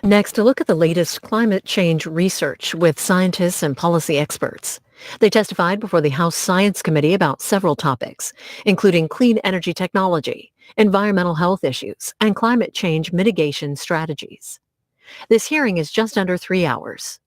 Next, a look at the latest climate change research with scientists and policy experts. They testified before the House Science Committee about several topics, including clean energy technology, environmental health issues, and climate change mitigation strategies. This hearing is just under 3 hours.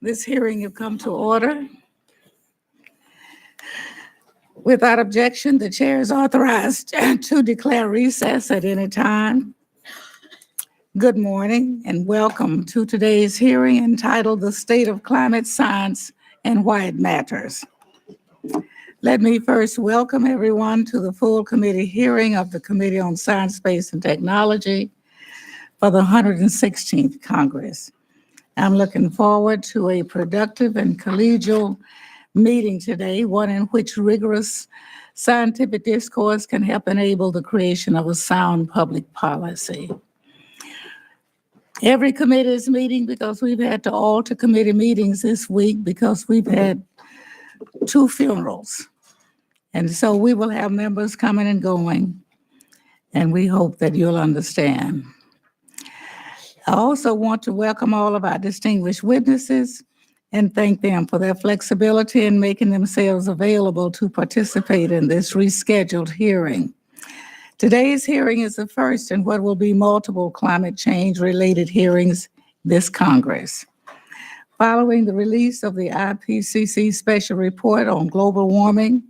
This hearing will come to order. Without objection, the chair is authorized to declare recess at any time. Good morning and welcome to today's hearing entitled The State of Climate Science and Why It Matters. Let me first welcome everyone to the full committee hearing of the Committee on Science, Space, and Technology for the 116th Congress. I'm looking forward to a productive and collegial meeting today, one in which rigorous scientific discourse can help enable the creation of a sound public policy. Every committee is meeting because we've had to alter committee meetings this week because we've had 2 funerals. And so we will have members coming and going, and we hope that you'll understand. I also want to welcome all of our distinguished witnesses and thank them for their flexibility in making themselves available to participate in this rescheduled hearing. Today's hearing is the first in what will be multiple climate change-related hearings this Congress. Following the release of the IPCC Special Report on Global Warming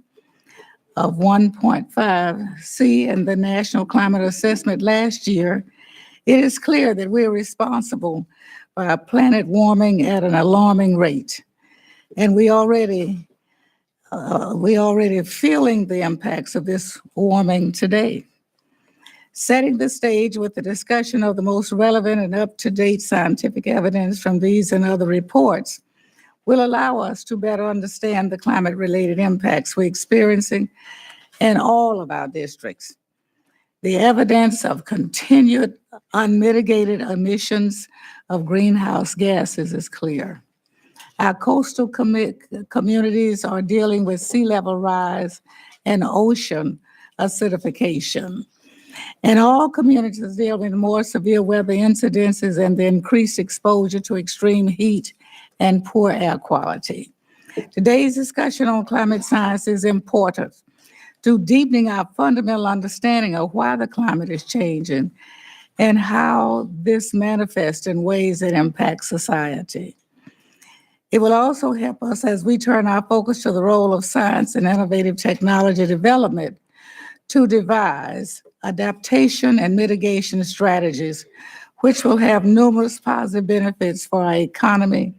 of 1.5C and the National Climate Assessment last year, it is clear that we're responsible for our planet warming at an alarming rate. And we already feeling the impacts of this warming today. Setting the stage with the discussion of the most relevant and up-to-date scientific evidence from these and other reports will allow us to better understand the climate-related impacts we're experiencing in all of our districts. The evidence of continued unmitigated emissions of greenhouse gases is clear. Our coastal communities are dealing with sea level rise and ocean acidification. And all communities deal with more severe weather incidences and the increased exposure to extreme heat and poor air quality. Today's discussion on climate science is important to deepening our fundamental understanding of why the climate is changing and how this manifests in ways that impact society. It will also help us as we turn our focus to the role of science and innovative technology development to devise adaptation and mitigation strategies, which will have numerous positive benefits for our economy,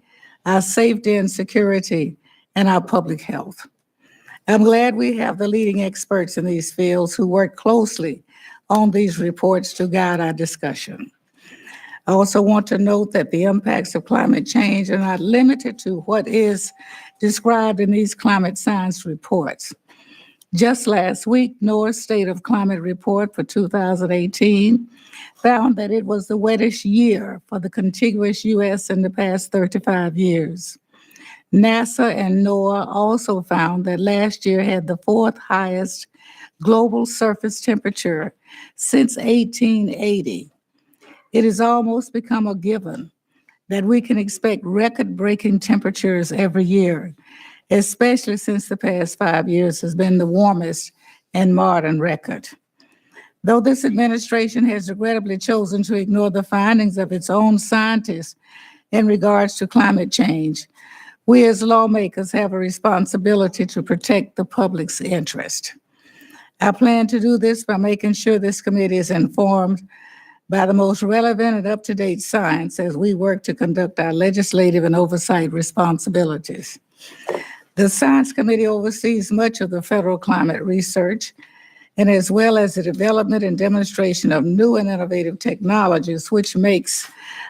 our safety and security, and our public health. I'm glad we have the leading experts in these fields who work closely on these reports to guide our discussion. I also want to note that the impacts of climate change are not limited to what is described in these climate science reports. Just last week, NOAA's State of Climate Report for 2018 found that it was the wettest year for the contiguous U.S. in the past 35 years. NASA and NOAA also found that last year had the 4th highest global surface temperature since 1880. It has almost become a given that we can expect record-breaking temperatures every year, especially since the past 5 years has been the warmest in modern record. Though this administration has regrettably chosen to ignore the findings of its own scientists in regards to climate change, we as lawmakers have a responsibility to protect the public's interest. I plan to do this by making sure this committee is informed by the most relevant and up-to-date science as we work to conduct our legislative and oversight responsibilities. The Science Committee oversees much of the federal climate research, and as well as the development and demonstration of new and innovative technologies, which makes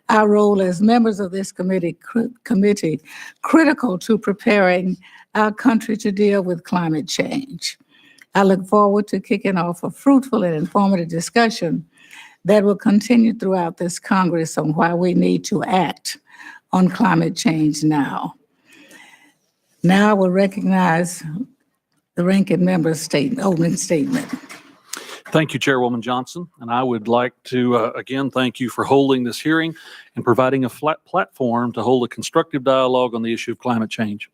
our role as members of this committee critical to preparing our country to deal with climate change. I look forward to kicking off a fruitful and informative discussion that will continue throughout this Congress on why we need to act on climate change now. Now I will recognize the ranking member's opening statement. Thank you, Chairwoman Johnson. And I would like to again thank you for holding this hearing and providing a flat platform to hold a constructive dialogue on the issue of climate change.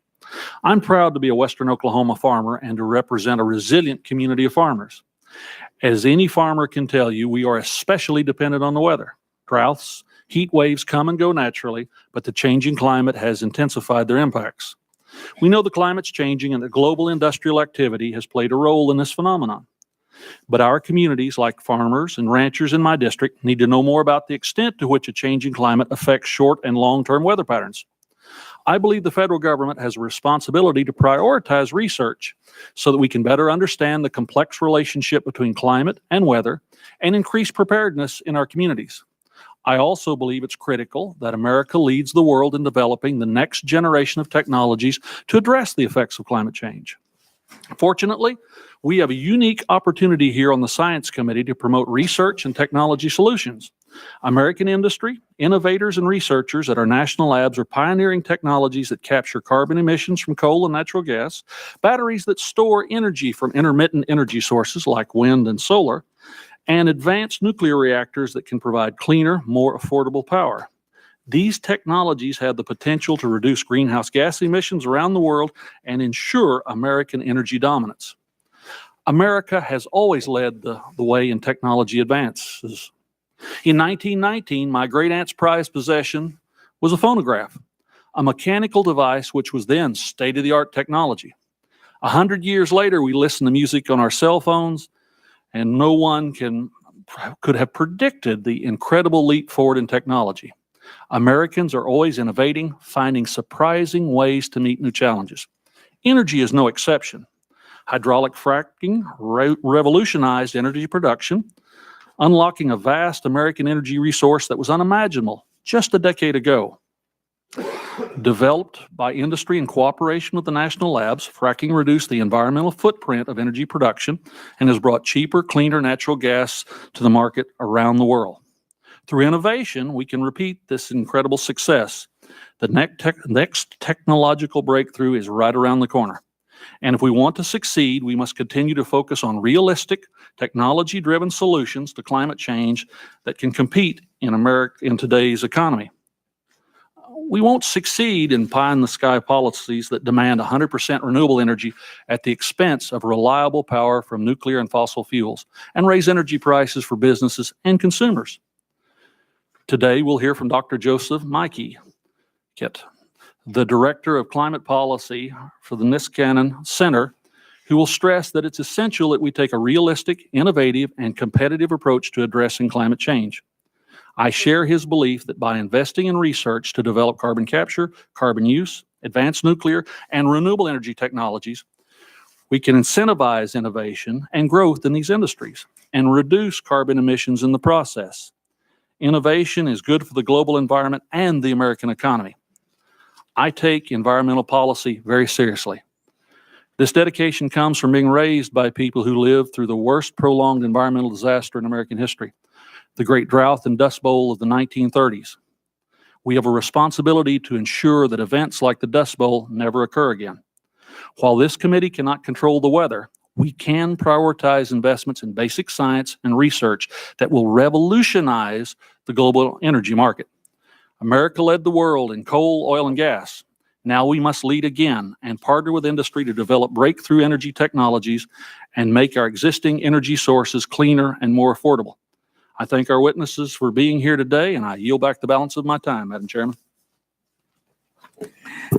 I'm proud to be a Western Oklahoma farmer and to represent a resilient community of farmers. As any farmer can tell you, we are especially dependent on the weather. Droughts, heat waves come and go naturally, but the changing climate has intensified their impacts. We know the climate's changing and that global industrial activity has played a role in this phenomenon. But our communities, like farmers and ranchers in my district, need to know more about the extent to which a changing climate affects short and long-term weather patterns. I believe the federal government has a responsibility to prioritize research so that we can better understand the complex relationship between climate and weather and increase preparedness in our communities. I also believe it's critical that America leads the world in developing the next generation of technologies to address the effects of climate change. Fortunately, we have a unique opportunity here on the Science Committee to promote research and technology solutions. American industry, innovators, and researchers at our national labs are pioneering technologies that capture carbon emissions from coal and natural gas, batteries that store energy from intermittent energy sources like wind and solar, and advanced nuclear reactors that can provide cleaner, more affordable power. These technologies have the potential to reduce greenhouse gas emissions around the world and ensure American energy dominance. America has always led the way in technology advances. In 1919, my great-aunt's prized possession was a phonograph, a mechanical device which was then state-of-the-art technology. 100 years later, we listen to music on our cell phones, and no one could have predicted the incredible leap forward in technology. Americans are always innovating, finding surprising ways to meet new challenges. Energy is no exception. Hydraulic fracking revolutionized energy production, unlocking a vast American energy resource that was unimaginable just a decade ago. Developed by industry in cooperation with the national labs, fracking reduced the environmental footprint of energy production and has brought cheaper, cleaner natural gas to the market around the world. Through innovation, we can repeat this incredible success. The next technological breakthrough is right around the corner. And if we want to succeed, we must continue to focus on realistic, technology-driven solutions to climate change that can compete in today's economy. We won't succeed in pie-in-the-sky policies that demand 100% renewable energy at the expense of reliable power from nuclear and fossil fuels and raise energy prices for businesses and consumers. Today, we'll hear from Dr. Joseph Mikey, the Director of Climate Policy for the Niskanen Center, who will stress that it's essential that we take a realistic, innovative, and competitive approach to addressing climate change. I share his belief that by investing in research to develop carbon capture, carbon use, advanced nuclear, and renewable energy technologies, we can incentivize innovation and growth in these industries and reduce carbon emissions in the process. Innovation is good for the global environment and the American economy. I take environmental policy very seriously. This dedication comes from being raised by people who lived through the worst prolonged environmental disaster in American history, the Great Drought and Dust Bowl of the 1930s. We have a responsibility to ensure that events like the Dust Bowl never occur again. While this committee cannot control the weather, we can prioritize investments in basic science and research that will revolutionize the global energy market. America led the world in coal, oil, and gas. Now we must lead again and partner with industry to develop breakthrough energy technologies and make our existing energy sources cleaner and more affordable. I thank our witnesses for being here today, and I yield back the balance of my time, Madam Chairman.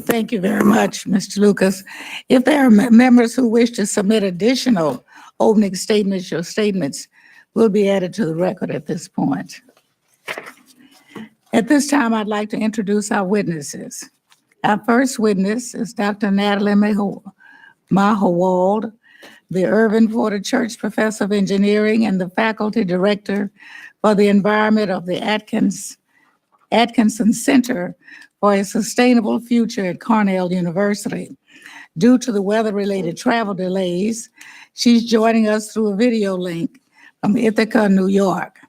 Thank you very much, Mr. Lucas. If there are members who wish to submit additional opening statements, your statements will be added to the record at this point. At this time, I'd like to introduce our witnesses. Our first witness is Dr. Natalie Mahowald, the Irvin Porter Church Professor of Engineering and the Faculty Director for the Environment of the Atkinson Center for a Sustainable Future at Cornell University. Due to the weather-related travel delays, she's joining us through a video link from Ithaca, New York.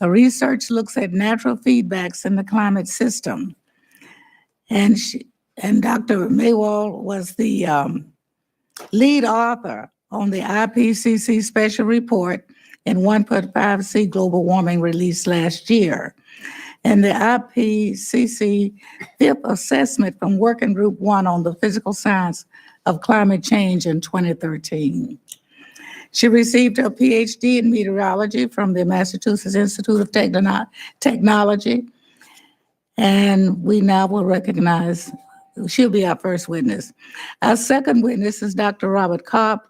Her research looks at natural feedbacks in the climate system. And Dr. Maywald was the lead author on the IPCC special report in 1.5C global warming released last year. And the IPCC fifth assessment from Working Group 1 on the physical science of climate change in 2013. She received her PhD in meteorology from the Massachusetts Institute of Technology. And we now will recognize, she'll be our first witness. Our second witness is Dr. Robert Kopp,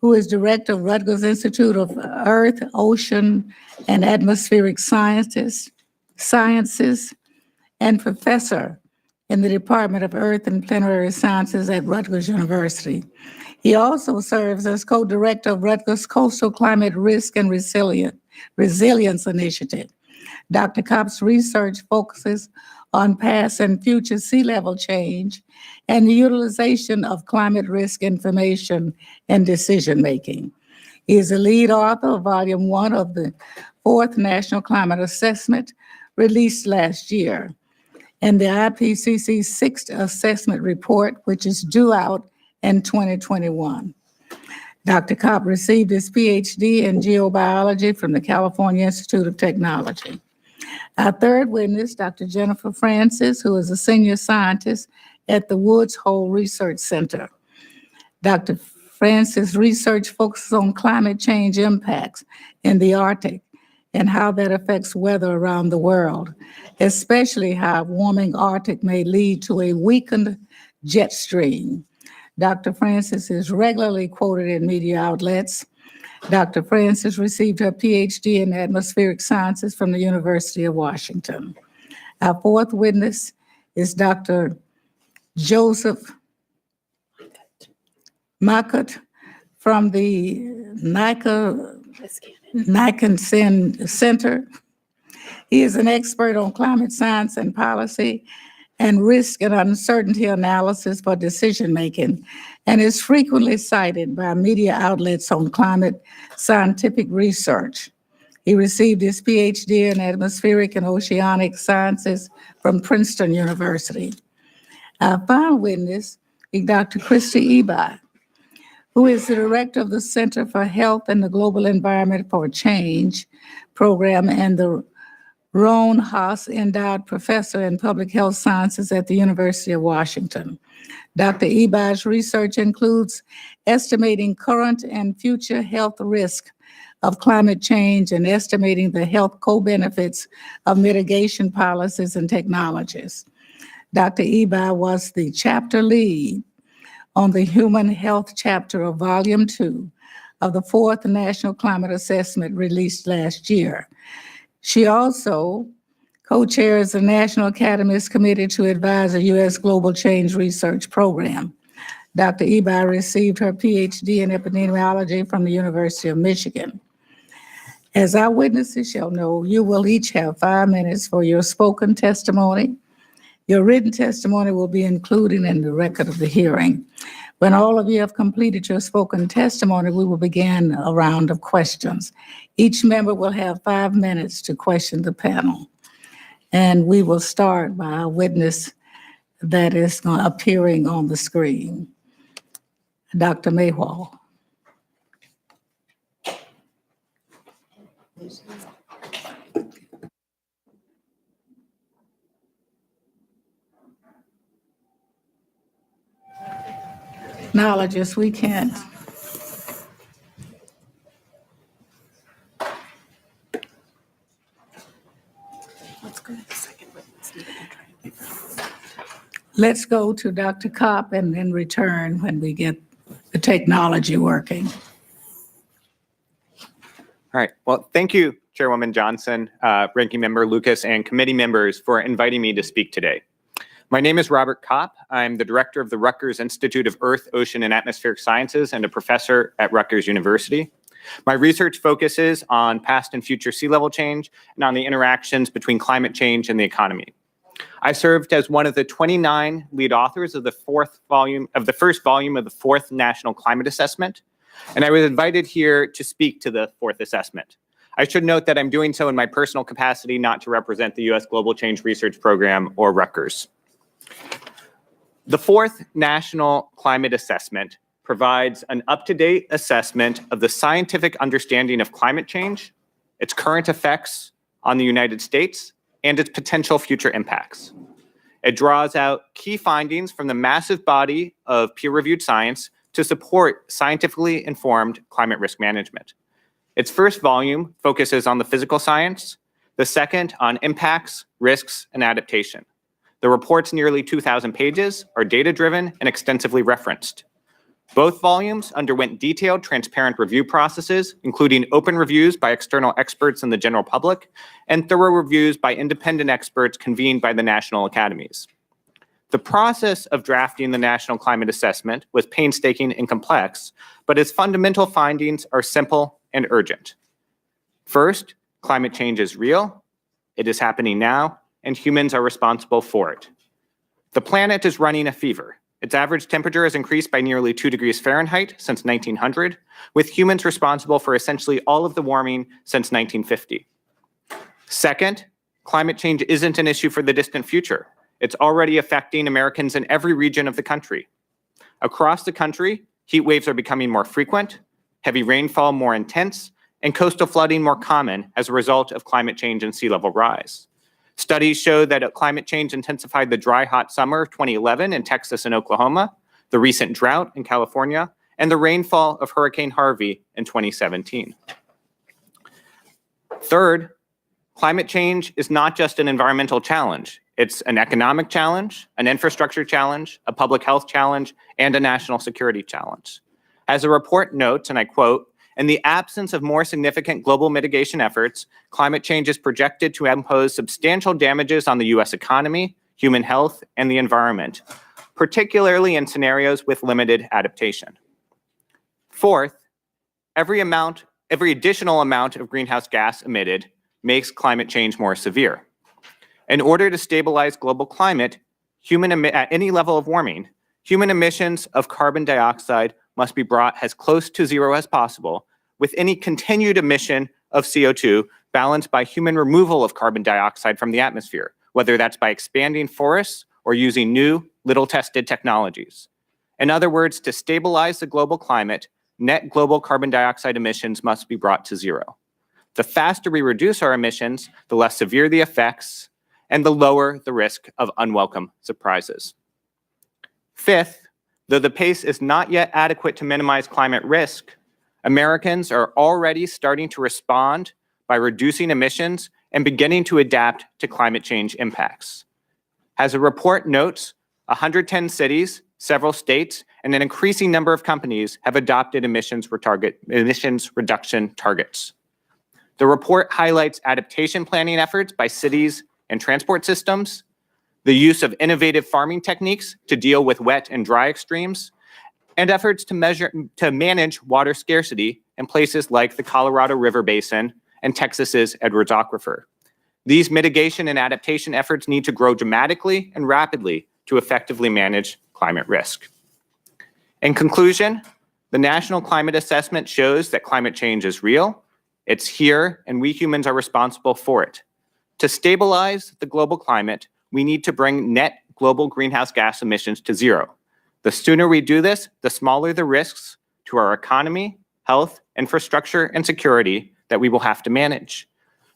who is director of Rutgers Institute of Earth, Ocean, and Atmospheric Sciences, and professor in the Department of Earth and Planetary Sciences at Rutgers University. He also serves as co-director of Rutgers Coastal Climate Risk and Resilience Initiative. Dr. Kopp's research focuses on past and future sea level change and the utilization of climate risk information in decision-making. He is the lead author of Volume 1 of the 4th National Climate Assessment, released last year, and the IPCC 6th Assessment Report, which is due out in 2021. Dr. Kopp received his PhD in geobiology from the California Institute of Technology. Our third witness, Dr. Jennifer Francis, who is a senior scientist at the Woods Hole Research Center. Dr. Francis' research focuses on climate change impacts in the Arctic and how that affects weather around the world, especially how warming Arctic may lead to a weakened jet stream. Dr. Francis is regularly quoted in media outlets. Dr. Francis received her PhD in atmospheric sciences from the University of Washington. Our fourth witness is Dr. Joseph Makut from the Nicholson Center. He is an expert on climate science and policy and risk and uncertainty analysis for decision-making, and is frequently cited by media outlets on climate scientific research. He received his PhD in atmospheric and oceanic sciences from Princeton University. Our final witness is Dr. Christy Ebi, who is the director of the Center for Health and the Global Environment for Change program and the Roan Haas Endowed Professor in Public Health Sciences at the University of Washington. Dr. Ebi's research includes estimating current and future health risk of climate change and estimating the health co-benefits of mitigation policies and technologies. Dr. Ebi was the chapter lead on the Human Health chapter of Volume 2 of the 4th National Climate Assessment released last year. She also co-chairs the National Academy's Committee to advise the U.S. Global Change Research Program. Dr. Ebi received her PhD in epidemiology from the University of Michigan. As our witnesses shall know, you will each have 5 minutes for your spoken testimony. Your written testimony will be included in the record of the hearing. When all of you have completed your spoken testimony, we will begin a round of questions. Each member will have 5 minutes to question the panel. And we will start by a witness that is appearing on the screen, Dr. Maywald. Acknowledges we can't. Let's go to Dr. Kopp and then return when we get the technology working. All right. Well, thank you, Chairwoman Johnson, Ranking Member Lucas, and committee members for inviting me to speak today. My name is Robert Kopp. I'm the director of the Rutgers Institute of Earth, Ocean, and Atmospheric Sciences and a professor at Rutgers University. My research focuses on past and future sea level change and on the interactions between climate change and the economy. I served as one of the 29 lead authors of the first volume of the 4th National Climate Assessment, and I was invited here to speak to the 4th assessment. I should note that I'm doing so in my personal capacity, not to represent the U.S. Global Change Research Program or Rutgers. The fourth National Climate Assessment provides an up-to-date assessment of the scientific understanding of climate change, its current effects on the United States, and its potential future impacts. It draws out key findings from the massive body of peer-reviewed science to support scientifically informed climate risk management. Its first volume focuses on the physical science, the second on impacts, risks, and adaptation. The report's nearly 2,000 pages are data-driven and extensively referenced. Both volumes underwent detailed, transparent review processes, including open reviews by external experts and the general public, and thorough reviews by independent experts convened by the national academies. The process of drafting the National Climate Assessment was painstaking and complex, but its fundamental findings are simple and urgent. First, climate change is real, it is happening now, and humans are responsible for it. The planet is running a fever. Its average temperature has increased by nearly 2 degrees Fahrenheit since 1900, with humans responsible for essentially all of the warming since 1950. Second, climate change isn't an issue for the distant future. It's already affecting Americans in every region of the country. Across the country, heat waves are becoming more frequent, heavy rainfall more intense, and coastal flooding more common as a result of climate change and sea level rise. Studies show that climate change intensified the dry, hot summer of 2011 in Texas and Oklahoma, the recent drought in California, and the rainfall of Hurricane Harvey in 2017. Third, climate change is not just an environmental challenge. It's an economic challenge, an infrastructure challenge, a public health challenge, and a national security challenge. As the report notes, and I quote, "In the absence of more significant global mitigation efforts, climate change is projected to impose substantial damages on the U.S. economy, human health, and the environment, particularly in scenarios with limited adaptation." Fourth, every additional amount of greenhouse gas emitted makes climate change more severe. In order to stabilize global climate, at any level of warming, human emissions of carbon dioxide must be brought as close to zero as possible, with any continued emission of CO2 balanced by human removal of carbon dioxide from the atmosphere, whether that's by expanding forests or using new, little-tested technologies. In other words, to stabilize the global climate, net global carbon dioxide emissions must be brought to zero. The faster we reduce our emissions, the less severe the effects, and the lower the risk of unwelcome surprises. Fifth, though the pace is not yet adequate to minimize climate risk, Americans are already starting to respond by reducing emissions and beginning to adapt to climate change impacts. As the report notes, 110 cities, several states, and an increasing number of companies have adopted emissions reduction targets. The report highlights adaptation planning efforts by cities and transport systems, the use of innovative farming techniques to deal with wet and dry extremes, and efforts to manage water scarcity in places like the Colorado River Basin and Texas's Edwards Aquifer. These mitigation and adaptation efforts need to grow dramatically and rapidly to effectively manage climate risk. In conclusion, the National Climate Assessment shows that climate change is real, it's here, and we humans are responsible for it. To stabilize the global climate, we need to bring net global greenhouse gas emissions to zero. The sooner we do this, the smaller the risks to our economy, health, infrastructure, and security that we will have to manage.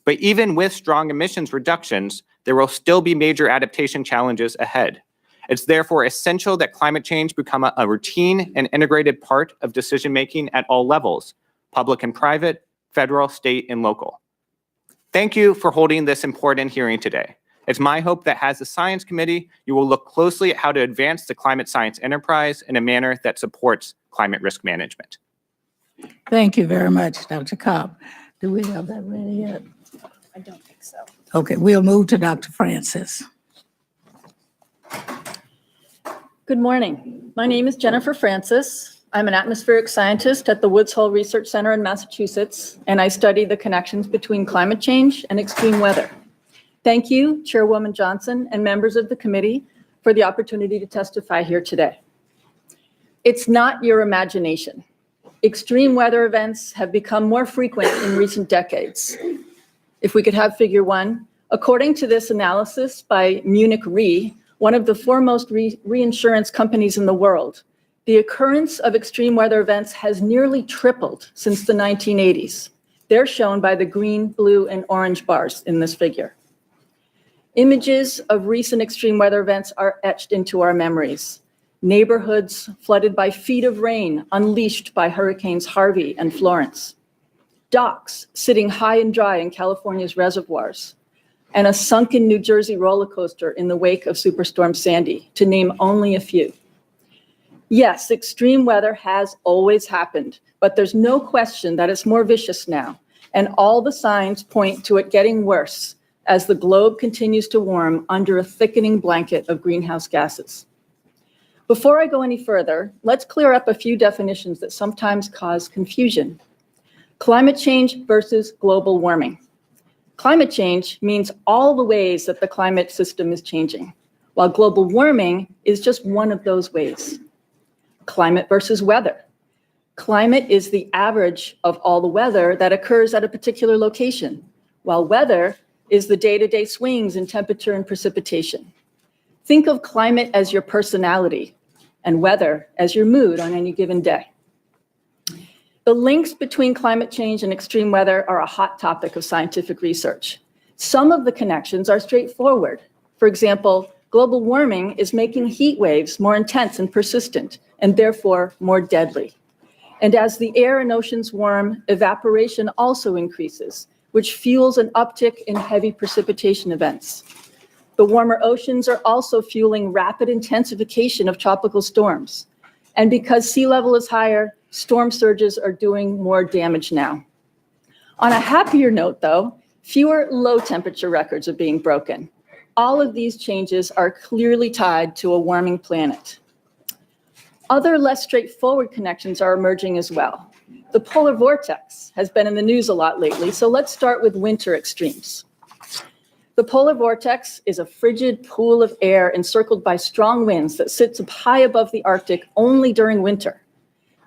But even with strong emissions reductions, there will still be major adaptation challenges ahead. It's therefore essential that climate change become a routine and integrated part of decision-making at all levels, public and private, federal, state, and local. Thank you for holding this important hearing today. It's my hope that as a science committee, you will look closely at how to advance the climate science enterprise in a manner that supports climate risk management. Thank you very much, Dr. Cobb. Do we have that ready yet? I don't think so. Okay, we'll move to Dr. Francis. Good morning. My name is Jennifer Francis. I'm an atmospheric scientist at the Woods Hole Research Center in Massachusetts, and I study the connections between climate change and extreme weather. Thank you, Chairwoman Johnson and members of the committee, for the opportunity to testify here today. It's not your imagination. Extreme weather events have become more frequent in recent decades. If we could have figure 1, according to this analysis by Munich Re, one of the foremost reinsurance companies in the world, the occurrence of extreme weather events has nearly tripled since the 1980s. They're shown by the green, blue, and orange bars in this figure. Images of recent extreme weather events are etched into our memories. Neighborhoods flooded by feet of rain unleashed by Hurricanes Harvey and Florence. Docks sitting high and dry in California's reservoirs. And a sunken New Jersey roller coaster in the wake of Superstorm Sandy, to name only a few. Yes, extreme weather has always happened, but there's no question that it's more vicious now, and all the signs point to it getting worse as the globe continues to warm under a thickening blanket of greenhouse gases. Before I go any further, let's clear up a few definitions that sometimes cause confusion. Climate change versus global warming. Climate change means all the ways that the climate system is changing, while global warming is just one of those ways. Climate versus weather. Climate is the average of all the weather that occurs at a particular location, while weather is the day-to-day swings in temperature and precipitation. Think of climate as your personality and weather as your mood on any given day. The links between climate change and extreme weather are a hot topic of scientific research. Some of the connections are straightforward. For example, global warming is making heat waves more intense and persistent, and therefore more deadly. And as the air and oceans warm, evaporation also increases, which fuels an uptick in heavy precipitation events. The warmer oceans are also fueling rapid intensification of tropical storms. And because sea level is higher, storm surges are doing more damage now. On a happier note, though, fewer low temperature records are being broken. All of these changes are clearly tied to a warming planet. Other less straightforward connections are emerging as well. The polar vortex has been in the news a lot lately, so let's start with winter extremes. The polar vortex is a frigid pool of air encircled by strong winds that sits up high above the Arctic only during winter.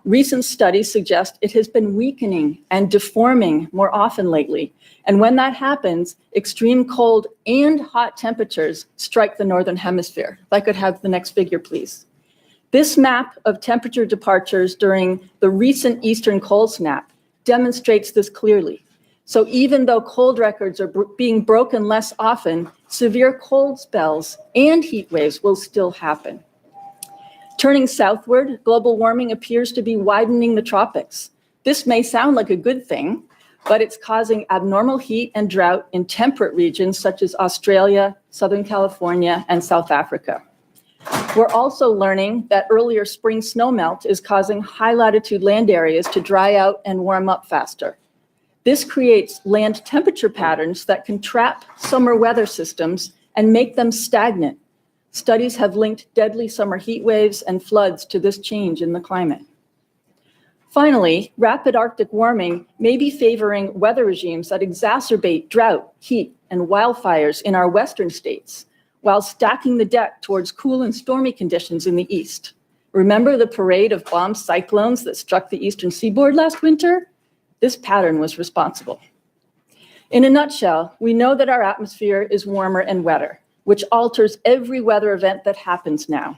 Recent studies suggest it has been weakening and deforming more often lately. And when that happens, extreme cold and hot temperatures strike the northern hemisphere. If I could have the next figure, please. This map of temperature departures during the recent eastern cold snap demonstrates this clearly. So even though cold records are being broken less often, severe cold spells and heat waves will still happen. Turning southward, global warming appears to be widening the tropics. This may sound like a good thing, but it's causing abnormal heat and drought in temperate regions such as Australia, Southern California, and South Africa. We're also learning that earlier spring snowmelt is causing high latitude land areas to dry out and warm up faster. This creates land temperature patterns that can trap summer weather systems and make them stagnant. Studies have linked deadly summer heat waves and floods to this change in the climate. Finally, rapid Arctic warming may be favoring weather regimes that exacerbate drought, heat, and wildfires in our western states, while stacking the deck towards cool and stormy conditions in the east. Remember the parade of bomb cyclones that struck the eastern seaboard last winter? This pattern was responsible. In a nutshell, we know that our atmosphere is warmer and wetter, which alters every weather event that happens now.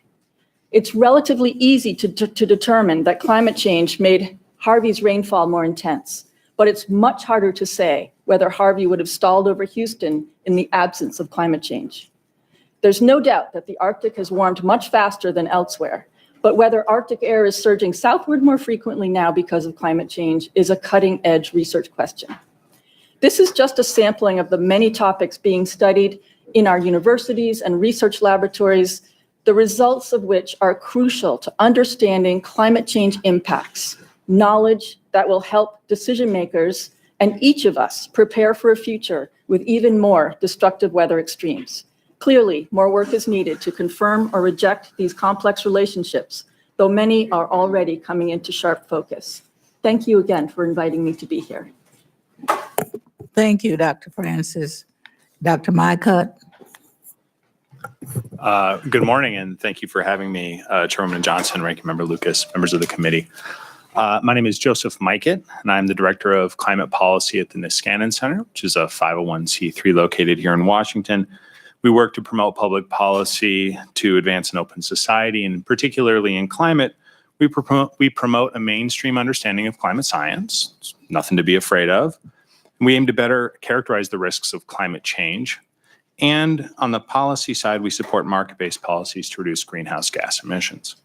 It's relatively easy to determine that climate change made Harvey's rainfall more intense, but it's much harder to say whether Harvey would have stalled over Houston in the absence of climate change. There's no doubt that the Arctic has warmed much faster than elsewhere, but whether Arctic air is surging southward more frequently now because of climate change is a cutting-edge research question. This is just a sampling of the many topics being studied in our universities and research laboratories, the results of which are crucial to understanding climate change impacts, knowledge that will help decision makers and each of us prepare for a future with even more destructive weather extremes. Clearly, more work is needed to confirm or reject these complex relationships, though many are already coming into sharp focus. Thank you again for inviting me to be here. Thank you, Dr. Francis. Dr. Mycutt. Good morning, and thank you for having me, Chairwoman Johnson, Ranking Member Lucas, members of the committee. My name is Joseph Mikett, and I'm the Director of Climate Policy at the Niskanen Center, which is a 501c3 located here in Washington. We work to promote public policy to advance an open society, and particularly in climate, we promote a mainstream understanding of climate science. It's nothing to be afraid of. We aim to better characterize the risks of climate change. And on the policy side, we support market-based policies to reduce greenhouse gas emissions.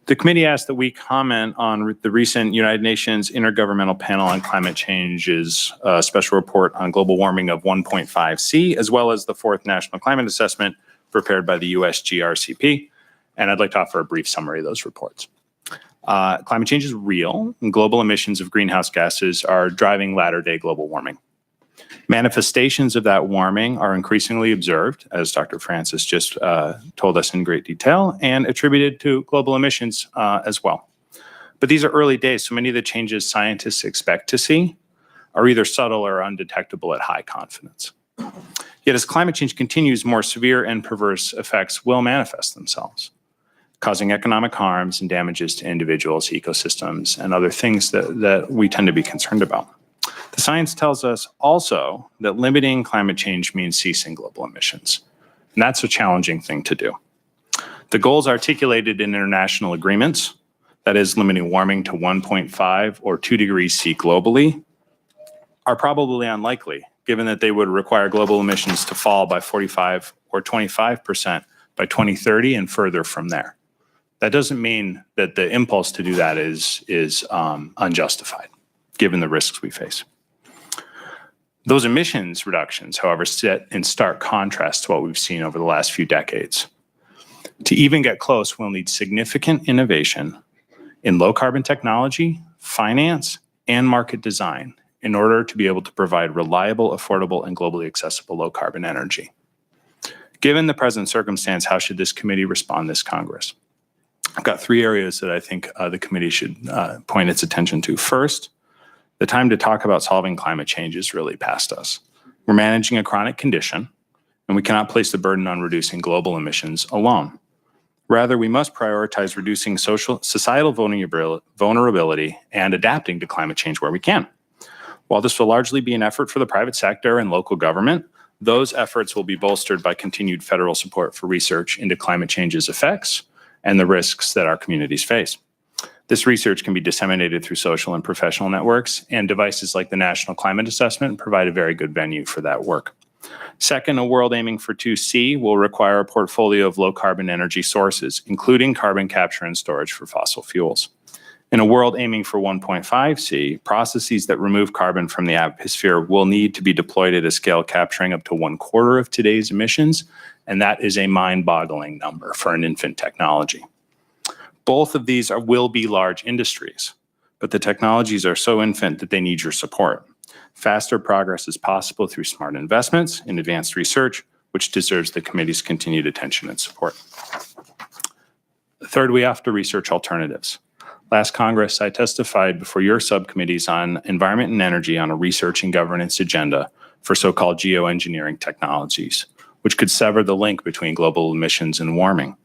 The committee asked that we comment on the recent United Nations Intergovernmental Panel on Climate Change's special report on global warming of 1.5C, as well as the fourth National Climate Assessment prepared by the US GRCP. And I'd like to offer a brief summary of those reports. Climate change is real, and global emissions of greenhouse gases are driving latter-day global warming. Manifestations of that warming are increasingly observed, as Dr. Francis just told us in great detail, and attributed to global emissions as well. But these are early days, so many of the changes scientists expect to see are either subtle or undetectable at high confidence. Yet as climate change continues, more severe and perverse effects will manifest themselves, causing economic harms and damages to individuals, ecosystems, and other things that we tend to be concerned about. The science tells us also that limiting climate change means ceasing global emissions, and that's a challenging thing to do. The goals articulated in international agreements, that is limiting warming to 1.5 or 2 degrees C globally, are probably unlikely, given that they would require global emissions to fall by 45 or 25% by 2030 and further from there. That doesn't mean that the impulse to do that is unjustified, given the risks we face. Those emissions reductions, however, sit in stark contrast to what we've seen over the last few decades. To even get close, we'll need significant innovation in low carbon technology, finance, and market design in order to be able to provide reliable, affordable, and globally accessible low carbon energy. Given the present circumstance, how should this committee respond this Congress? I've got 3 areas that I think the committee should point its attention to. First, the time to talk about solving climate change is really past us. We're managing a chronic condition, and we cannot place the burden on reducing global emissions alone. Rather, we must prioritize reducing societal vulnerability and adapting to climate change where we can. While this will largely be an effort for the private sector and local government, those efforts will be bolstered by continued federal support for research into climate change's effects and the risks that our communities face. This research can be disseminated through social and professional networks, and devices like the National Climate Assessment provide a very good venue for that work. Second, a world aiming for 2C will require a portfolio of low-carbon energy sources, including carbon capture and storage for fossil fuels. In a world aiming for 1.5C, processes that remove carbon from the atmosphere will need to be deployed at a scale capturing up to 1/4 of today's emissions, and that is a mind-boggling number for an infant technology. Both of these will be large industries, but the technologies are so infant that they need your support. Faster progress is possible through smart investments in advanced research, which deserves the committee's continued attention and support. Third, we have to research alternatives. Last Congress, I testified before your subcommittees on environment and energy on a research and governance agenda for so-called geoengineering technologies, which could sever the link between global emissions and warming.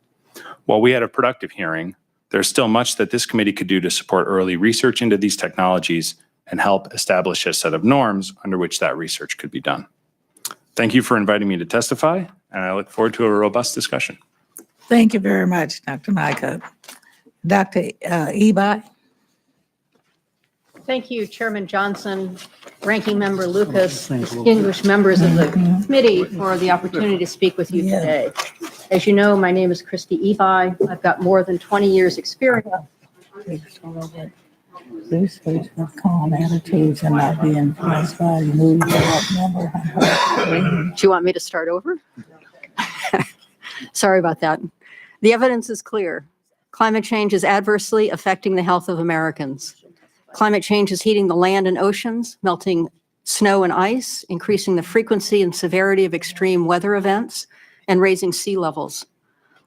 While we had a productive hearing, there's still much that this committee could do to support early research into these technologies and help establish a set of norms under which that research could be done. Thank you for inviting me to testify, and I look forward to a robust discussion. Thank you very much, Dr. Micah. Dr. Eby? Thank you, Chairman Johnson, Ranking Member Lucas, distinguished members of the committee for the opportunity to speak with you today. As you know, my name is Christy Eby. I've got more than 20 years experience. Research with calm attitudes and not be influenced by mood number. Do you want me to start over? Sorry about that. The evidence is clear. Climate change is adversely affecting the health of Americans. Climate change is heating the land and oceans, melting snow and ice, increasing the frequency and severity of extreme weather events, and raising sea levels.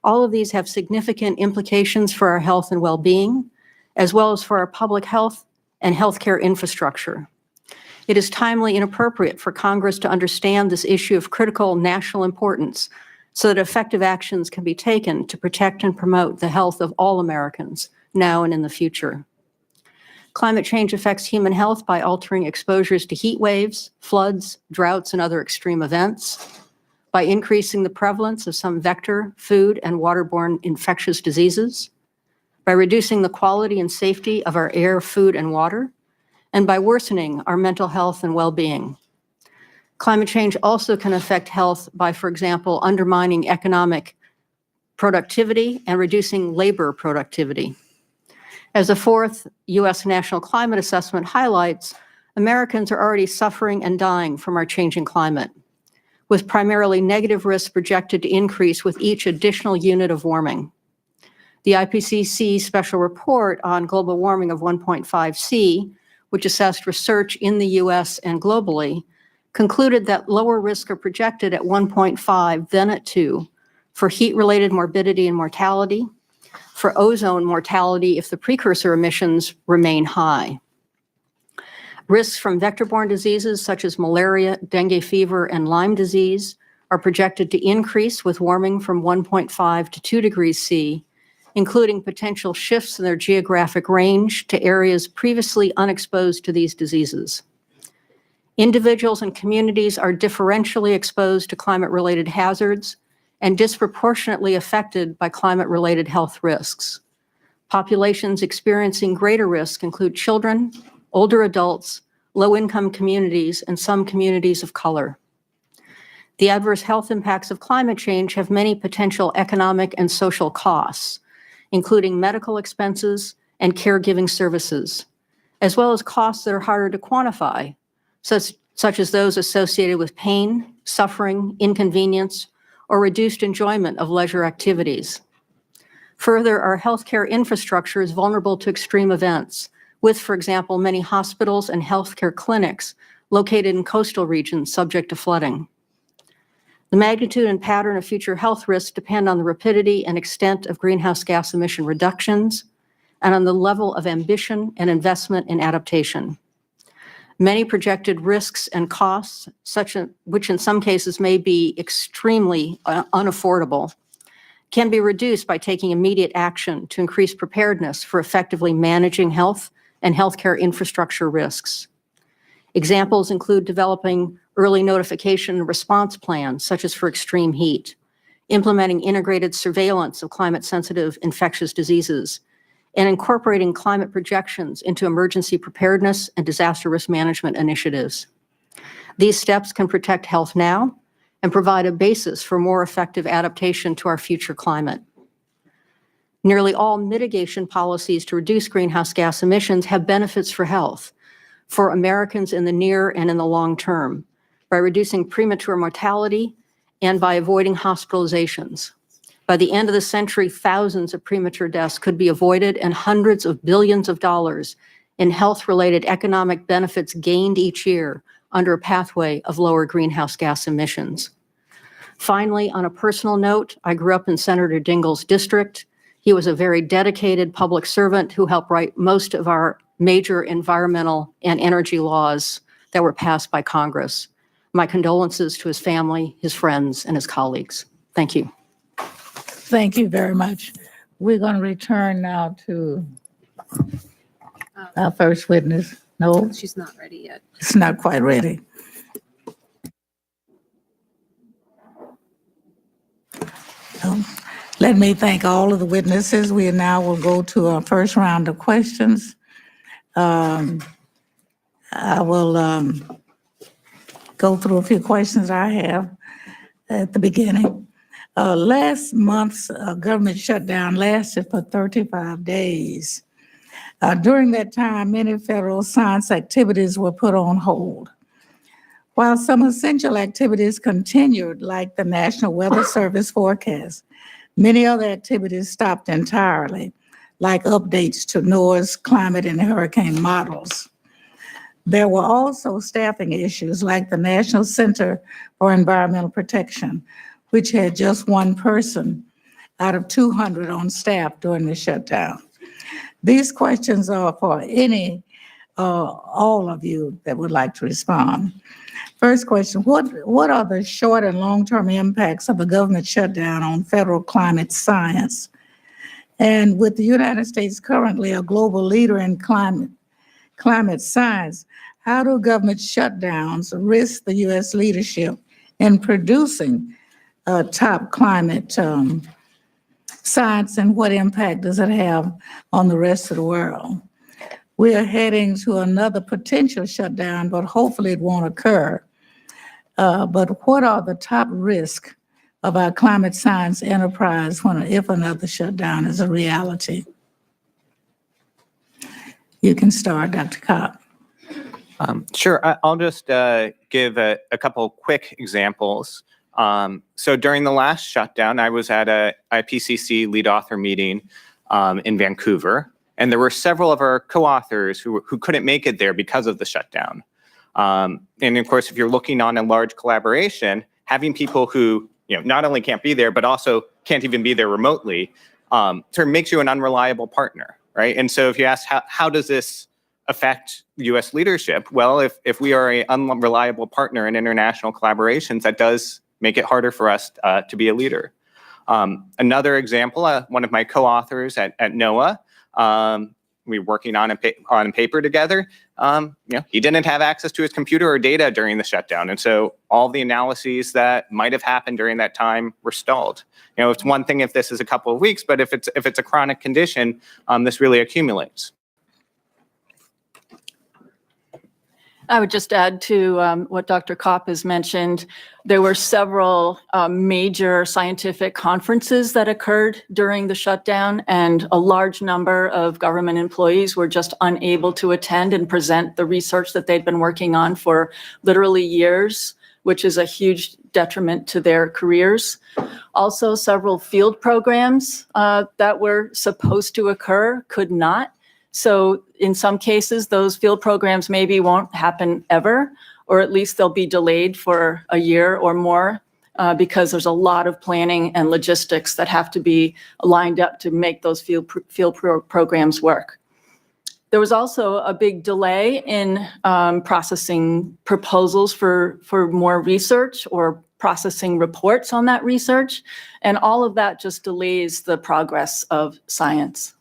All of these have significant implications for our health and well-being, as well as for our public health and healthcare infrastructure. It is timely and appropriate for Congress to understand this issue of critical national importance so that effective actions can be taken to protect and promote the health of all Americans now and in the future. Climate change affects human health by altering exposures to heat waves, floods, droughts, and other extreme events, by increasing the prevalence of some vector, food, and waterborne infectious diseases, by reducing the quality and safety of our air, food, and water, and by worsening our mental health and well-being. Climate change also can affect health by, for example, undermining economic productivity and reducing labor productivity. As a fourth U.S. National Climate Assessment highlights, Americans are already suffering and dying from our changing climate, with primarily negative risks projected to increase with each additional unit of warming. The IPCC special report on global warming of 1.5 C, which assessed research in the U.S. and globally, concluded that lower risks are projected at 1.5 than at 2 for heat-related morbidity and mortality, for ozone mortality if the precursor emissions remain high. Risks from vector-borne diseases such as malaria, dengue fever, and Lyme disease are projected to increase with warming from 1.5 to 2 degrees C, including potential shifts in their geographic range to areas previously unexposed to these diseases. Individuals and communities are differentially exposed to climate-related hazards and disproportionately affected by climate-related health risks. Populations experiencing greater risk include children, older adults, low-income communities, and some communities of color. The adverse health impacts of climate change have many potential economic and social costs, including medical expenses and caregiving services, as well as costs that are harder to quantify, such as those associated with pain, suffering, inconvenience, or reduced enjoyment of leisure activities. Further, our healthcare infrastructure is vulnerable to extreme events, with, for example, many hospitals and healthcare clinics located in coastal regions subject to flooding. The magnitude and pattern of future health risks depend on the rapidity and extent of greenhouse gas emission reductions and on the level of ambition and investment in adaptation. Many projected risks and costs, which in some cases may be extremely unaffordable, can be reduced by taking immediate action to increase preparedness for effectively managing health and healthcare infrastructure risks. Examples include developing early notification and response plans, such as for extreme heat, implementing integrated surveillance of climate-sensitive infectious diseases, and incorporating climate projections into emergency preparedness and disaster risk management initiatives. These steps can protect health now and provide a basis for more effective adaptation to our future climate. Nearly all mitigation policies to reduce greenhouse gas emissions have benefits for health for Americans in the near and in the long term by reducing premature mortality and by avoiding hospitalizations. By the end of the century, thousands of premature deaths could be avoided and hundreds of billions of dollars in health-related economic benefits gained each year under a pathway of lower greenhouse gas emissions. Finally, on a personal note, I grew up in Senator Dingell's district. He was a very dedicated public servant who helped write most of our major environmental and energy laws that were passed by Congress. My condolences to his family, his friends, and his colleagues. Thank you. Thank you very much. We're going to return now to our first witness. No, She's not ready yet. it's not quite ready. Let me thank all of the witnesses. We now will go to our first round of questions. I will go through a few questions I have at the beginning. Last month's government shutdown lasted for 35 days. During that time, many federal science activities were put on hold. While some essential activities continued, like the National Weather Service forecast, many other activities stopped entirely, like updates to NOAA's climate and hurricane models. There were also staffing issues, like the National Center for Environmental Protection, which had just one person out of 200 on staff during the shutdown. These questions are for all of you that would like to respond. First question, what are the short and long-term impacts of a government shutdown on federal climate science? And with the United States currently a global leader in climate climate science, how do government shutdowns risk the U.S. leadership in producing top climate science, and what impact does it have on the rest of the world? We are heading to another potential shutdown, but hopefully it won't occur. But what are the top risks of our climate science enterprise if another shutdown is a reality? You can start, Dr. Kopp. Sure, I'll just give a couple quick examples. So during the last shutdown, I was at a IPCC lead author meeting in Vancouver, and there were several of our co-authors who couldn't make it there because of the shutdown. And of course, if you're looking on a large collaboration, having people who not only can't be there, but also can't even be there remotely, sort of makes you an unreliable partner, right? And so if you ask how does this affect U.S. leadership? Well, if we are an unreliable partner in international collaborations, that does make it harder for us to be a leader. Another example, one of my co-authors at NOAA, we were working on a paper together. He didn't have access to his computer or data during the shutdown, and so all the analyses that might have happened during that time were stalled. It's one thing if this is a couple of weeks, but if it's a chronic condition, this really accumulates. I would just add to what Dr. Kopp has mentioned. There were several major scientific conferences that occurred during the shutdown, and a large number of government employees were just unable to attend and present the research that they'd been working on for literally years, which is a huge detriment to their careers. Also, several field programs that were supposed to occur could not. So in some cases, those field programs maybe won't happen ever, or at least they'll be delayed for a year or more because there's a lot of planning and logistics that have to be lined up to make those field programs work. There was also a big delay in processing proposals for more research or processing reports on that research, and all of that just delays the progress of science.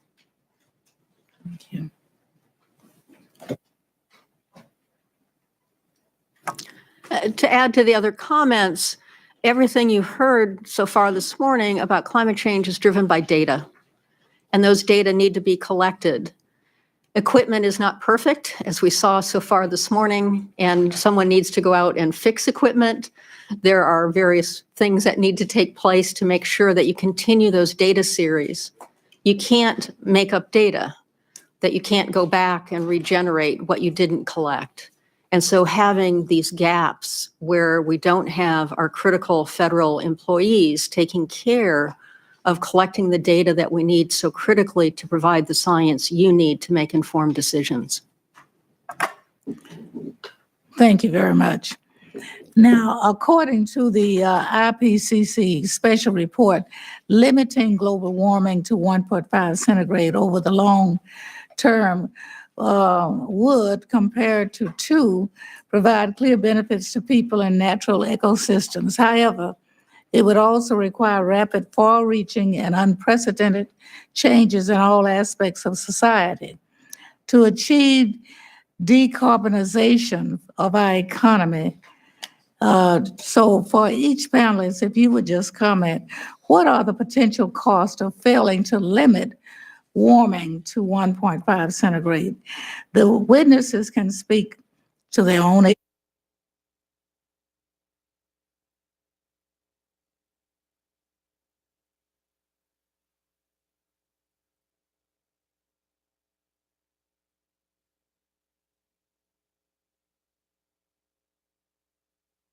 Thank you. To add to the other comments, everything you heard so far this morning about climate change is driven by data, and those data need to be collected. Equipment is not perfect, as we saw so far this morning, and someone needs to go out and fix equipment. There are various things that need to take place to make sure that you continue those data series. You can't make up data that you can't go back and regenerate what you didn't collect. And so having these gaps where we don't have our critical federal employees taking care of collecting the data that we need so critically to provide the science you need to make informed decisions. Thank you very much. Now, according to the IPCC special report, limiting global warming to 1.5 centigrade over the long term would, compared to 2, provide clear benefits to people and natural ecosystems. However, it would also require rapid, far-reaching, and unprecedented changes in all aspects of society. To achieve decarbonization of our economy, so for each panelist, if you would just comment, what are the potential costs of failing to limit warming to 1.5 centigrade? The witnesses can speak to their own.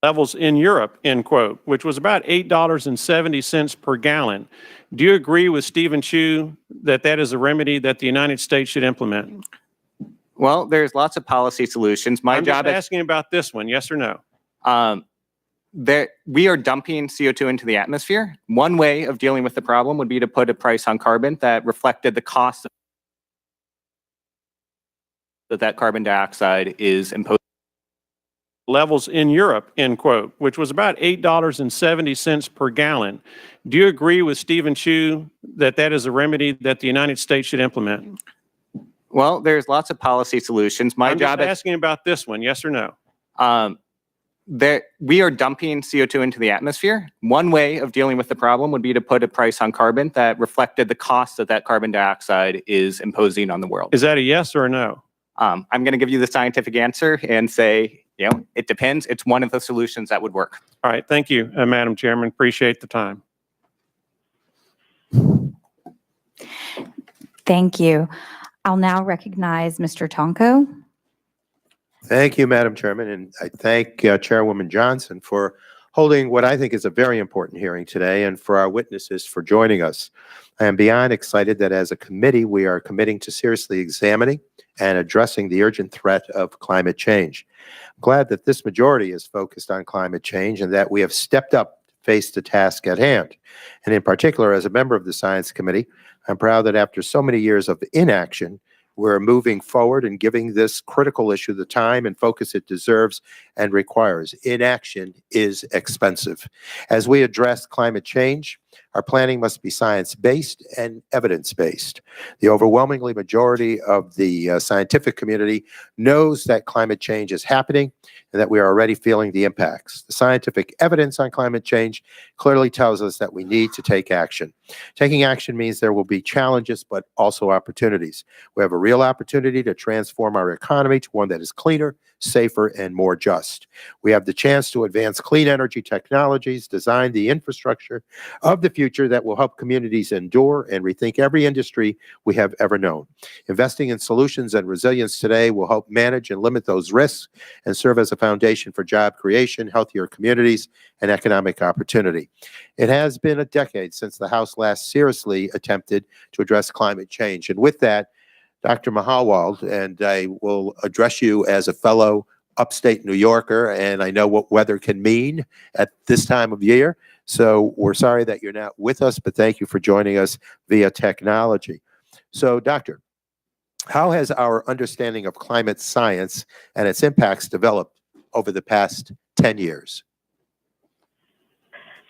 Levels in Europe, end quote, which was about $8.70 per gallon. Do you agree with Stephen Chu that that is a remedy that the United States should implement? Well, there's lots of policy solutions. I'm just asking about this one, yes or no? We are dumping CO2 into the atmosphere. One way of dealing with the problem would be to put a price on carbon that reflected the cost that carbon dioxide is imposed. Levels in Europe, end quote, which was about $8.70 per gallon. Do you agree with Stephen Chu that that is a remedy that the United States should implement? Well, there's lots of policy solutions. My I'm just job is asking about this one, yes or no? that we are dumping CO2 into the atmosphere. One way of dealing with the problem would be to put a price on carbon that reflected the cost that carbon dioxide is imposing on the world. Is that a yes or a no? I'm going to give you the scientific answer and say, it depends. It's one of the solutions that would work. All right, thank you, Madam Chairman. Appreciate the time. Thank you. I'll now recognize Mr. Tonko. Thank you, Madam Chairman, and I thank Chairwoman Johnson for holding what I think is a very important hearing today and for our witnesses for joining us. I am beyond excited that as a committee, we are committing to seriously examining and addressing the urgent threat of climate change. I'm glad that this majority is focused on climate change and that we have stepped up to face the task at hand. And in particular, as a member of the Science Committee, I'm proud that after so many years of inaction, we're moving forward and giving this critical issue the time and focus it deserves and requires. Inaction is expensive. As we address climate change, our planning must be science-based and evidence-based. The overwhelmingly majority of the scientific community knows that climate change is happening and that we are already feeling the impacts. The scientific evidence on climate change clearly tells us that we need to take action. Taking action means there will be challenges, but also opportunities. We have a real opportunity to transform our economy to one that is cleaner, safer, and more just. We have the chance to advance clean energy technologies, design the infrastructure of the future that will help communities endure and rethink every industry we have ever known. Investing in solutions and resilience today will help manage and limit those risks and serve as a foundation for job creation, healthier communities, and economic opportunity. It has been a decade since the House last seriously attempted to address climate change. And with that, Dr. Mahawald, and I will address you as a fellow upstate New Yorker, and I know what weather can mean at this time of year. So we're sorry that you're not with us, but thank you for joining us via technology. So, Doctor, how has our understanding of climate science and its impacts developed over the past 10 years?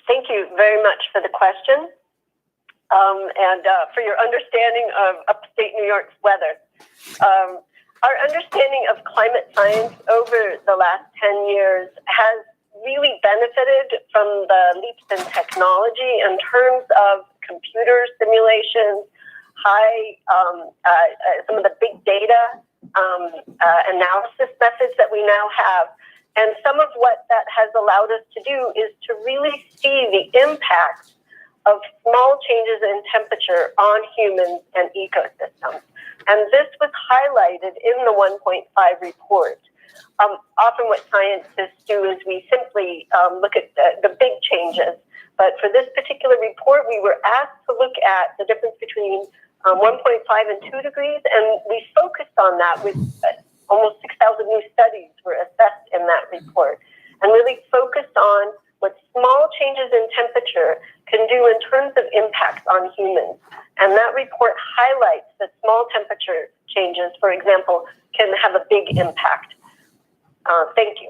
Thank you very much for the question and for your understanding of upstate New York's weather. Our understanding of climate science over the last 10 years has really benefited from the leaps in technology in terms of computer simulations, some of the big data analysis methods that we now have. And some of what that has allowed us to do is to really see the impact of small changes in temperature on humans and ecosystems. And this was highlighted in the 1.5 report. Often what scientists do is we simply look at the big changes. But for this particular report, we were asked to look at the difference between 1.5 and 2 degrees, and we focused on that with almost 6,000 new studies were assessed in that report, and really focused on what small changes in temperature can do in terms of impacts on humans. And that report highlights that small temperature changes, for example, can have a big impact. Thank you.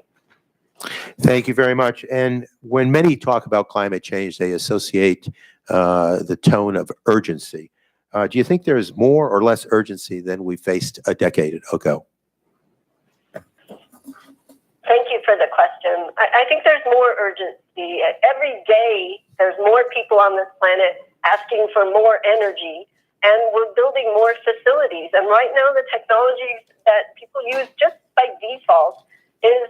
Thank you very much. And when many talk about climate change, they associate the tone of urgency. Do you think there is more or less urgency than we faced a decade ago? Thank you for the question. I think there's more urgency. Every day, there's more people on this planet asking for more energy, and we're building more facilities. And right now, the technologies that people use just by default is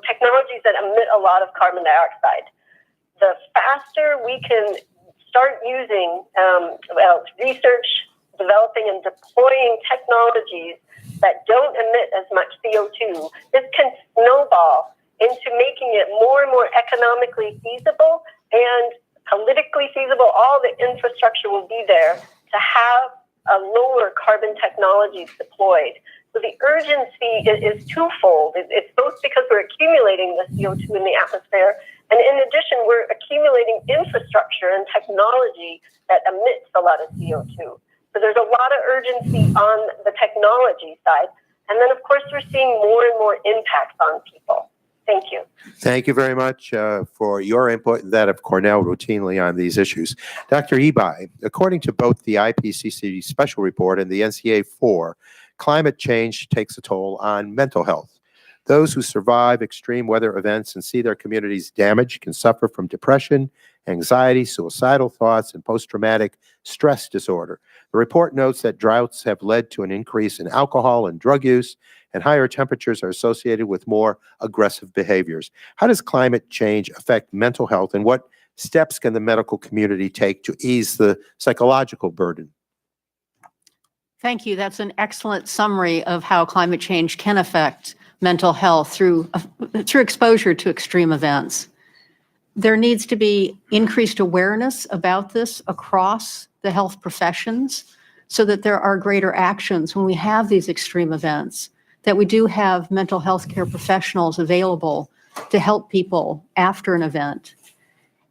technologies that emit a lot of carbon dioxide. The faster we can start using research, developing, and deploying technologies that don't emit as much CO2, this can snowball into making it more and more economically feasible and politically feasible. All the infrastructure will be there to have a lower carbon technologies deployed. So the urgency is twofold. It's both because we're accumulating the CO2 in the atmosphere, and in addition, we're accumulating infrastructure and technology that emits a lot of CO2. So there's a lot of urgency on the technology side. And then, of course, we're seeing more and more impacts on people. Thank you. Thank you very much for your input and that of Cornell routinely on these issues. Dr. Ebi, according to both the IPCC special report and the NCA 4, climate change takes a toll on mental health. Those who survive extreme weather events and see their communities damaged can suffer from depression, anxiety, suicidal thoughts, and post-traumatic stress disorder. The report notes that droughts have led to an increase in alcohol and drug use, and higher temperatures are associated with more aggressive behaviors. How does climate change affect mental health, and what steps can the medical community take to ease the psychological burden? Thank you. That's an excellent summary of how climate change can affect mental health through exposure to extreme events. There needs to be increased awareness about this across the health professions so that there are greater actions when we have these extreme events, that we do have mental health care professionals available to help people after an event.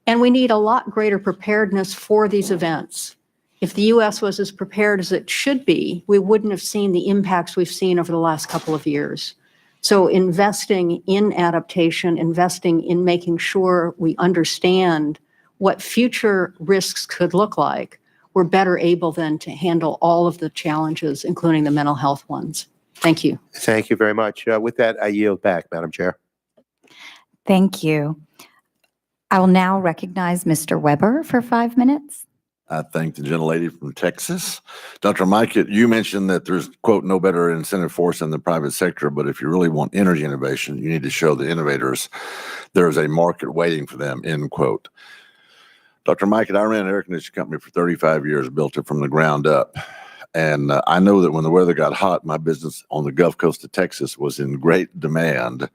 And we need a lot greater preparedness for these events. If the U.S. was as prepared as it should be, we wouldn't have seen the impacts we've seen over the last couple of years. So investing in adaptation, investing in making sure we understand what future risks could look like, we're better able then to handle all of the challenges, including the mental health ones. Thank you. Thank you very much. With that, I yield back, Madam Chair. Thank you. I will now recognize Mr. Weber for 5 minutes. I thank the gentlelady from Texas. Dr. Mike, you mentioned that there's, quote, no better incentive force in the private sector, but if you really want energy innovation, you need to show the innovators there is a market waiting for them, end quote. Dr. Mike, I ran an air conditioning company for 35 years, built it from the ground up. And I know that when the weather got hot, my business on the Gulf Coast of Texas was in great demand.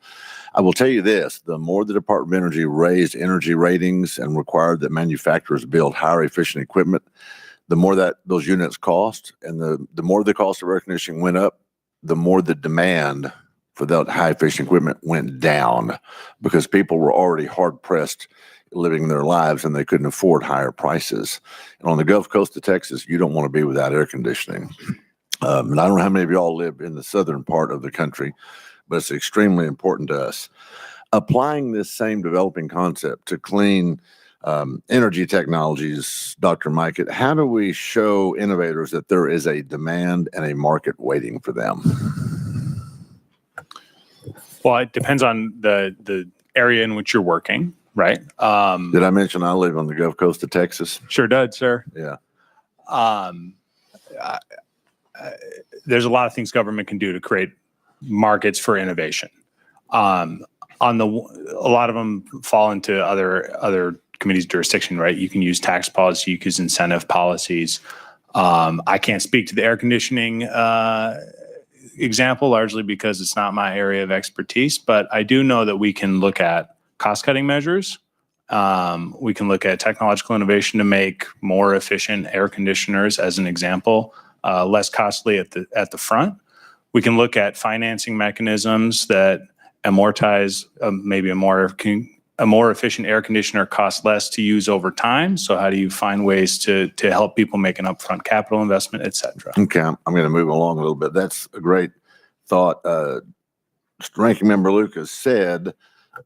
I will tell you this, the more the Department of Energy raised energy ratings and required that manufacturers build higher efficient equipment, the more that those units cost, and the more the cost of air conditioning went up, the more the demand for that high efficient equipment went down, because people were already hard pressed living their lives and they couldn't afford higher prices. And on the Gulf Coast of Texas, you don't want to be without air conditioning. And I don't know how many of y'all live in the southern part of the country, but it's extremely important to us. Applying this same developing concept to clean energy technologies, Dr. Mike, how do we show innovators that there is a demand and a market waiting for them? Well, it depends on the area in which you're working, right? Did I mention I live on the Gulf Coast of Texas? Sure does, sir. Yeah. There's a lot of things government can do to create markets for innovation. A lot of them fall into other committees' jurisdiction, right? You can use tax policy, you can use incentive policies. I can't speak to the air conditioning example largely because it's not my area of expertise, but I do know that we can look at cost-cutting measures. We can look at technological innovation to make more efficient air conditioners, as an example, less costly at the front. We can look at financing mechanisms that amortize maybe a more efficient air conditioner costs less to use over time. So how do you find ways to help people make an upfront capital investment, et cetera? Okay, I'm going to move along a little bit. That's a great thought. Ranking Member Lucas said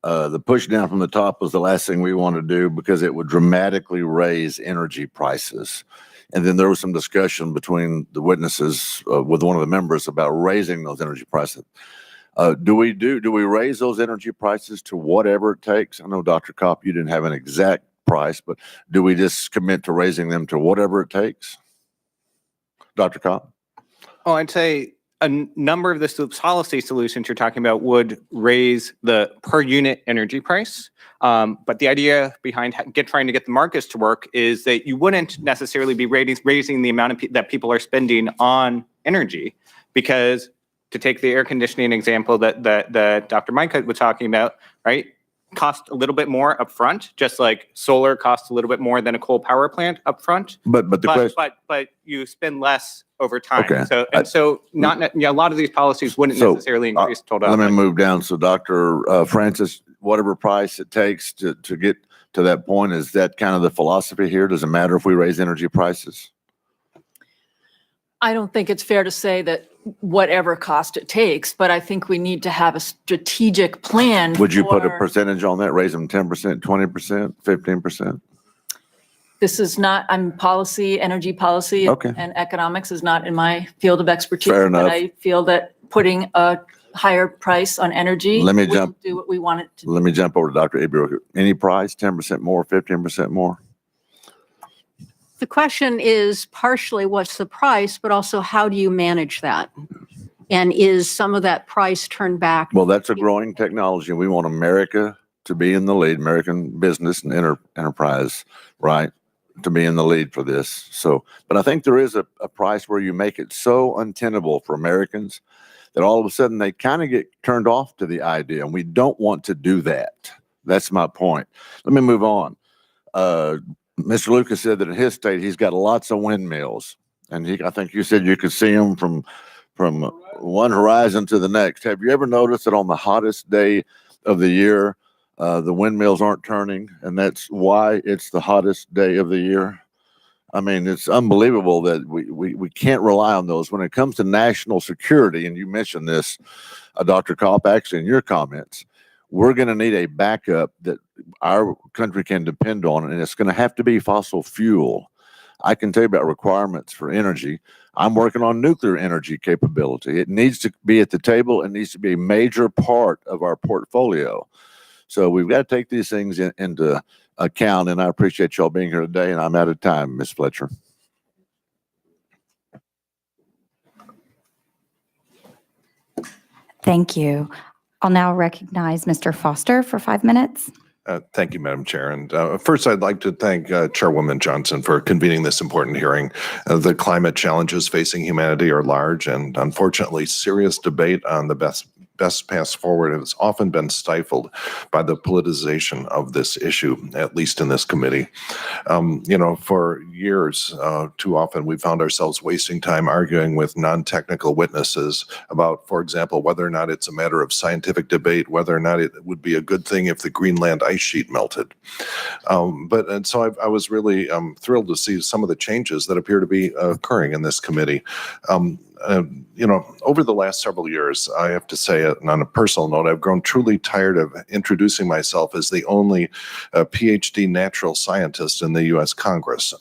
the push down from the top was the last thing we want to do because it would dramatically raise energy prices. And then there was some discussion between the witnesses with one of the members about raising those energy prices. Do we raise those energy prices to whatever it takes? I know, Dr. Kopp, you didn't have an exact price, but do we just commit to raising them to whatever it takes? Dr. Kopp? Oh, I'd say a number of the policy solutions you're talking about would raise the per unit energy price. But the idea behind trying to get the markets to work is that you wouldn't necessarily be raising the amount that people are spending on energy, because to take the air conditioning example that Dr. Mike was talking about, right? Cost a little bit more upfront, just like solar costs a little bit more than a coal power plant upfront. But you spend less over time. Okay. So a lot of these policies wouldn't necessarily increase total. Let me move down. So Dr. Francis, whatever price it takes to get to that point, is that kind of the philosophy here? Does it matter if we raise energy prices? I don't think it's fair to say that whatever cost it takes, but I think we need to have a strategic plan. Would you put a percentage on that, raise them 10%, 20%, 15%? This is not, I'm policy, energy policy Okay. and economics is not in my field of expertise. Fair enough. But I feel that putting a higher price on energy Let me will jump- do what we want it to do. Let me jump over to Dr. Abreu. Any price, 10% more, 15% more? The question is partially what's the price, but also how do you manage that? And is some of that price turned back? Well, that's a growing technology, and we want America to be in the lead, American business and enterprise, right, to be in the lead for this. So, but I think there is a price where you make it so untenable for Americans that all of a sudden they kind of get turned off to the idea, and we don't want to do that. That's my point. Let me move on. Mr. Lucas said that in his state, he's got lots of windmills, and I think you said you could see them from one horizon to the next. Have you ever noticed that on the hottest day of the year, the windmills aren't turning, and that's why it's the hottest day of the year? I mean, it's unbelievable that we can't rely on those. When it comes to national security, and you mentioned this, Dr. Kopp, actually in your comments, we're going to need a backup that our country can depend on, and it's going to have to be fossil fuel. I can tell you about requirements for energy. I'm working on nuclear energy capability. It needs to be at the table. It needs to be a major part of our portfolio. So we've got to take these things into account, and I appreciate y'all being here today, and I'm out of time, Ms. Fletcher. Thank you. I'll now recognize Mr. Foster for 5 minutes. Thank you, Madam Chair. And first, I'd like to thank Chairwoman Johnson for convening this important hearing. The climate challenges facing humanity are large, and unfortunately, serious debate on the best path forward has often been stifled by the politicization of this issue, at least in this committee. For years, too often, we found ourselves wasting time arguing with non-technical witnesses about, for example, whether or not it's a matter of scientific debate, whether or not it would be a good thing if the Greenland ice sheet melted. So I was really thrilled to see some of the changes that appear to be occurring in this committee. Over the last several years, I have to say, and on a personal note, I've grown truly tired of introducing myself as the only PhD natural scientist in the U.S. Congress.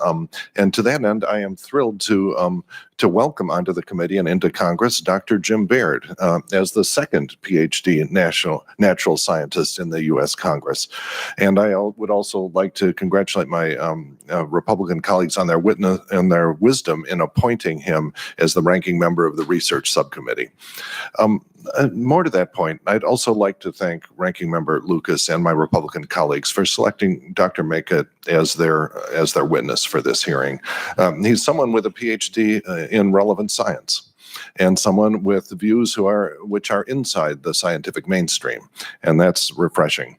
And to that end, I am thrilled to welcome onto the committee and into Congress Dr. Jim Baird as the second PhD natural scientist in the U.S. Congress. And I would also like to congratulate my Republican colleagues on their wisdom in appointing him as the ranking member of the research subcommittee. More to that point, I'd also like to thank Ranking Member Lucas and my Republican colleagues for selecting Dr. Makett as their witness for this hearing. He's someone with a PhD in relevant science, and someone with views which are inside the scientific mainstream, and that's refreshing.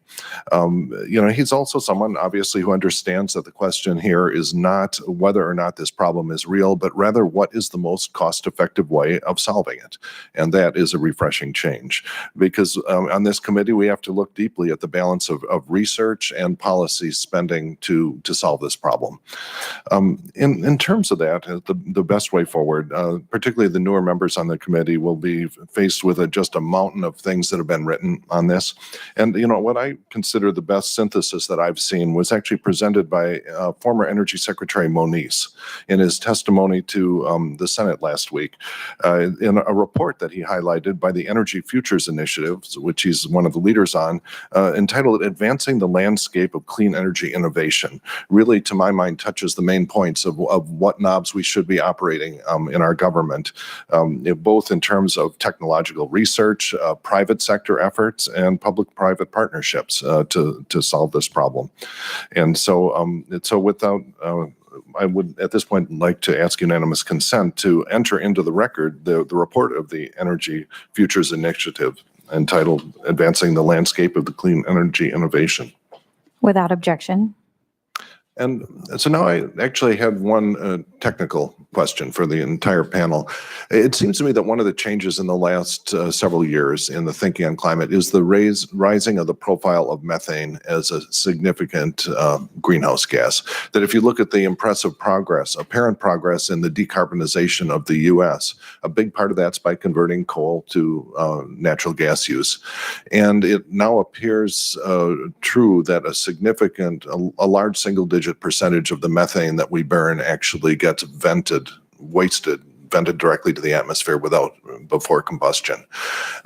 He's also someone, obviously, who understands that the question here is not whether or not this problem is real, but rather what is the most cost-effective way of solving it, and that is a refreshing change. Because on this committee, we have to look deeply at the balance of research and policy spending to solve this problem. In terms of that, the best way forward, particularly the newer members on the committee, will be faced with just a mountain of things that have been written on this. And what I consider the best synthesis that I've seen was actually presented by former Energy Secretary Moniz in his testimony to the Senate last week in a report that he highlighted by the Energy Futures Initiative, which he's one of the leaders on, entitled Advancing the Landscape of Clean Energy Innovation. Really, to my mind, touches the main points of what knobs we should be operating in our government, both in terms of technological research, private sector efforts, and public-private partnerships to solve this problem. And so without, I would at this point like to ask unanimous consent to enter into the record the report of the Energy Futures Initiative entitled Advancing the Landscape of the Clean Energy Innovation. Without objection. And so now I actually had one technical question for the entire panel. It seems to me that one of the changes in the last several years in the thinking on climate is the rising of the profile of methane as a significant greenhouse gas. That if you look at the impressive progress, apparent progress in the decarbonization of the U.S., a big part of that's by converting coal to natural gas use. And it now appears true that a large single-digit digit percentage of the methane that we burn actually gets vented directly to the atmosphere before combustion.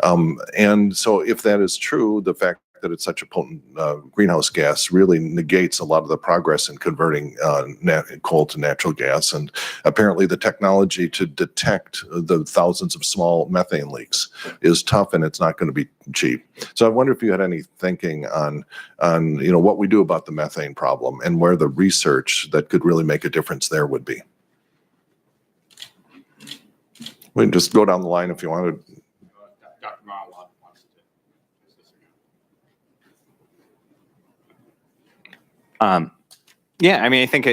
And so if that is true, the fact that it's such a potent greenhouse gas really negates a lot of the progress in converting coal to natural gas. And apparently the technology to detect the thousands of small methane leaks is tough, and it's not going to be cheap. So I wonder if you had any thinking on what we do about the methane problem and where the research that could really make a difference there would be. We can just go down the line if you wanted. Yeah, I mean, I think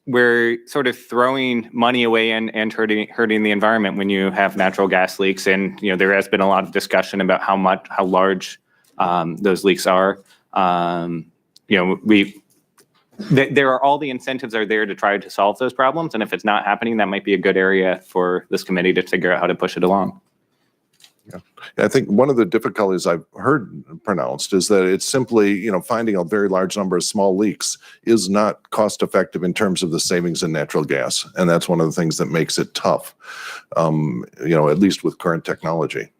we're sort of throwing money away and hurting the environment when you have natural gas leaks. And, there has been a lot of discussion about how large those leaks are. There are all the incentives are there to try to solve those problems. And if it's not happening, that might be a good area for this committee to figure out how to push it along. Yeah. I think one of the difficulties I've heard pronounced is that it's simply, finding a very large number of small leaks is not cost effective in terms of the savings in natural gas. And that's one of the things that makes it tough, at least with current technology.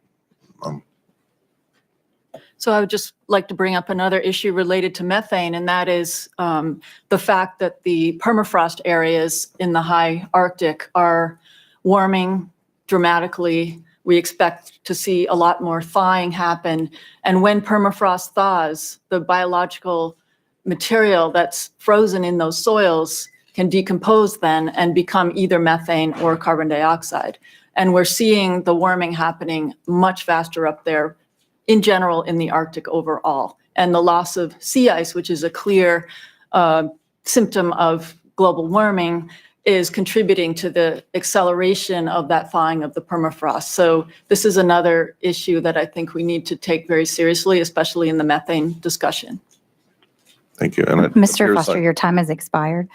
So I would just like to bring up another issue related to methane, and that is the fact that the permafrost areas in the high Arctic are warming dramatically. We expect to see a lot more thawing happen. And when permafrost thaws, the biological material that's frozen in those soils can decompose then and become either methane or carbon dioxide. And we're seeing the warming happening much faster up there in general in the Arctic overall. And the loss of sea ice, which is a clear symptom of global warming, is contributing to the acceleration of that thawing of the permafrost. So this is another issue that I think we need to take very seriously, especially in the methane discussion. Thank you. Mr. Foster, your time has expired.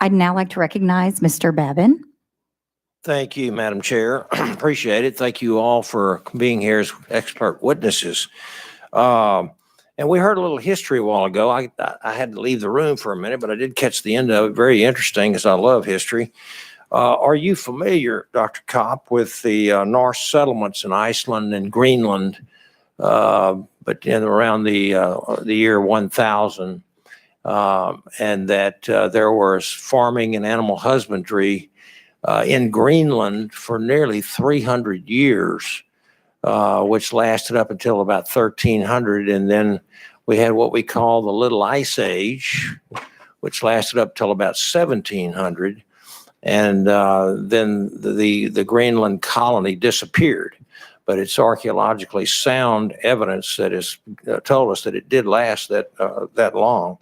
I'd now like to recognize Mr. Babin. Thank you, Madam Chair. Appreciate it. Thank you all for being here as expert witnesses. And we heard a little history a while ago. I had to leave the room for a minute, but I did catch the end of it. Very interesting, as I love history. Are you familiar, Dr. Kopp, with the Norse settlements in Iceland and Greenland, but around the year 1000, and that there was farming and animal husbandry in Greenland for nearly 300 years, which lasted up until about 1300. And then we had what we call the Little Ice Age, which lasted up till about 1700. And then the Greenland colony disappeared. But it's archaeologically sound evidence that has told us that it did last that long.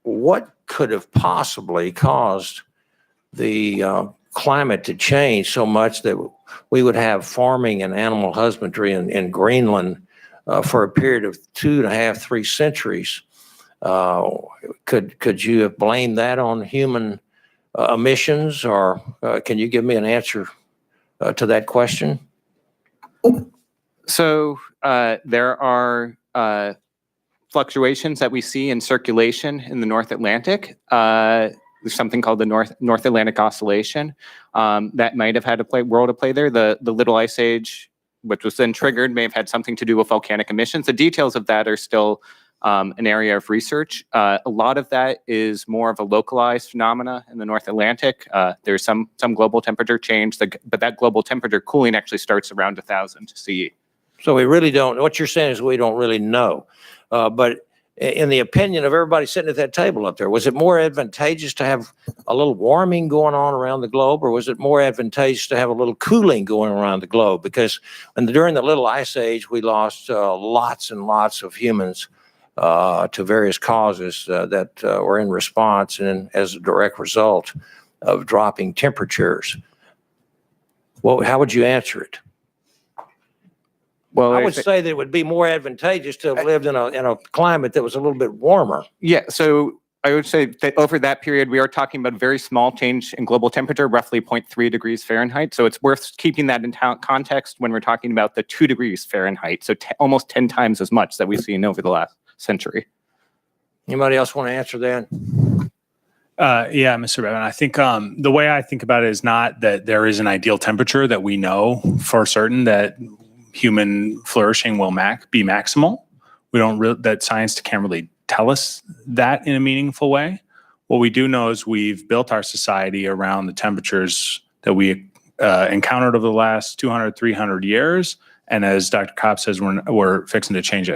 What could have possibly caused the climate to change so much that we would have farming and animal husbandry in Greenland for a period of 2.5, 3 centuries? Could you have blamed that on human emissions, or can you give me an answer to that question? So there are fluctuations that we see in circulation in the North Atlantic. There's something called the North Atlantic Oscillation that might have had a role to play there. The Little Ice Age, which was then triggered, may have had something to do with volcanic emissions. The details of that are still an area of research. A lot of that is more of a localized phenomena in the North Atlantic. There's some global temperature change, but that global temperature cooling actually starts around 1000 CE. So we really don't, what you're saying is we don't really know. But in the opinion of everybody sitting at that table up there, was it more advantageous to have a little warming going on around the globe, or was it more advantageous to have a little cooling going around the globe? Because during the Little Ice Age, we lost lots and lots of humans to various causes that were in response and as a direct result of dropping temperatures. Well, how would you answer it? Well, I would say that it would be more advantageous to have lived in a climate that was a little bit warmer. Yeah, so I would say that over that period, we are talking about a very small change in global temperature, roughly 0.3 degrees Fahrenheit. So it's worth keeping that in context when we're talking about the 2 degrees Fahrenheit. So almost 10 times as much that we've seen over the last century. Anybody else want to answer that? Yeah, Mr. Bevan, I think the way I think about it is not that there is an ideal temperature that we know for certain that human flourishing will be maximal. We don't that science can't really tell us that in a meaningful way. What we do know is we've built our society around the temperatures that we encountered over the last 200, 300 years. And as Dr. Kopp says, we're fixing to change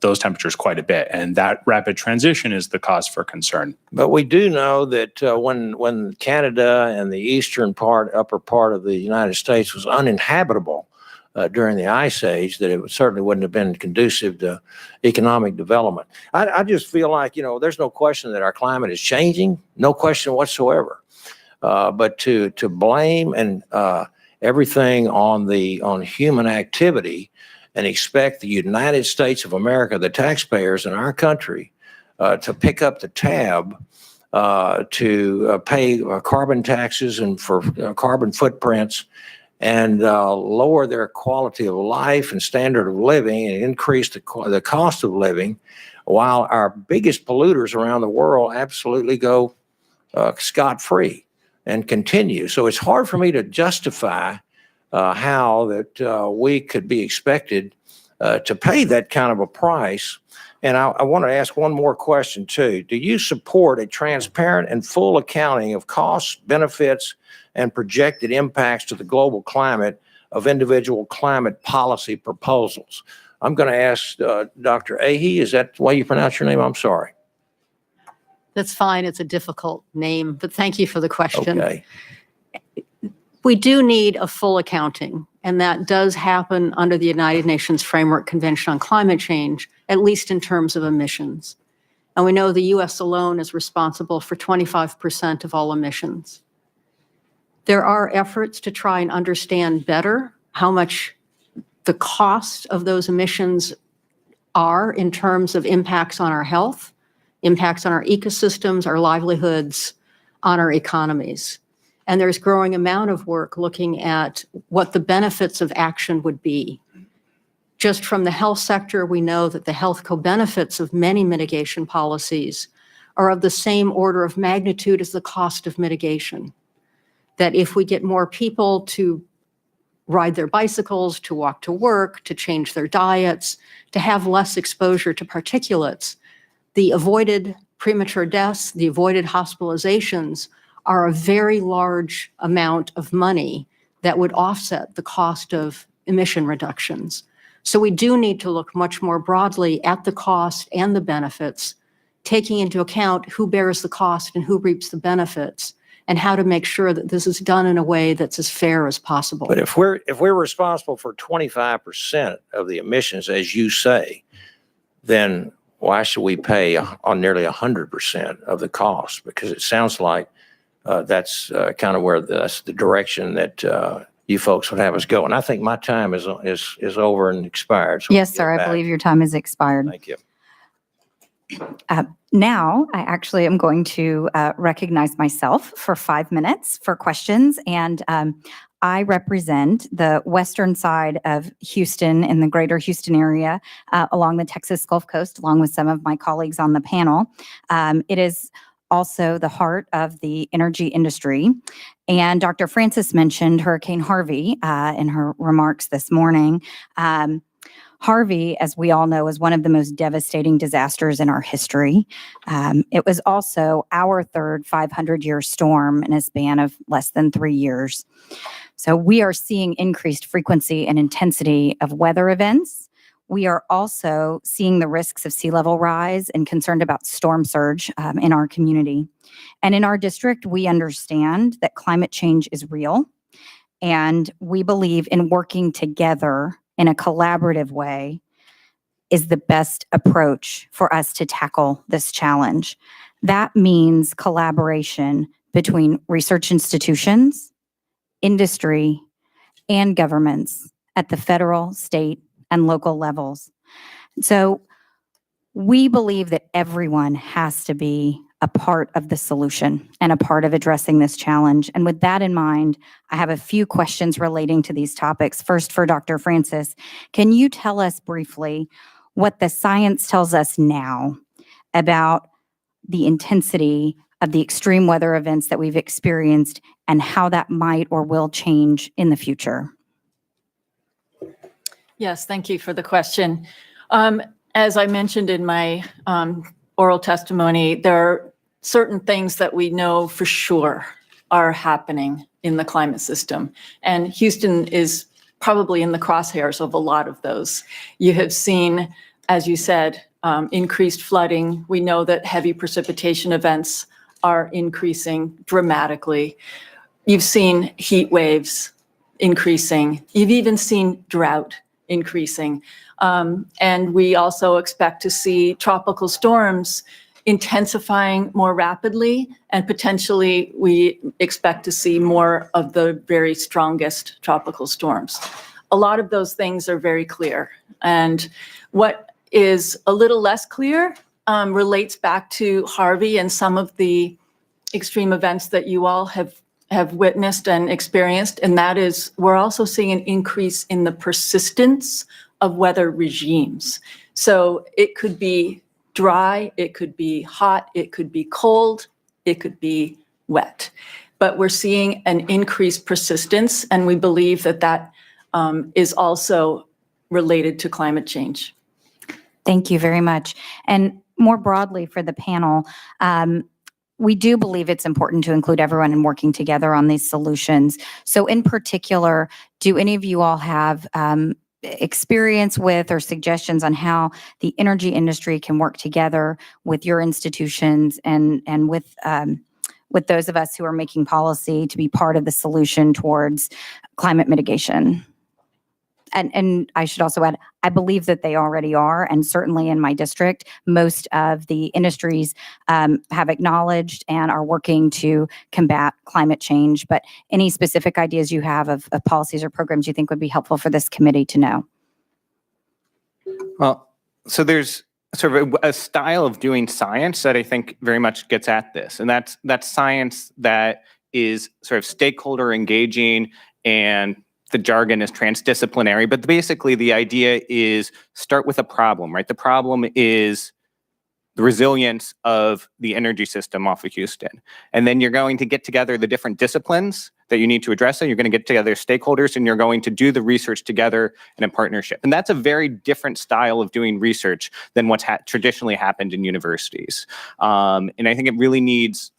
those temperatures quite a bit. And that rapid transition is the cause for concern. But we do know that when Canada and the upper part of the United States was uninhabitable during the Ice Age, that it certainly wouldn't have been conducive to economic development. I just feel like, there's no question that our climate is changing, no question whatsoever. But to blame and everything on human activity and expect the United States of America, the taxpayers in our country, to pick up the tab to pay carbon taxes and for carbon footprints and lower their quality of life and standard of living and increase the cost of living, while our biggest polluters around the world absolutely go scot-free and continue. So it's hard for me to justify how that we could be expected to pay that kind of a price. And I want to ask one more question too. Do you support a transparent and full accounting of costs, benefits, and projected impacts to the global climate of individual climate policy proposals? I'm going to ask Dr. Ahey, is that the way you pronounce your name? I'm sorry. That's fine. It's a difficult name, but thank you for the question. Okay. We do need a full accounting, and that does happen under the United Nations Framework Convention on Climate Change, at least in terms of emissions. And we know the U.S. alone is responsible for 25% of all emissions. There are efforts to try and understand better how much the cost of those emissions are in terms of impacts on our health, impacts on our ecosystems, our livelihoods, on our economies. And there's growing amount of work looking at what the benefits of action would be. Just from the health sector, we know that the health co-benefits of many mitigation policies are of the same order of magnitude as the cost of mitigation. That if we get more people to ride their bicycles, to walk to work, to change their diets, to have less exposure to particulates, the avoided premature deaths, the avoided hospitalizations are a very large amount of money that would offset the cost of emission reductions. So we do need to look much more broadly at the cost and the benefits, taking into account who bears the cost and who reaps the benefits, and how to make sure that this is done in a way that's as fair as possible. But if we're responsible for 25% of the emissions, as you say, then why should we pay on nearly 100% of the cost? Because it sounds like that's kind of where that's the direction that you folks would have us go. And I think my time is over and expired. So Yes, sir. I believe your time is expired. Thank you. Now, I actually am going to recognize myself for 5 minutes for questions. And I represent the western side of Houston in the greater Houston area along the Texas Gulf Coast, along with some of my colleagues on the panel. It is also the heart of the energy industry. And Dr. Francis mentioned Hurricane Harvey in her remarks this morning. Harvey, as we all know, is one of the most devastating disasters in our history. It was also our third 500-year storm in a span of less than 3 years. So we are seeing increased frequency and intensity of weather events. We are also seeing the risks of sea level rise and concerned about storm surge in our community. And in our district, we understand that climate change is real, and we believe in working together in a collaborative way is the best approach for us to tackle this challenge. That means collaboration between research institutions, industry, and governments at the federal, state, and local levels. So we believe that everyone has to be a part of the solution and a part of addressing this challenge. And with that in mind, I have a few questions relating to these topics. First, for Dr. Francis, can you tell us briefly what the science tells us now about the intensity of the extreme weather events that we've experienced and how that might or will change in the future? Yes, thank you for the question. As I mentioned in my oral testimony, there are certain things that we know for sure are happening in the climate system. And Houston is probably in the crosshairs of a lot of those. You have seen, as you said, increased flooding. We know that heavy precipitation events are increasing dramatically. You've seen heat waves increasing. You've even seen drought increasing. And we also expect to see tropical storms intensifying more rapidly, and potentially we expect to see more of the very strongest tropical storms. A lot of those things are very clear. And what is a little less clear relates back to Harvey and some of the extreme events that you all have witnessed and experienced. And that is, we're also seeing an increase in the persistence of weather regimes. So it could be dry, it could be hot, it could be cold, it could be wet. But we're seeing an increased persistence, and we believe that that is also related to climate change. Thank you very much. And more broadly for the panel, we do believe it's important to include everyone in working together on these solutions. So in particular, do any of you all have experience with or suggestions on how the energy industry can work together with your institutions and with those of us who are making policy to be part of the solution towards climate mitigation? And I should also add, I believe that they already are, and certainly in my district, most of the industries have acknowledged and are working to combat climate change. But any specific ideas you have of policies or programs you think would be helpful for this committee to know? Well, so there's sort of a style of doing science that I think very much gets at this, and that's science that is sort of stakeholder engaging, and the jargon is transdisciplinary, but basically the idea is start with a problem, right? The problem is the resilience of the energy system off of Houston. And then you're going to get together the different disciplines that you need to address it. You're going to get together stakeholders, and you're going to do the research together in a partnership. And that's a very different style of doing research than what's traditionally happened in universities. And I think it really needs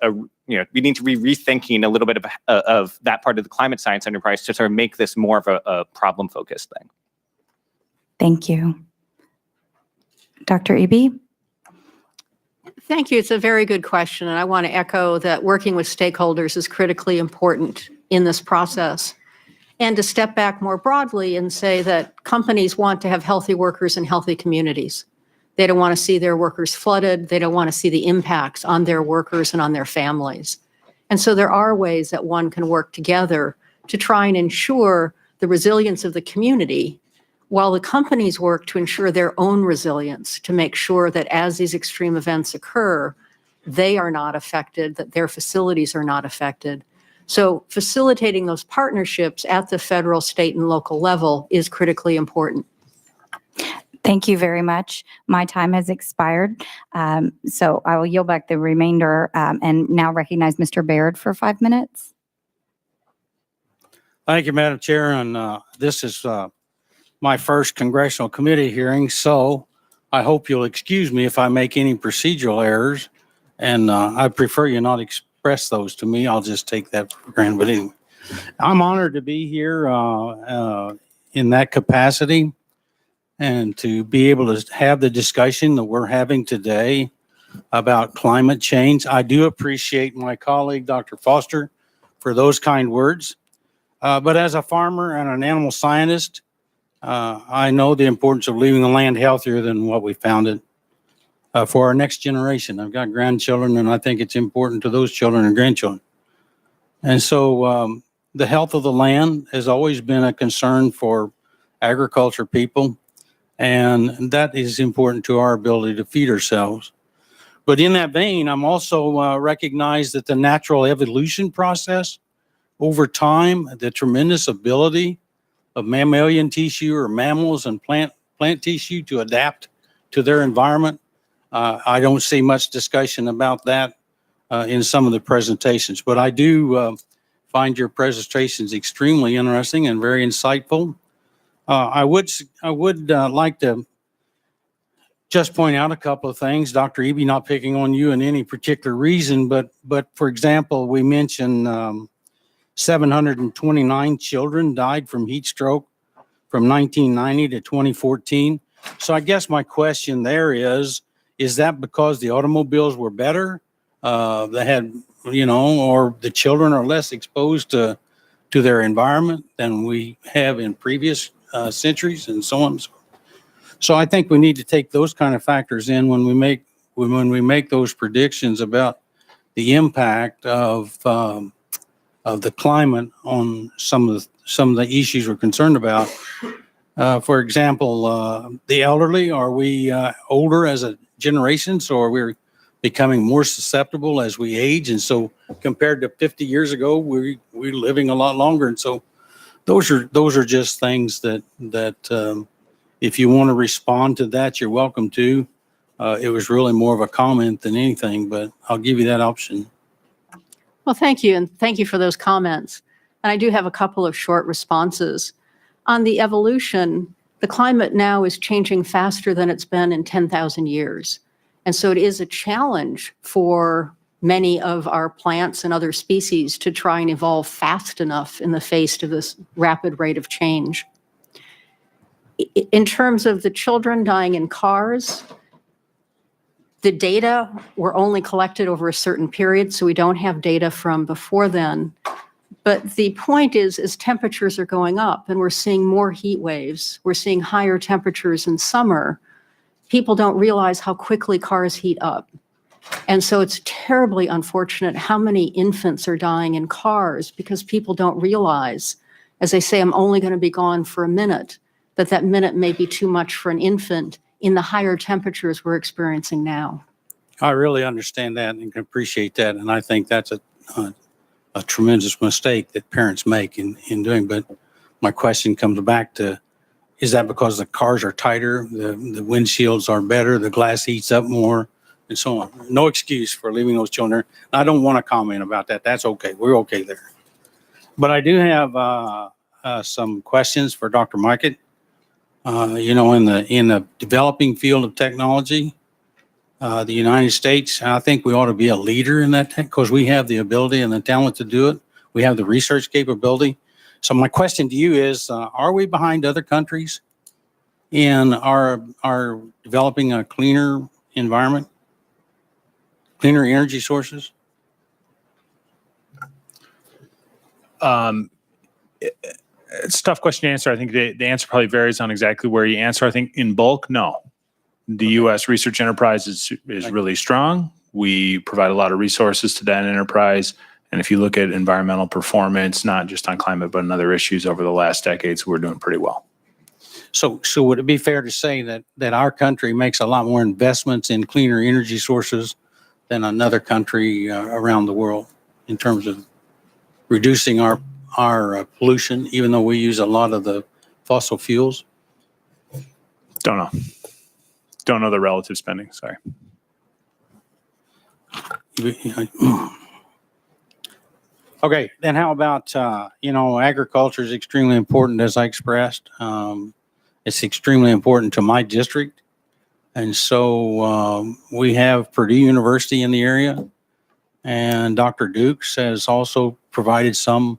we need to be rethinking a little bit of that part of the climate science enterprise to sort of make this more of a problem-focused thing. Thank you. Dr. Eby? Thank you. It's a very good question. And I want to echo that working with stakeholders is critically important in this process. And to step back more broadly and say that companies want to have healthy workers and healthy communities. They don't want to see their workers flooded. They don't want to see the impacts on their workers and on their families. And so there are ways that one can work together to try and ensure the resilience of the community while the companies work to ensure their own resilience, to make sure that as these extreme events occur, they are not affected, that their facilities are not affected. So facilitating those partnerships at the federal, state, and local level is critically important. Thank you very much. My time has expired, so I will yield back the remainder and now recognize Mr. Baird for 5 minutes. Thank you, Madam Chair, and this is my first congressional committee hearing, so I hope you'll excuse me if I make any procedural errors, and I prefer you not express those to me. I'll just take that for granted. But anyway, I'm honored to be here in that capacity and to be able to have the discussion that we're having today about climate change. I do appreciate my colleague, Dr. Foster, for those kind words. But as a farmer and an animal scientist, I know the importance of leaving the land healthier than what we found it for our next generation. I've got grandchildren, and I think it's important to those children and grandchildren. And so the health of the land has always been a concern for agriculture people, and that is important to our ability to feed ourselves. But in that vein, I'm also recognize that the natural evolution process over time, the tremendous ability of mammalian tissue or mammals and plant tissue to adapt to their environment. I don't see much discussion about that in some of the presentations, but I do find your presentations extremely interesting and very insightful. I would like to just point out a couple of things. Dr. Eby, not picking on you in any particular reason, but for example, we mentioned 729 children died from heat stroke from 1990 to 2014. So I guess my question there is that because the automobiles were better? They had, or the children are less exposed to their environment than we have in previous centuries and so on. So I think we need to take those kind of factors in when we make those predictions about the impact of the climate on some of the issues we're concerned about. For example, the elderly, are we older as a generation, so are we becoming more susceptible as we age? And so compared to 50 years ago, we're living a lot longer. And so those are just things that if you want to respond to that, you're welcome to. It was really more of a comment than anything, but I'll give you that option. Well, thank you, and thank you for those comments. And I do have a couple of short responses. On the evolution, the climate now is changing faster than it's been in 10,000 years. And so it is a challenge for many of our plants and other species to try and evolve fast enough in the face of this rapid rate of change. In terms of the children dying in cars, the data were only collected over a certain period, so we don't have data from before then. But the point is, as temperatures are going up and we're seeing more heat waves, we're seeing higher temperatures in summer, people don't realize how quickly cars heat up. And so it's terribly unfortunate how many infants are dying in cars because people don't realize, as they say, I'm only going to be gone for a minute, that minute may be too much for an infant in the higher temperatures we're experiencing now. I really understand that and can appreciate that. And I think that's a tremendous mistake that parents make in doing. But my question comes back to, is that because the cars are tighter, the windshields are better, the glass heats up more, and so on? No excuse for leaving those children. I don't want to comment about that. That's okay. We're okay there. But I do have some questions for Dr. Mikett. In the developing field of technology, the United States, I think we ought to be a leader in that because we have the ability and the talent to do it. We have the research capability. So my question to you is, are we behind other countries in our developing a cleaner environment, cleaner energy sources? It's a tough question to answer. I think the answer probably varies on exactly where you answer. I think in bulk, no. The U.S. research enterprise is really strong. We provide a lot of resources to that enterprise. And if you look at environmental performance, not just on climate, but in other issues over the last decades, we're doing pretty well. So would it be fair to say that our country makes a lot more investments in cleaner energy sources than another country around the world in terms of reducing our pollution, even though we use a lot of the fossil fuels? Don't know the relative spending. Sorry. Okay, then how about, agriculture is extremely important, as I expressed. It's extremely important to my district. And so we have Purdue University in the area, and Dr. Dukes has also provided some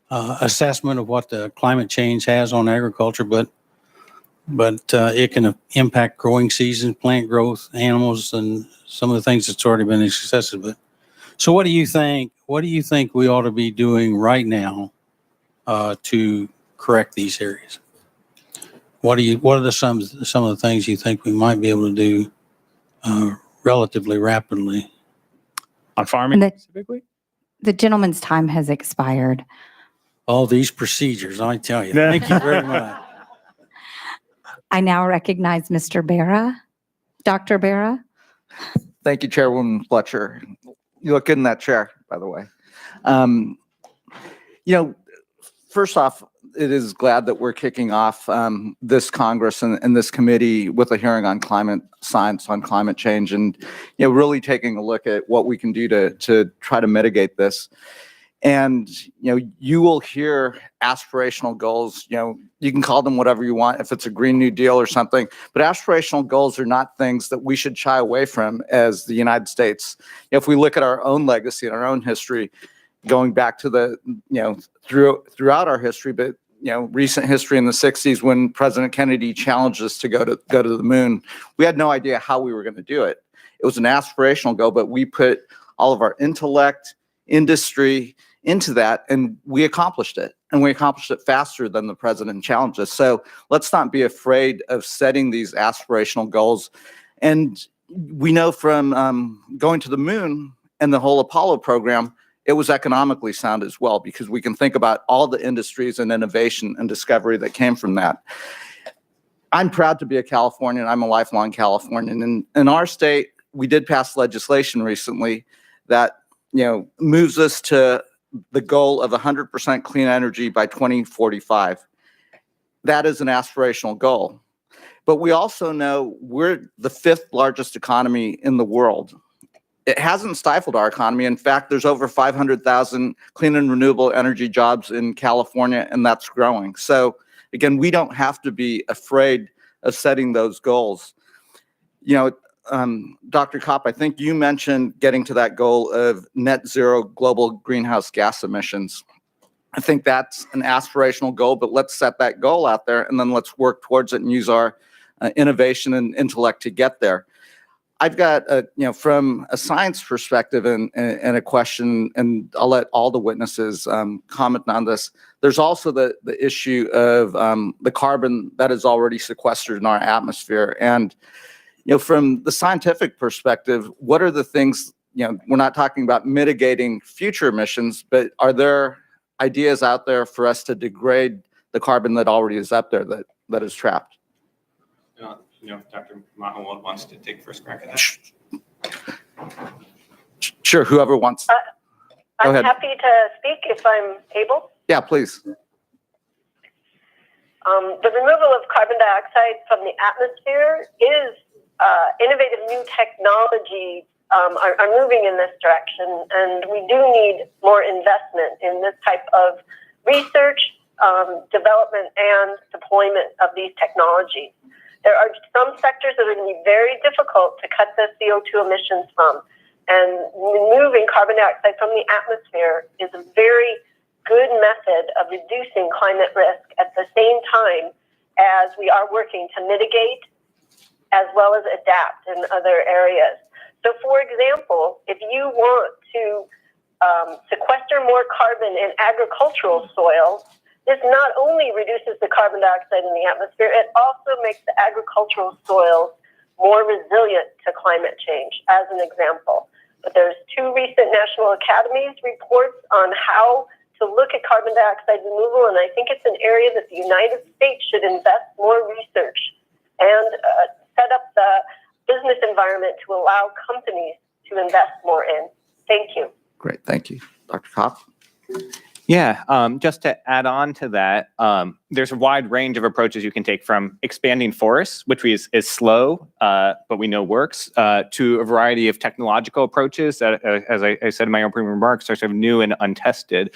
assessment of what the climate change has on agriculture, but it can impact growing season, plant growth, animals, and some of the things that's already been discussed. But so what do you think? What do you think we ought to be doing right now to correct these areas? What are some of the things you think we might be able to do relatively rapidly on farming specifically? The gentleman's time has expired. All these procedures, I tell you. Thank you very much. I now recognize Mr. Barra. Dr. Barra. Thank you, Chairwoman Fletcher. You look good in that chair, by the way. First off, it is glad that we're kicking off this Congress and this committee with a hearing on climate science, on climate change, and really taking a look at what we can do to try to mitigate this. And you will hear aspirational goals. You can call them whatever you want, if it's a Green New Deal or something. But aspirational goals are not things that we should shy away from as the United States. If we look at our own legacy and our own history, going back to the throughout our history, but recent history in the 60s when President Kennedy challenged us to go to the moon, we had no idea how we were going to do it. It was an aspirational goal, but we put all of our intellect, industry into that, and we accomplished it. And we accomplished it faster than the president challenged us. So let's not be afraid of setting these aspirational goals. And we know from going to the moon and the whole Apollo program, it was economically sound as well, because we can think about all the industries and innovation and discovery that came from that. I'm proud to be a Californian. I'm a lifelong Californian. And in our state, we did pass legislation recently that moves us to the goal of 100% clean energy by 2045. That is an aspirational goal. But we also know we're the 5th largest economy in the world. It hasn't stifled our economy. In fact, there's over 500,000 clean and renewable energy jobs in California, and that's growing. So again, we don't have to be afraid of setting those goals. Dr. Kopp, I think you mentioned getting to that goal of net zero global greenhouse gas emissions. I think that's an aspirational goal, but let's set that goal out there and then let's work towards it and use our innovation and intellect to get there. I've got, from a science perspective and a question, and I'll let all the witnesses comment on this. There's also the issue of the carbon that is already sequestered in our atmosphere. And from the scientific perspective, what are the things, we're not talking about mitigating future emissions, but are there ideas out there for us to degrade the carbon that already is up there that is trapped? If Dr. Mahmoud wants to take first crack at that. Sure, whoever wants. Go I'm ahead. happy to speak if I'm able. Yeah, please. The removal of carbon dioxide from the atmosphere is innovative new technologies are moving in this direction, and we do need more investment in this type of research, development, and deployment of these technologies. There are some sectors that are going to be very difficult to cut the CO2 emissions from, and removing carbon dioxide from the atmosphere is a very good method of reducing climate risk at the same time as we are working to mitigate as well as adapt in other areas. So, for example, if you want to sequester more carbon in agricultural soils, this not only reduces the carbon dioxide in the atmosphere, it also makes the agricultural soils more resilient to climate change, as an example. But there's 2 recent National Academies reports on how to look at carbon dioxide removal, and I think it's an area that the United States should invest more research and set up the business environment to allow companies to invest more in. Thank you. Great, thank you. Dr. Kopp? Yeah, just to add on to that, there's a wide range of approaches you can take, from expanding forests, which is slow, but we know works, to a variety of technological approaches that, as I said in my opening remarks, are sort of new and untested.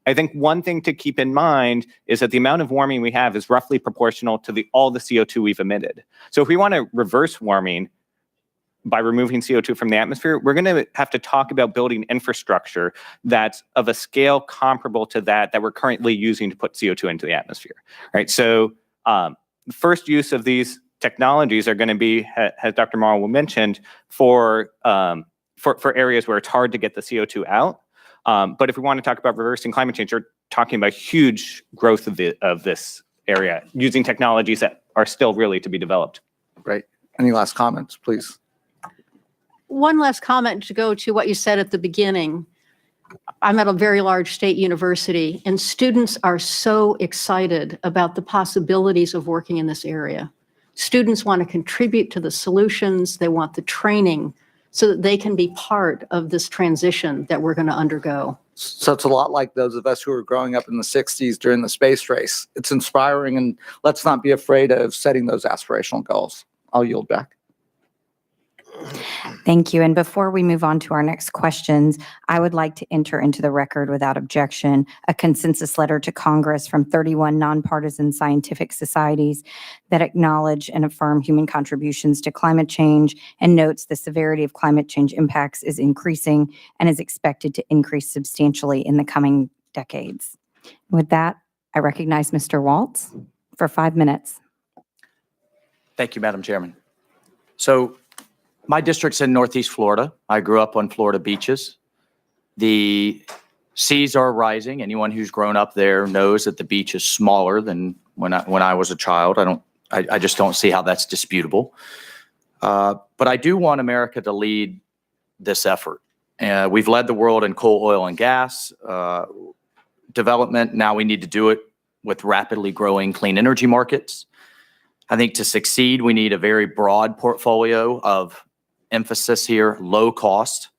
I think one thing to keep in mind is that the amount of warming we have is roughly proportional to all the CO2 we've emitted. So if we want to reverse warming by removing CO2 from the atmosphere, we're going to have to talk about building infrastructure that's of a scale comparable to that we're currently using to put CO2 into the atmosphere, right? So the first use of these technologies are going to be, as Dr. Marwell mentioned, for areas where it's hard to get the CO2 out. But if we want to talk about reversing climate change, we're talking about huge growth of this area using technologies that are still really to be developed. Great. Any last comments, please? One last comment to go to what you said at the beginning. I'm at a very large state university, and students are so excited about the possibilities of working in this area. Students want to contribute to the solutions. They want the training. so that they can be part of this transition that we're going to undergo? So it's a lot like those of us who were growing up in the 60s during the space race. It's inspiring, and let's not be afraid of setting those aspirational goals. I'll yield back. Thank you. And before we move on to our next questions, I would like to enter into the record without objection a consensus letter to Congress from 31 nonpartisan scientific societies that acknowledge and affirm human contributions to climate change and notes the severity of climate change impacts is increasing and is expected to increase substantially in the coming decades. With that, I recognize Mr. Waltz for 5 minutes. Thank you, Madam Chairman. So my district's in Northeast Florida. I grew up on Florida beaches. The seas are rising. Anyone who's grown up there knows that the beach is smaller than when I was a child. I just don't see how that's disputable. But I do want America to lead this effort. We've led the world in coal, oil, and gas development. Now we need to do it with rapidly growing clean energy markets. I think to succeed, we need a very broad portfolio of emphasis here, low cost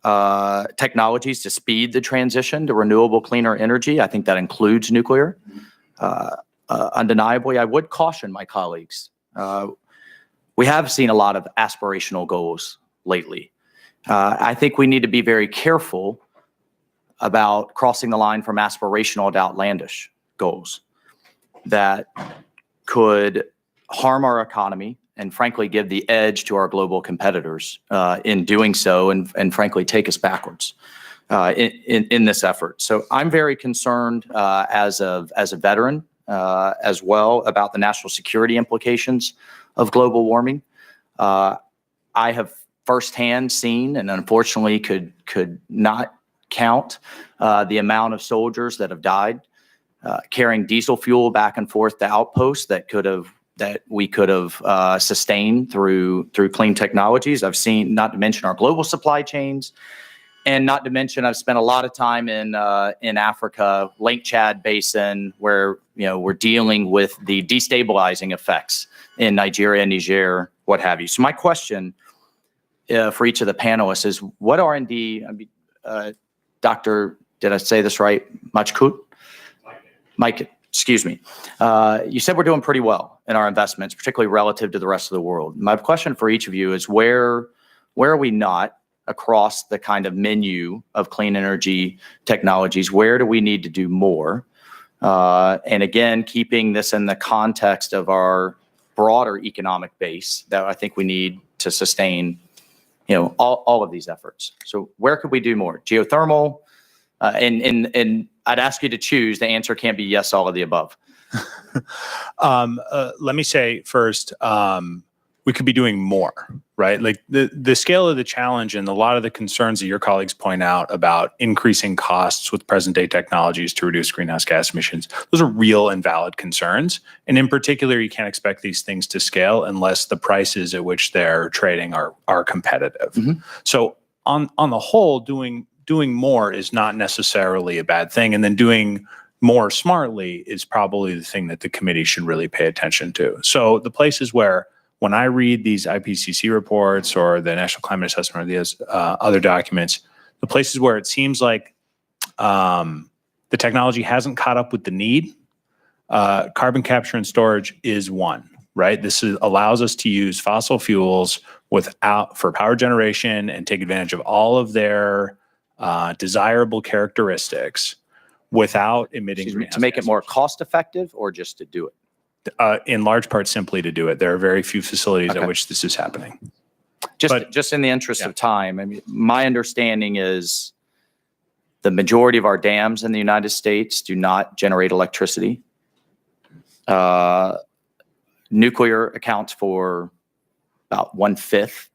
technologies to speed the transition to renewable, cleaner energy. I think that includes nuclear. Undeniably, I would caution my colleagues. We have seen a lot of aspirational goals lately. I think we need to be very careful about crossing the line from aspirational to outlandish goals that could harm our economy and frankly give the edge to our global competitors in doing so, and frankly take us backwards in this effort. So I'm very concerned as a veteran as well about the national security implications of global warming. I have firsthand seen, and unfortunately could not count the amount of soldiers that have died carrying diesel fuel back and forth to outposts that we could have sustained through clean technologies. I've seen, not to mention our global supply chains, and not to mention I've spent a lot of time in Africa, Lake Chad Basin, where we're dealing with the destabilizing effects in Nigeria, Niger, what have you. So my question for each of the panelists is, what R&D, Dr. Did I say this right? Mike, excuse me. You said we're doing pretty well in our investments, particularly relative to the rest of the world. My question for each of you is where are we not across the kind of menu of clean energy technologies? Where do we need to do more? And again, keeping this in the context of our broader economic base that I think we need to sustain, all of these efforts. So where could we do more? Geothermal, and I'd ask you to choose. The answer can't be yes, all of the above. Let me say first, we could be doing more, right? Like the scale of the challenge and a lot of the concerns that your colleagues point out about increasing costs with present day technologies to reduce greenhouse gas emissions, those are real and valid concerns. And in particular, you can't expect these things to scale unless the prices at which they're trading are competitive. Mm-hmm. So on the whole, doing more is not necessarily a bad thing. And then doing more smartly is probably the thing that the committee should really pay attention to. So the places where, when I read these IPCC reports or the National Climate Assessment or these other documents, the places where it seems like the technology hasn't caught up with the need, carbon capture and storage is one, right? This allows us to use fossil fuels for power generation and take advantage of all of their desirable characteristics without emitting greenhouse to make gas it more cost effective, or just to do it? In large part, simply to do it. There are very few facilities at which this is happening. Just in the interest of time, I mean, my understanding is the majority of our dams in the United States do not generate electricity. Nuclear accounts for about 1/5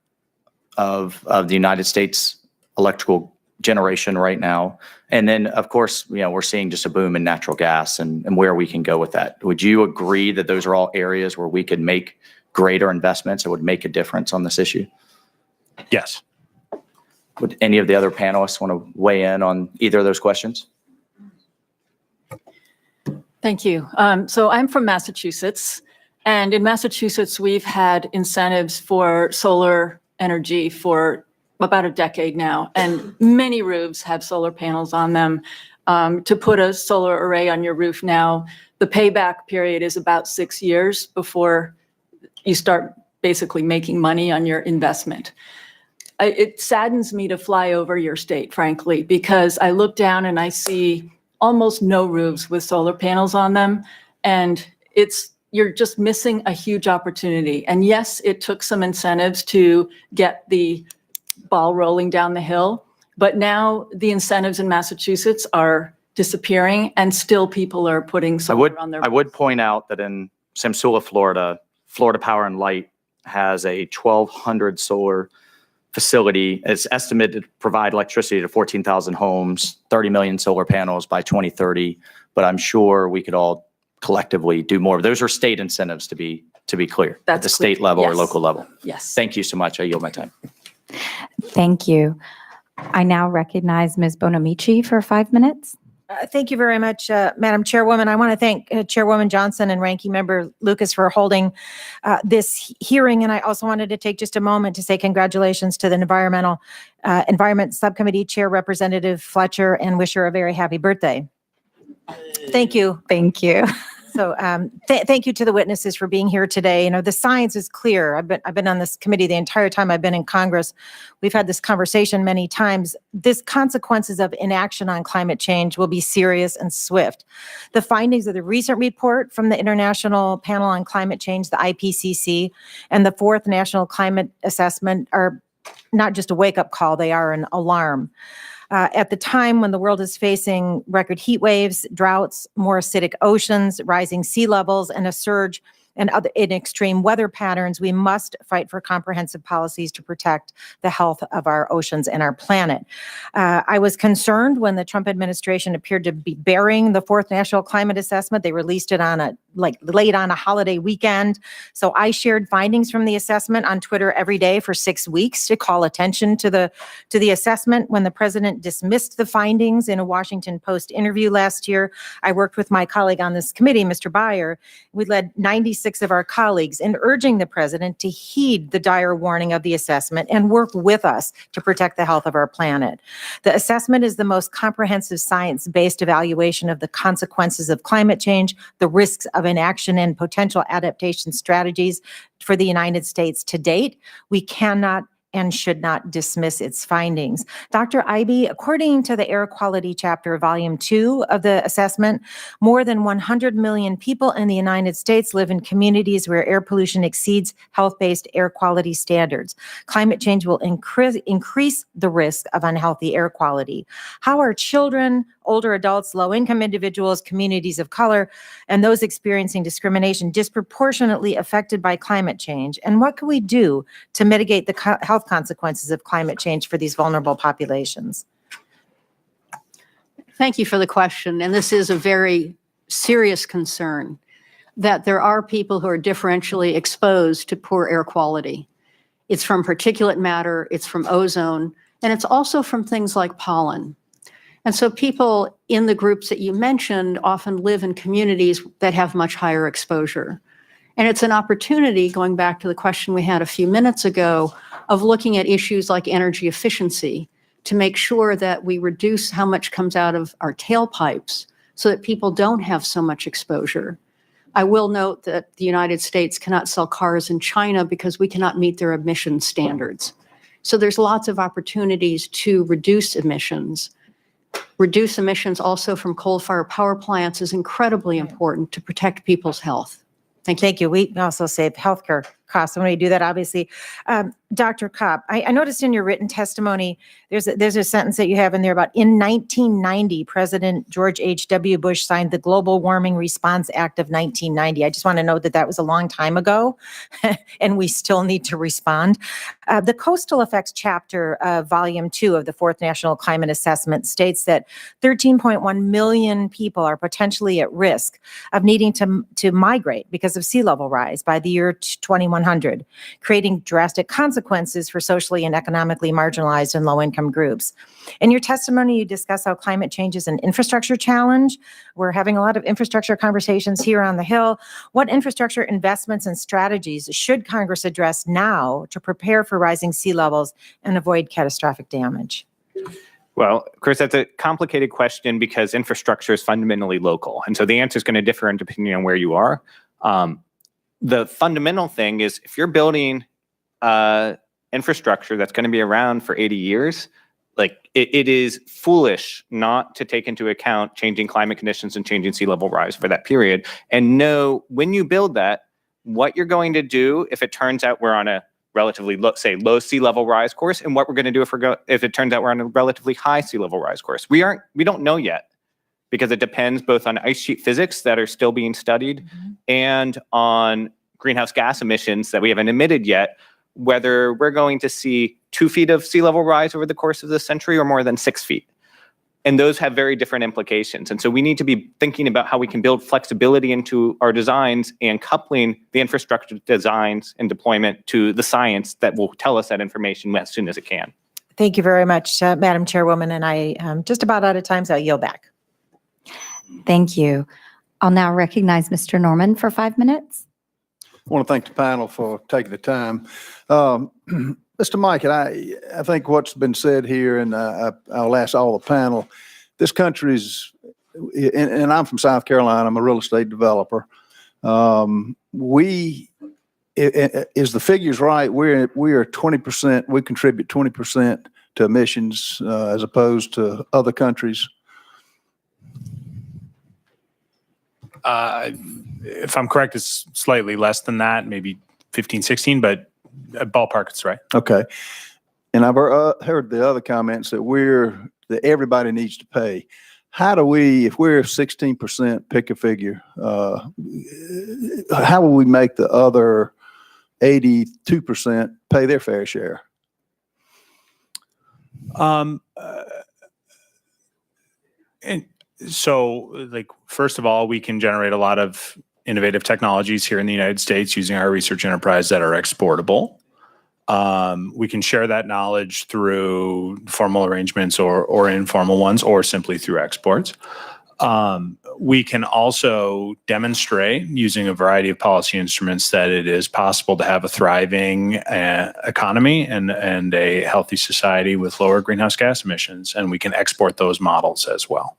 of the United States electrical generation right now. And then, of course, we're seeing just a boom in natural gas and where we can go with that. Would you agree that those are all areas where we could make greater investments that would make a difference on this issue? Yes. Would any of the other panelists want to weigh in on either of those questions? Thank you. So I'm from Massachusetts, and in Massachusetts, we've had incentives for solar energy for about a decade now, and many roofs have solar panels on them. To put a solar array on your roof now, the payback period is about 6 years before you start basically making money on your investment. It saddens me to fly over your state, frankly, because I look down and I see almost no roofs with solar panels on them. And you're just missing a huge opportunity. And yes, it took some incentives to get the ball rolling down the hill, but now the incentives in Massachusetts are disappearing and still people are putting solar on their I would roofs. point out that in Samsula, Florida, Florida Power and Light has a 1,200 solar facility. It's estimated to provide electricity to 14,000 homes, 30 million solar panels by 2030. But I'm sure we could all collectively do more. Those are state incentives, to be clear, at That's the state clear. level or Yes. local level. Yes. Thank you so much. I yield my time. Thank you. I now recognize Ms. Bonamici for 5 minutes. Thank you very much, Madam Chairwoman. I want to thank Chairwoman Johnson and Ranking Member Lucas for holding this hearing. And I also wanted to take just a moment to say congratulations to the Environment Subcommittee Chair Representative Fletcher and wish her a very happy birthday. Thank you. Thank you. So thank you to the witnesses for being here today. You know, the science is clear. I've been on this committee the entire time I've been in Congress. We've had this conversation many times. This consequences of inaction on climate change will be serious and swift. The findings of the recent report from the International Panel on Climate Change, the IPCC, and the fourth National Climate Assessment are not just a wake-up call, they are an alarm. At the time when the world is facing record heat waves, droughts, more acidic oceans, rising sea levels, and a surge in extreme weather patterns, we must fight for comprehensive policies to protect the health of our oceans and our planet. I was concerned when the Trump administration appeared to be burying the fourth National Climate Assessment. They released it late on a holiday weekend. So I shared findings from the assessment on Twitter every day for 6 weeks to call attention to the assessment. When the president dismissed the findings in a Washington Post interview last year, I worked with my colleague on this committee, Mr. Beyer. We led 96 of our colleagues in urging the president to heed the dire warning of the assessment and work with us to protect the health of our planet. The assessment is the most comprehensive science-based evaluation of the consequences of climate change, the risks of inaction, and potential adaptation strategies for the United States to date. We cannot and should not dismiss its findings. Dr. Ivey, according to the Air Quality Chapter, Volume 2 of the assessment, more than 100 million people in the United States live in communities where air pollution exceeds health-based air quality standards. Climate change will increase the risk of unhealthy air quality. How are children, older adults, low-income individuals, communities of color, and those experiencing discrimination disproportionately affected by climate change? And what can we do to mitigate the health consequences of climate change for these vulnerable populations? Thank you for the question. And this is a very serious concern that there are people who are differentially exposed to poor air quality. It's from particulate matter, it's from ozone, and it's also from things like pollen. And so people in the groups that you mentioned often live in communities that have much higher exposure. And it's an opportunity, going back to the question we had a few minutes ago, of looking at issues like energy efficiency to make sure that we reduce how much comes out of our tailpipes so that people don't have so much exposure. I will note that the United States cannot sell cars in China because we cannot meet their emission standards. So there's lots of opportunities to reduce emissions. Reduce emissions also from coal-fired power plants is incredibly important to protect people's health. Thank you. Thank you. We also save healthcare costs when we do that, obviously. Dr. Kopp, I noticed in your written testimony, there's a sentence that you have in there about in 1990, President George H.W. Bush signed the Global Warming Response Act of 1990. I just want to note that that was a long time ago, and we still need to respond. The Coastal Effects chapter of Volume 2 of the Fourth National Climate Assessment states that 13.1 million people are potentially at risk of needing to migrate because of sea level rise by the year 2100. 100, creating drastic consequences for socially and economically marginalized and low-income groups. In your testimony, you discuss how climate change is an infrastructure challenge. We're having a lot of infrastructure conversations here on the Hill. What infrastructure investments and strategies should Congress address now to prepare for rising sea levels and avoid catastrophic damage? Well, Chris, that's a complicated question because infrastructure is fundamentally local. And so the answer is going to differ depending on where you are. The fundamental thing is if you're building infrastructure that's going to be around for 80 years, like it is foolish not to take into account changing climate conditions and changing sea level rise for that period. And know when you build that, what you're going to do if it turns out we're on a relatively low sea level rise course, and what we're going to do if it turns out we're on a relatively high sea level rise course. We don't know yet because it depends both on ice sheet physics that are still being studied and on greenhouse gas emissions that we haven't emitted yet, whether we're going to see 2 feet of sea level rise over the course of this century or more than 6 feet. And those have very different implications. And so we need to be thinking about how we can build flexibility into our designs and coupling the infrastructure designs and deployment to the science that will tell us that information as soon as it can. Thank you very much, Madam Chairwoman, and I am just about out of time, so I'll yield back. Thank you. I'll now recognize Mr. Norman for 5 minutes. I want to thank the panel for taking the time. Mr. Mike, I think what's been said here, and I'll ask all the panel, this country's, and I'm from South Carolina, I'm a real estate developer. Is the figures right? We are 20%, we contribute 20% to emissions as opposed to other countries. If I'm correct, it's slightly less than that, maybe 15, 16, but ballpark, it's right. Okay. And I've heard the other comments that everybody needs to pay. How do we, if we're 16%, pick a figure, how will we make the other 82% pay their fair share? And so, like, first of all, we can generate a lot of innovative technologies here in the United States using our research enterprise that are exportable. We can share that knowledge through formal arrangements or informal ones, or simply through exports. We can also demonstrate using a variety of policy instruments that it is possible to have a thriving economy and a healthy society with lower greenhouse gas emissions, and we can export those models as well.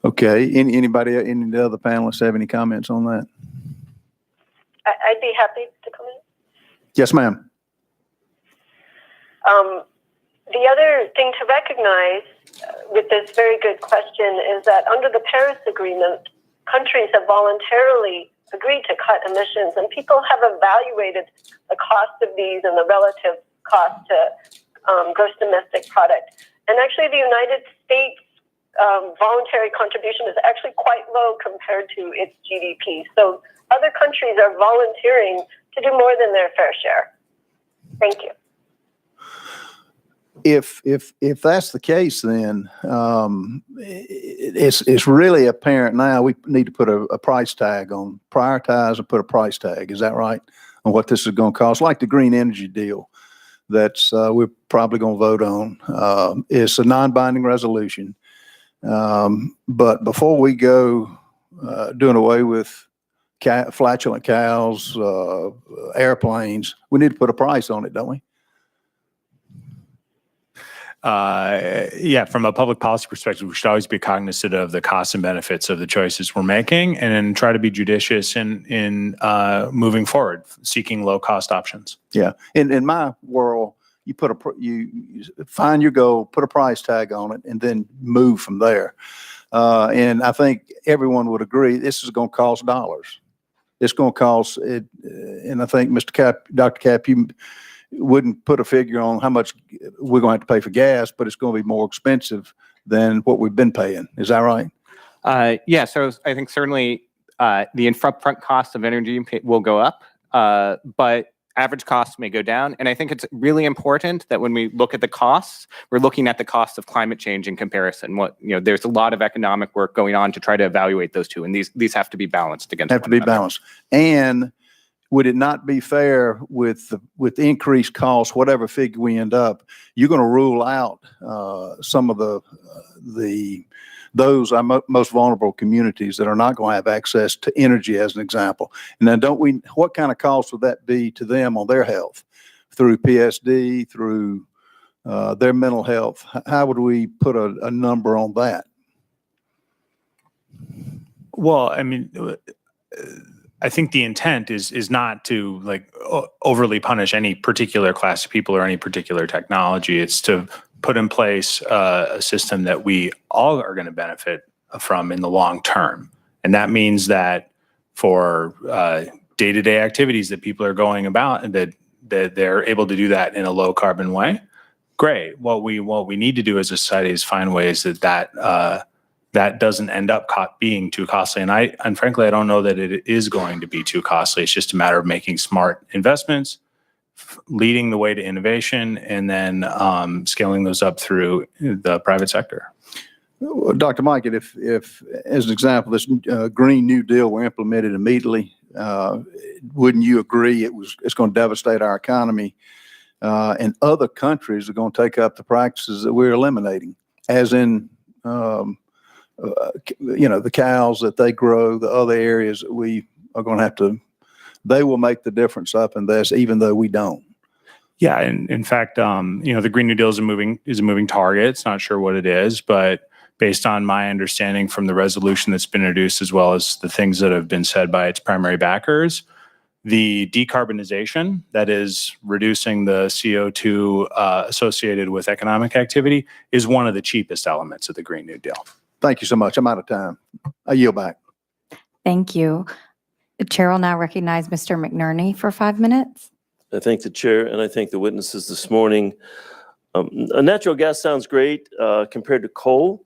Okay. Any of the other panelists have any comments on that? I'd be happy to comment. Yes, ma'am. The other thing to recognize with this very good question is that under the Paris Agreement, countries have voluntarily agreed to cut emissions, and people have evaluated the cost of these and the relative cost to gross domestic product. And actually, the United States voluntary contribution is actually quite low compared to its GDP. So other countries are volunteering to do more than their fair share. Thank you. If that's the case, then it's really apparent now we need to put a price tag on, prioritize and put a price tag. Is that right? On what this is going to cost, like the green energy deal that's we're probably going to vote on. It's a non-binding resolution. But before we go doing away with flatulent cows, airplanes, we need to put a price on it, don't we? Yeah, from a public policy perspective, we should always be cognizant of the costs and benefits of the choices we're making, and then try to be judicious in moving forward, seeking low cost options. Yeah, in my world, you find your goal, put a price tag on it, and then move from there. And I think everyone would agree this is going to cost dollars. It's going to cost it, and I think Dr. Cap, you wouldn't put a figure on how much we're going to have to pay for gas, but it's going to be more expensive than what we've been paying. Is that right? Yeah, so I think certainly the upfront cost of energy will go up, but average costs may go down. And I think it's really important that when we look at the costs, we're looking at the cost of climate change in comparison. There's a lot of economic work going on to try to evaluate those two, and these have to be balanced against have to be balanced. And would it not be fair with increased costs, whatever figure we end up, you're going to rule out some of those most vulnerable communities that are not going to have access to energy, as an example. And then what kind of cost would that be to them on their health through PSD, through their mental health? How would we put a number on that? Well, I mean, I think the intent is not to like overly punish any particular class of people or any particular technology. It's to put in place a system that we all are going to benefit from in the long term. And that means that for day-to-day activities that people are going about and that they're able to do that in a low carbon way, great. What we need to do as a society is find ways that doesn't end up being too costly. And frankly, I don't know that it is going to be too costly. It's just a matter of making smart investments, leading the way to innovation, and then scaling those up through the private sector. Well, Dr. Mike, if as an example, this Green New Deal were implemented immediately, wouldn't you agree it's going to devastate our economy? And other countries are going to take up the practices that we're eliminating, as in the cows that they grow, the other areas that we are going to have to, they will make the difference up in this, even though we don't. Yeah, and in fact, the Green New Deal is a moving target. It's not sure what it is, but based on my understanding from the resolution that's been introduced, as well as the things that have been said by its primary backers, the decarbonization, that is reducing the CO2 associated with economic activity, is one of the cheapest elements of the Green New Deal. Thank you so much. I'm out of time. I yield back. Thank you. The chair will now recognize Mr. McNerney for 5 minutes. I thank the chair and I thank the witnesses this morning. Natural gas sounds great compared to coal,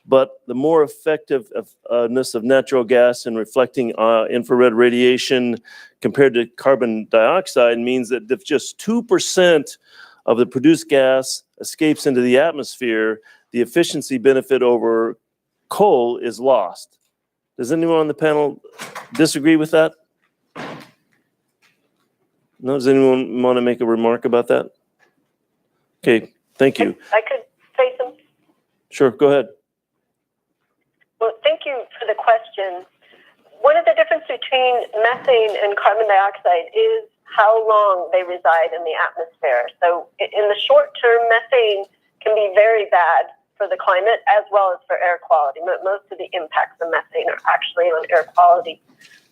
but the more effectiveness of natural gas in reflecting infrared radiation compared to carbon dioxide means that if just 2% of the produced gas escapes into the atmosphere, the efficiency benefit over coal is lost. Does anyone on the panel disagree with that? No, does anyone want to make a remark about that? Okay, thank you. I could say some. Sure, go ahead. Well, thank you for the question. One of the differences between methane and carbon dioxide is how long they reside in the atmosphere. So in the short term, methane can be very bad for the climate as well as for air quality. Most of the impacts of methane are actually on air quality.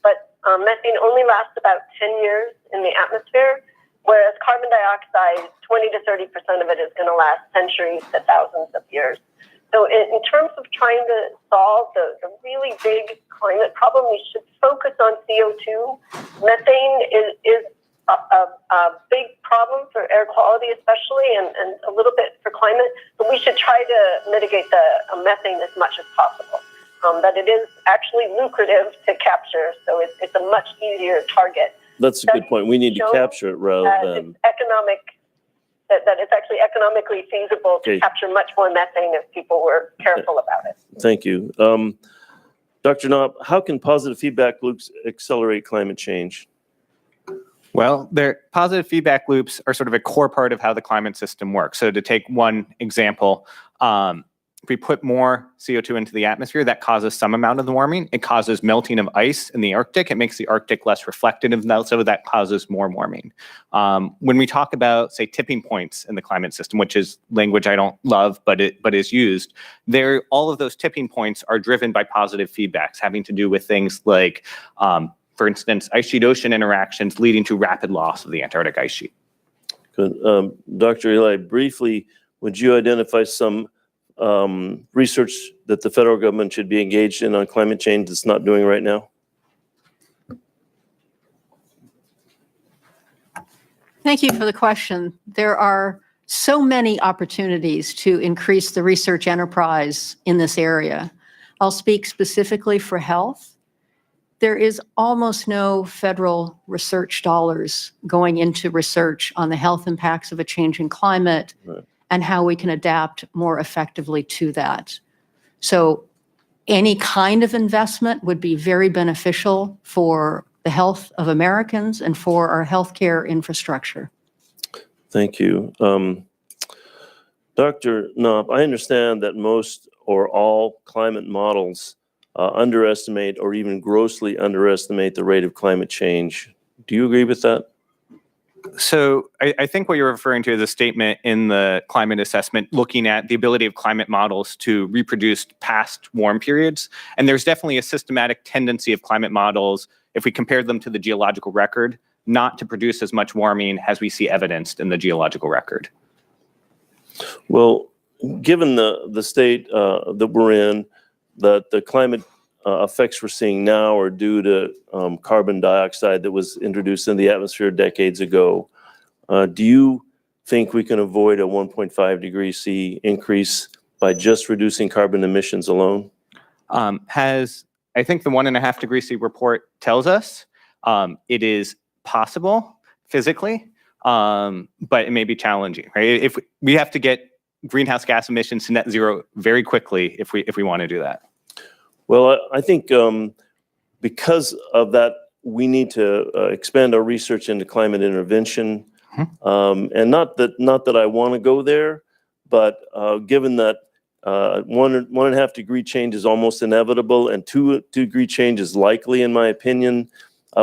But methane only lasts about 10 years in the atmosphere, whereas carbon dioxide, 20 to 30% of it is going to last centuries to thousands of years. So in terms of trying to solve the really big climate problem, we should focus on CO2. Methane is a big problem for air quality especially, and a little bit for climate, but we should try to mitigate the methane as much as possible. But it is actually lucrative to capture, so it's a much easier target. That's a good point. We need to capture it rather than... That it's actually economically feasible to capture much more methane if people were careful about it. Thank you. Dr. Knopp, how can positive feedback loops accelerate climate change? Well, their positive feedback loops are sort of a core part of how the climate system works. So to take one example, if we put more CO2 into the atmosphere, that causes some amount of the warming. It causes melting of ice in the Arctic. It makes the Arctic less reflective of that, so that causes more warming. When we talk about, say, tipping points in the climate system, which is language I don't love, but is used, all of those tipping points are driven by positive feedbacks, having to do with things like, for instance, ice sheet ocean interactions leading to rapid loss of the Antarctic ice sheet. Good. Dr. Eli, briefly, would you identify some research that the federal government should be engaged in on climate change that's not doing right now? Thank you for the question. There are so many opportunities to increase the research enterprise in this area. I'll speak specifically for health. There is almost no federal research dollars going into research on the health impacts of a changing climate and how we can adapt more effectively to that. So any kind of investment would be very beneficial for the health of Americans and for our healthcare infrastructure. Thank you. Dr. Knopp, I understand that most or all climate models underestimate or even grossly underestimate the rate of climate change. Do you agree with that? So I think what you're referring to is a statement in the climate assessment looking at the ability of climate models to reproduce past warm periods. And there's definitely a systematic tendency of climate models, if we compare them to the geological record, not to produce as much warming as we see evidenced in the geological record. Well, given the state that we're in, that the climate effects we're seeing now are due to carbon dioxide that was introduced in the atmosphere decades ago. Do you think we can avoid a 1.5 degree C increase by just reducing carbon emissions alone? I think the 1.5 degree C report tells us it is possible physically, but it may be challenging, right? If we have to get greenhouse gas emissions to net zero very quickly if we want to do that. Well, I think because of that, we need to expand our research into climate intervention. And not that I want to go there, but given that 1.5 degree change is almost inevitable and 2 degree change is likely, in my opinion,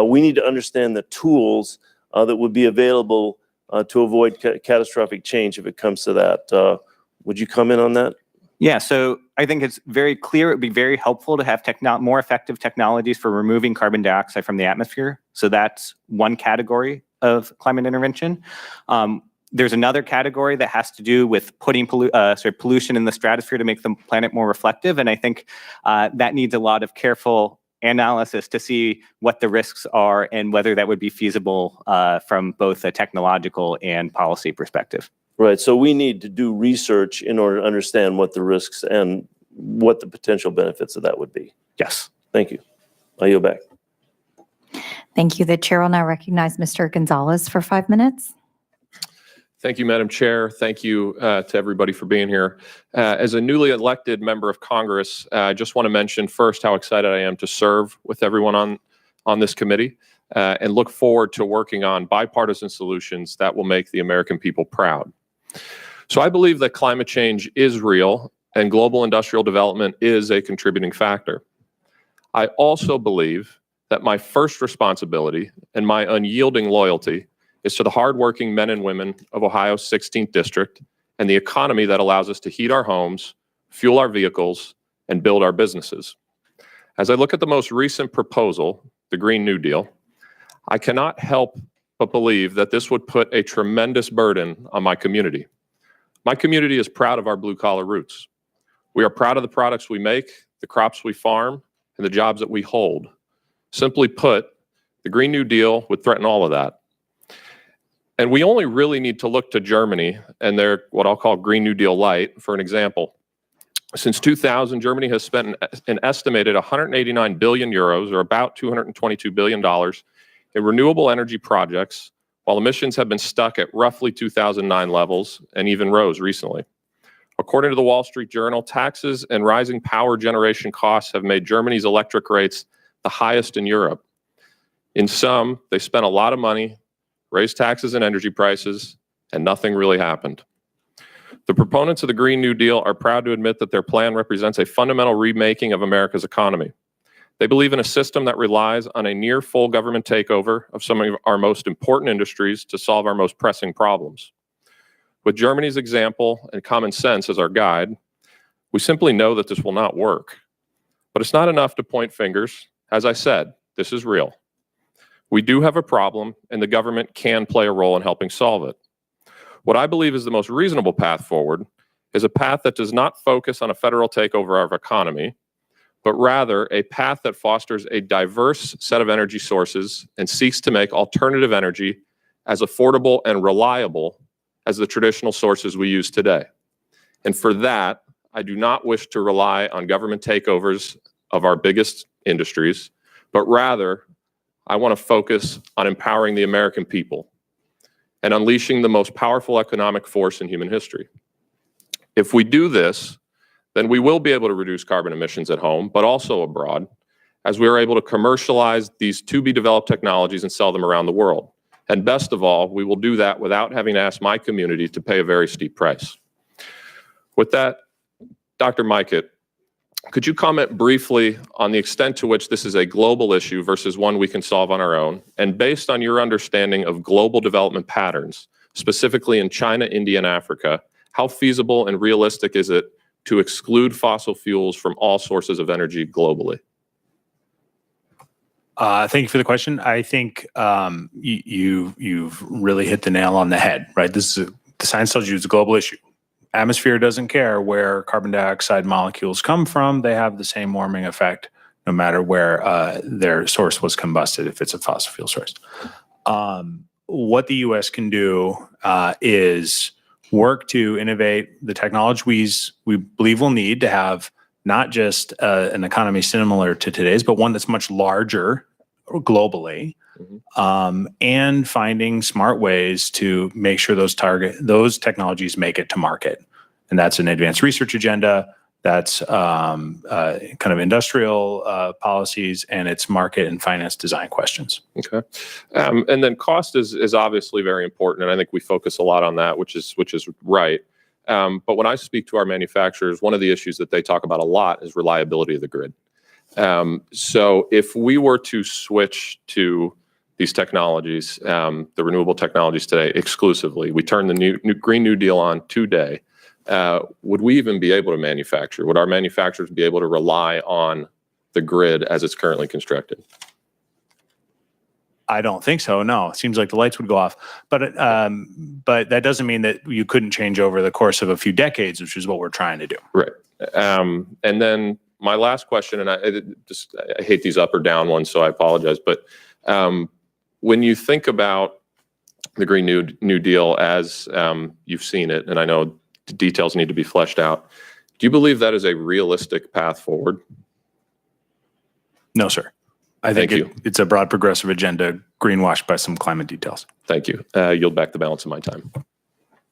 we need to understand the tools that would be available to avoid catastrophic change if it comes to that. Would you comment on that? Yeah, so I think it's very clear it would be very helpful to have more effective technologies for removing carbon dioxide from the atmosphere. So that's one category of climate intervention. There's another category that has to do with putting pollution in the stratosphere to make the planet more reflective. And I think that needs a lot of careful analysis to see what the risks are and whether that would be feasible from both a technological and policy perspective. Right, so we need to do research in order to understand what the risks and what the potential benefits of that would be. Yes. Thank you. I yield back. Thank you. The chair will now recognize Mr. Gonzalez for 5 minutes. Thank you, Madam Chair. Thank you to everybody for being here. As a newly elected member of Congress, I just want to mention first how excited I am to serve with everyone on this committee and look forward to working on bipartisan solutions that will make the American people proud. So I believe that climate change is real and global industrial development is a contributing factor. I also believe that my first responsibility and my unyielding loyalty is to the hardworking men and women of Ohio's 16th District and the economy that allows us to heat our homes, fuel our vehicles, and build our businesses. As I look at the most recent proposal, the Green New Deal, I cannot help but believe that this would put a tremendous burden on my community. My community is proud of our blue-collar roots. We are proud of the products we make, the crops we farm, and the jobs that we hold. Simply put, the Green New Deal would threaten all of that. And we only really need to look to Germany and their what I'll call Green New Deal Light for an example. Since 2000, Germany has spent an estimated 189 billion euros, or about $222 billion, in renewable energy projects, while emissions have been stuck at roughly 2009 levels and even rose recently. According to the Wall Street Journal, taxes and rising power generation costs have made Germany's electric rates the highest in Europe. In sum, they spent a lot of money, raised taxes and energy prices, and nothing really happened. The proponents of the Green New Deal are proud to admit that their plan represents a fundamental remaking of America's economy. They believe in a system that relies on a near full government takeover of some of our most important industries to solve our most pressing problems. With Germany's example and common sense as our guide, we simply know that this will not work. But it's not enough to point fingers. As I said, this is real. We do have a problem, and the government can play a role in helping solve it. What I believe is the most reasonable path forward is a path that does not focus on a federal takeover of our economy, but rather a path that fosters a diverse set of energy sources and seeks to make alternative energy as affordable and reliable as the traditional sources we use today. And for that, I do not wish to rely on government takeovers of our biggest industries, but rather I want to focus on empowering the American people and unleashing the most powerful economic force in human history. If we do this, then we will be able to reduce carbon emissions at home, but also abroad, as we are able to commercialize these to-be-developed technologies and sell them around the world. And best of all, we will do that without having to ask my community to pay a very steep price. With that, Dr. Mikett, could you comment briefly on the extent to which this is a global issue versus one we can solve on our own? And based on your understanding of global development patterns, specifically in China, India, and Africa, how feasible and realistic is it to exclude fossil fuels from all sources of energy globally? Thank you for the question. I think you've really hit the nail on the head, right? The science tells you it's a global issue. Atmosphere doesn't care where carbon dioxide molecules come from. They have the same warming effect no matter where their source was combusted, if it's a fossil fuel source. What the U.S. can do is work to innovate the technologies we believe we'll need to have not just an economy similar to today's, but one that's much larger globally, and finding smart ways to make sure those technologies make it to market. And that's an advanced research agenda, that's kind of industrial policies, and it's market and finance design questions. Okay. And then cost is obviously very important, and I think we focus a lot on that, which is right. But when I speak to our manufacturers, one of the issues that they talk about a lot is reliability of the grid. So if we were to switch to these technologies, the renewable technologies today exclusively, we turn the new Green New Deal on today, would we even be able to manufacture? Would our manufacturers be able to rely on the grid as it's currently constructed? I don't think so. No, it seems like the lights would go off. But that doesn't mean that you couldn't change over the course of a few decades, which is what we're trying to do. Right. And then my last question, and I hate these up or down ones, so I apologize. But when you think about the Green New Deal as you've seen it, and I know the details need to be fleshed out, do you believe that is a realistic path forward? No, sir. I think it's a broad progressive agenda greenwashed by some climate details. Thank you. Yield back the balance of my time.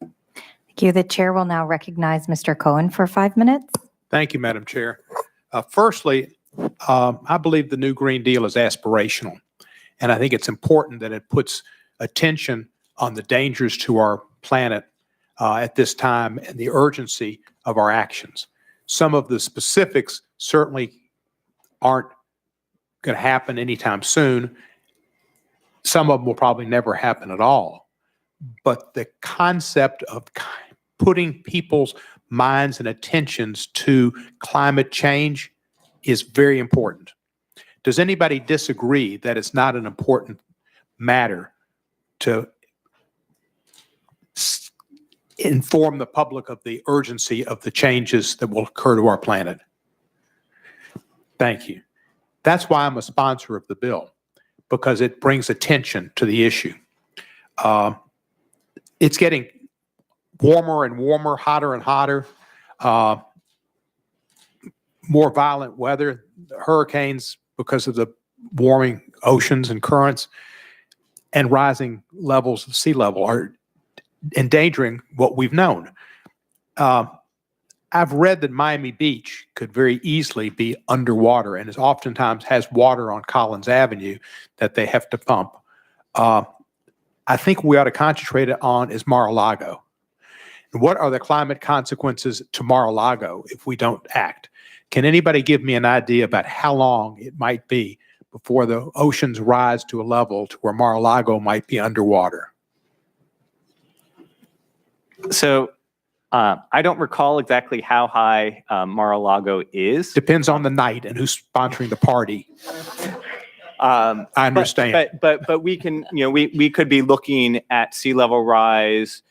Thank you. The chair will now recognize Mr. Cohen for 5 minutes. Thank you, Madam Chair. Firstly, I believe the new Green Deal is aspirational, and I think it's important that it puts attention on the dangers to our planet at this time and the urgency of our actions. Some of the specifics certainly aren't going to happen anytime soon. Some of them will probably never happen at all. But the concept of putting people's minds and attentions to climate change is very important. Does anybody disagree that it's not an important matter to inform the public of the urgency of the changes that will occur to our planet? Thank you. That's why I'm a sponsor of the bill, because it brings attention to the issue. It's getting warmer and warmer, hotter and hotter, more violent weather, hurricanes because of the warming oceans and currents, and rising levels of sea level are endangering what we've known. I've read that Miami Beach could very easily be underwater and oftentimes has water on Collins Avenue that they have to pump. I think we ought to concentrate on is Mar-a-Lago. And what are the climate consequences to Mar-a-Lago if we don't act? Can anybody give me an idea about how long it might be before the oceans rise to a level to where Mar-a-Lago might be underwater? So I don't recall exactly how high Mar-a-Lago is. Depends on the night and who's sponsoring the party. I understand. But we can, we could be looking at sea level rise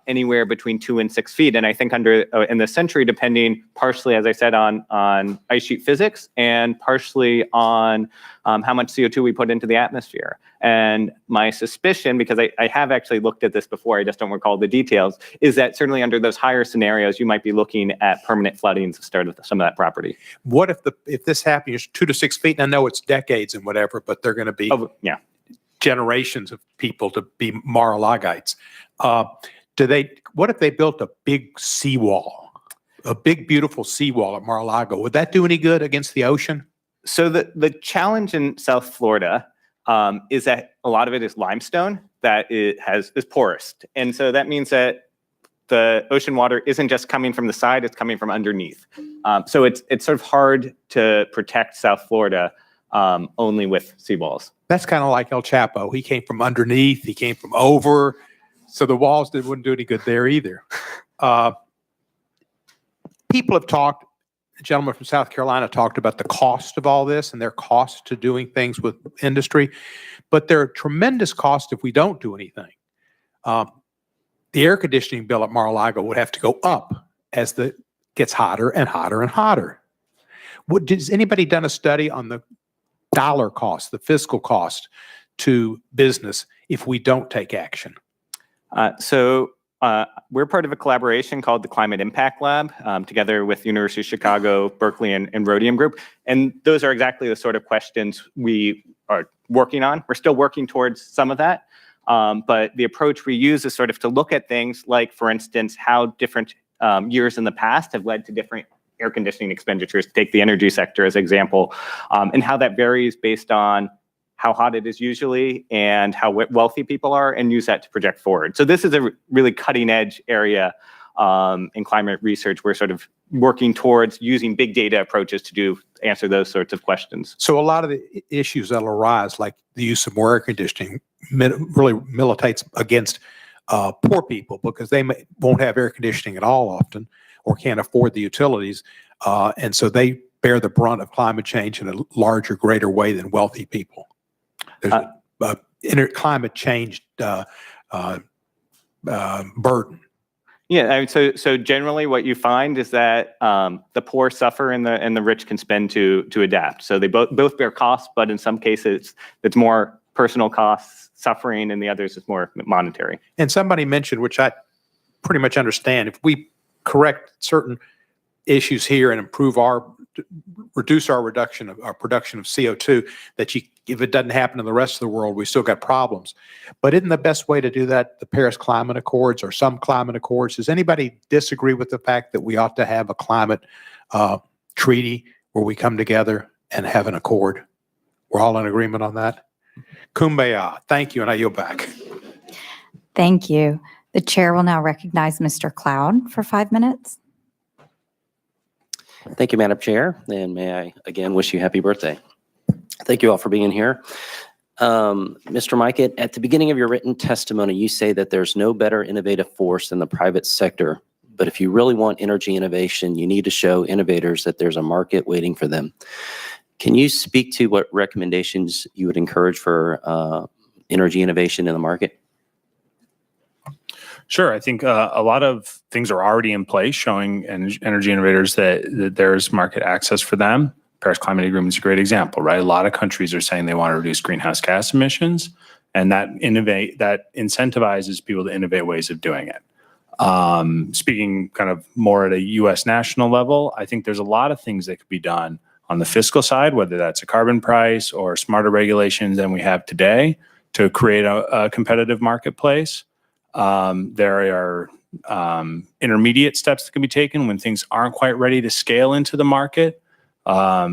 anywhere between 2 and 6 feet. And I think in the century, depending partially, as I said, on ice sheet physics and partially on how much CO2 we put into the atmosphere. And my suspicion, because I have actually looked at this before, I just don't recall the details, is that certainly under those higher scenarios, you might be looking at permanent flooding to start with some of that property. What if this happens 2 to 6 feet? And I know it's decades and whatever, but they're going to be generations of people to be Mar-a-Lagites. What if they built a big seawall, a big, beautiful seawall at Mar-a-Lago? Would that do any good against the ocean? So the challenge in South Florida is that a lot of it is limestone that is porous. And so that means that the ocean water isn't just coming from the side, it's coming from underneath. So it's sort of hard to protect South Florida only with seawalls. That's kind of like El Chapo. He came from underneath, he came from over, so the walls wouldn't do any good there either. People have talked, a gentleman from South Carolina talked about the cost of all this and their cost to doing things with industry, but there are tremendous costs if we don't do anything. The air conditioning bill at Mar-a-Lago would have to go up as it gets hotter and hotter and hotter. Has anybody done a study on the dollar cost, the fiscal cost to business if we don't take action? We're part of a collaboration called the Climate Impact Lab, together with University of Chicago, Berkeley, and Rhodium Group. And those are exactly the sort of questions we are working on. We're still working towards some of that. But the approach we use is sort of to look at things like, for instance, how different years in the past have led to different air conditioning expenditures, to take the energy sector as an example, and how that varies based on how hot it is usually and how wealthy people are, and use that to project forward. So this is a really cutting edge area in climate research. We're sort of working towards using big data approaches to answer those sorts of questions. So a lot of the issues that'll arise, like the use of more air conditioning, really militates against poor people because they won't have air conditioning at all often or can't afford the utilities. And so they bear the brunt of climate change in a larger, greater way than wealthy people. There's a climate change burden. Yeah, I mean, so generally what you find is that the poor suffer and the rich can spend to adapt. So they both bear costs, but in some cases it's more personal costs, suffering, and the others is more monetary. And somebody mentioned, which I pretty much understand, if we correct certain issues here and reduce our production of CO2, that if it doesn't happen in the rest of the world, we still got problems. But isn't the best way to do that the Paris Climate Accords or some climate accords? Does anybody disagree with the fact that we ought to have a climate treaty where we come together and have an accord? We're all in agreement on that? Kumbaya. Thank you, and I yield back. Thank you. The chair will now recognize Mr. Cloud for 5 minutes. Thank you, Madam Chair, and may I again wish you happy birthday. Thank you all for being here. Mr. Mikett, at the beginning of your written testimony, you say that there's no better innovative force than the private sector. But if you really want energy innovation, you need to show innovators that there's a market waiting for them. Can you speak to what recommendations you would encourage for energy innovation in the market? Sure. I think a lot of things are already in place showing energy innovators that there's market access for them. Paris Climate Agreement is a great example, right? A lot of countries are saying they want to reduce greenhouse gas emissions, and that incentivizes people to innovate ways of doing it. Speaking kind of more at a U.S. national level, I think there's a lot of things that could be done on the fiscal side, whether that's a carbon price or smarter regulations than we have today to create a competitive marketplace. There are intermediate steps that can be taken when things aren't quite ready to scale into the market. A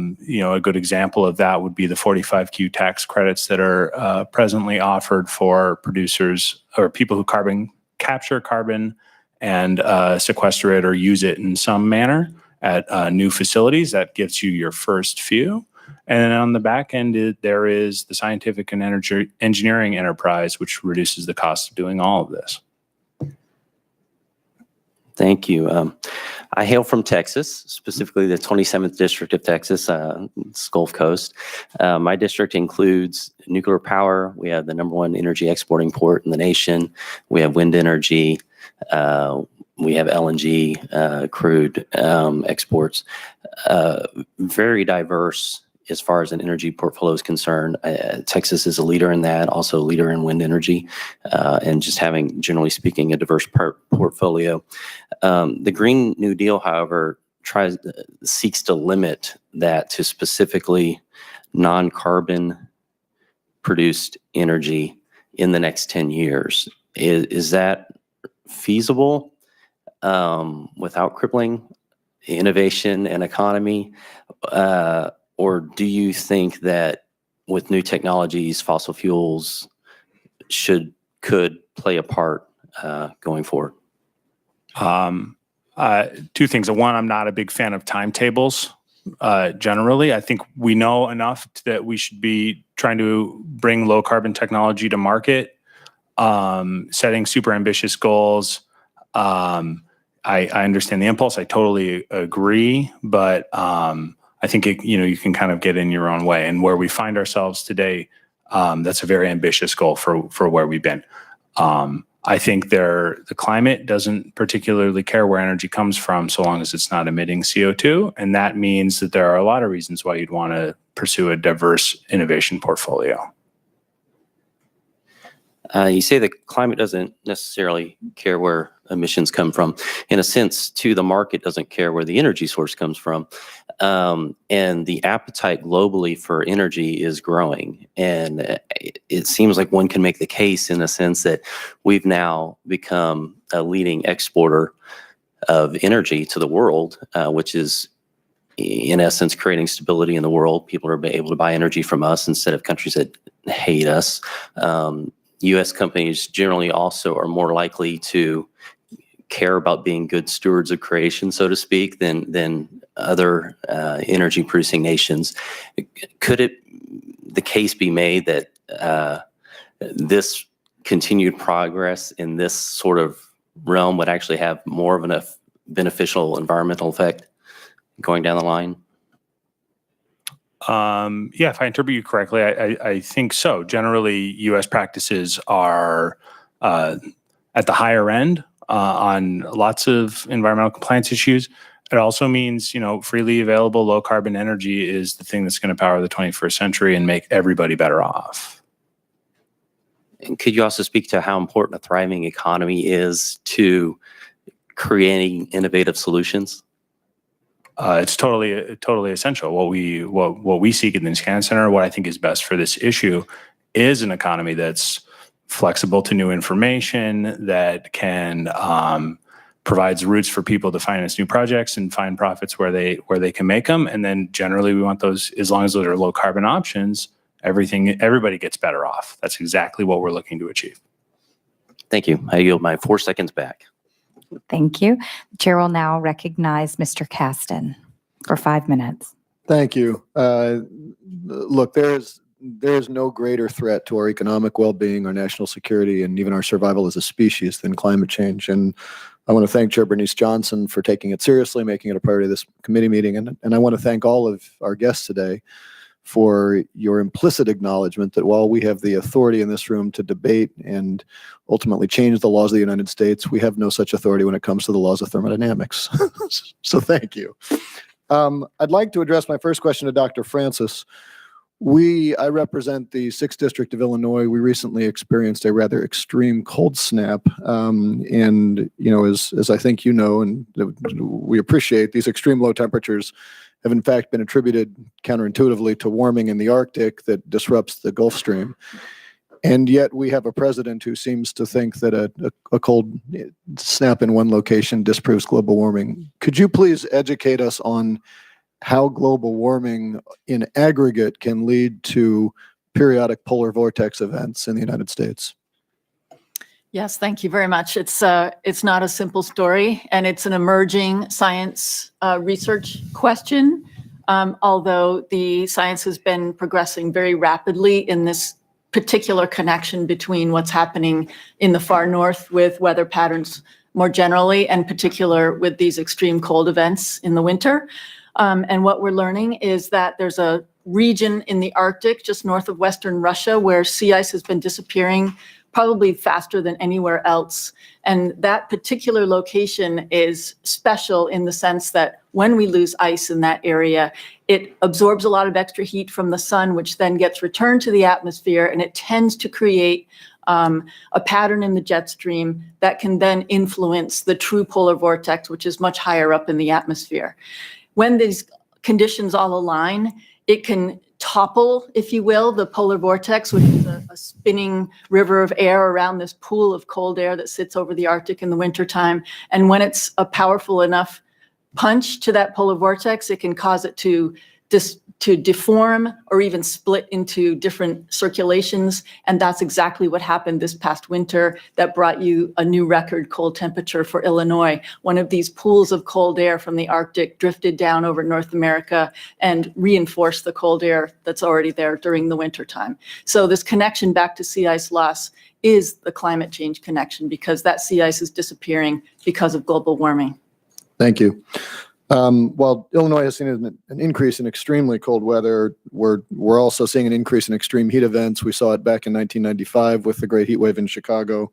good example of that would be the 45Q tax credits that are presently offered for producers or people who capture carbon and sequester it or use it in some manner at new facilities. That gives you your first few. And then on the back end, there is the scientific and engineering enterprise, which reduces the cost of doing all of this. Thank you. I hail from Texas, specifically the 27th District of Texas, it's Gulf Coast. My district includes nuclear power. We have the #1 energy exporting port in the nation. We have wind energy. We have LNG, crude exports. Very diverse as far as an energy portfolio is concerned. Texas is a leader in that, also a leader in wind energy, and just having, generally speaking, a diverse portfolio. The Green New Deal, however, seeks to limit that to specifically non-carbon produced energy in the next 10 years. Is that feasible without crippling innovation and economy? Or do you think that with new technologies, fossil fuels could play a part going forward? Two things. One, I'm not a big fan of timetables. Generally, I think we know enough that we should be trying to bring low carbon technology to market, setting super ambitious goals. I understand the impulse. I totally agree, but I think you can kind of get in your own way. And where we find ourselves today, that's a very ambitious goal for where we've been. I think the climate doesn't particularly care where energy comes from so long as it's not emitting CO2. And that means that there are a lot of reasons why you'd want to pursue a diverse innovation portfolio. You say the climate doesn't necessarily care where emissions come from. In a sense, too, the market doesn't care where the energy source comes from. And the appetite globally for energy is growing. And it seems like one can make the case in a sense that we've now become a leading exporter of energy to the world, which is in essence creating stability in the world. People are able to buy energy from us instead of countries that hate us. U.S. companies generally also are more likely to care about being good stewards of creation, so to speak, than other energy producing nations. Could the case be made that this continued progress in this sort of realm would actually have more of a beneficial environmental effect going down the line? Yeah, if I interpret you correctly, I think so. Generally, U.S. practices are at the higher end on lots of environmental compliance issues. It also means, freely available low carbon energy is the thing that's going to power the 21st century and make everybody better off. And could you also speak to how important a thriving economy is to creating innovative solutions? It's totally essential. What we seek in the Scan Center, what I think is best for this issue, is an economy that's flexible to new information, that can provides routes for people to finance new projects and find profits where they can make them. And then generally, we want those, as long as those are low carbon options, everybody gets better off. That's exactly what we're looking to achieve. Thank you. I yield my 4 seconds back. Thank you. The chair will now recognize Mr. Caston for 5 minutes. Thank you. Look, there is no greater threat to our economic well-being, our national security, and even our survival as a species than climate change. And I want to thank Chair Bernice Johnson for taking it seriously, making it a priority of this committee meeting. And I want to thank all of our guests today for your implicit acknowledgement that while we have the authority in this room to debate and ultimately change the laws of the United States, we have no such authority when it comes to the laws of thermodynamics. So thank you. I'd like to address my first question to Dr. Francis. I represent the 6th District of Illinois. We recently experienced a rather extreme cold snap. And, as I think and we appreciate, these extreme low temperatures have in fact been attributed counterintuitively to warming in the Arctic that disrupts the Gulf Stream. And yet we have a president who seems to think that a cold snap in one location disproves global warming. Could you please educate us on how global warming in aggregate can lead to periodic polar vortex events in the United States? Yes, thank you very much. It's not a simple story, and it's an emerging science research question, although the science has been progressing very rapidly in this particular connection between what's happening in the far north with weather patterns more generally, and particular with these extreme cold events in the winter. And what we're learning is that there's a region in the Arctic just north of Western Russia where sea ice has been disappearing probably faster than anywhere else. And that particular location is special in the sense that when we lose ice in that area, it absorbs a lot of extra heat from the sun, which then gets returned to the atmosphere, and it tends to create a pattern in the jet stream that can then influence the true polar vortex, which is much higher up in the atmosphere. When these conditions all align, it can topple, if you will, the polar vortex, which is a spinning river of air around this pool of cold air that sits over the Arctic in the wintertime. And when it's a powerful enough punch to that polar vortex, it can cause it to to deform or even split into different circulations. And that's exactly what happened this past winter that brought you a new record cold temperature for Illinois. One of these pools of cold air from the Arctic drifted down over North America and reinforced the cold air that's already there during the winter time. So this connection back to sea ice loss is the climate change connection, because that sea ice is disappearing because of global warming. Thank you. While Illinois has seen an increase in extremely cold weather, we're also seeing an increase in extreme heat events. We saw it back in 1995 with the Great Heat Wave in Chicago.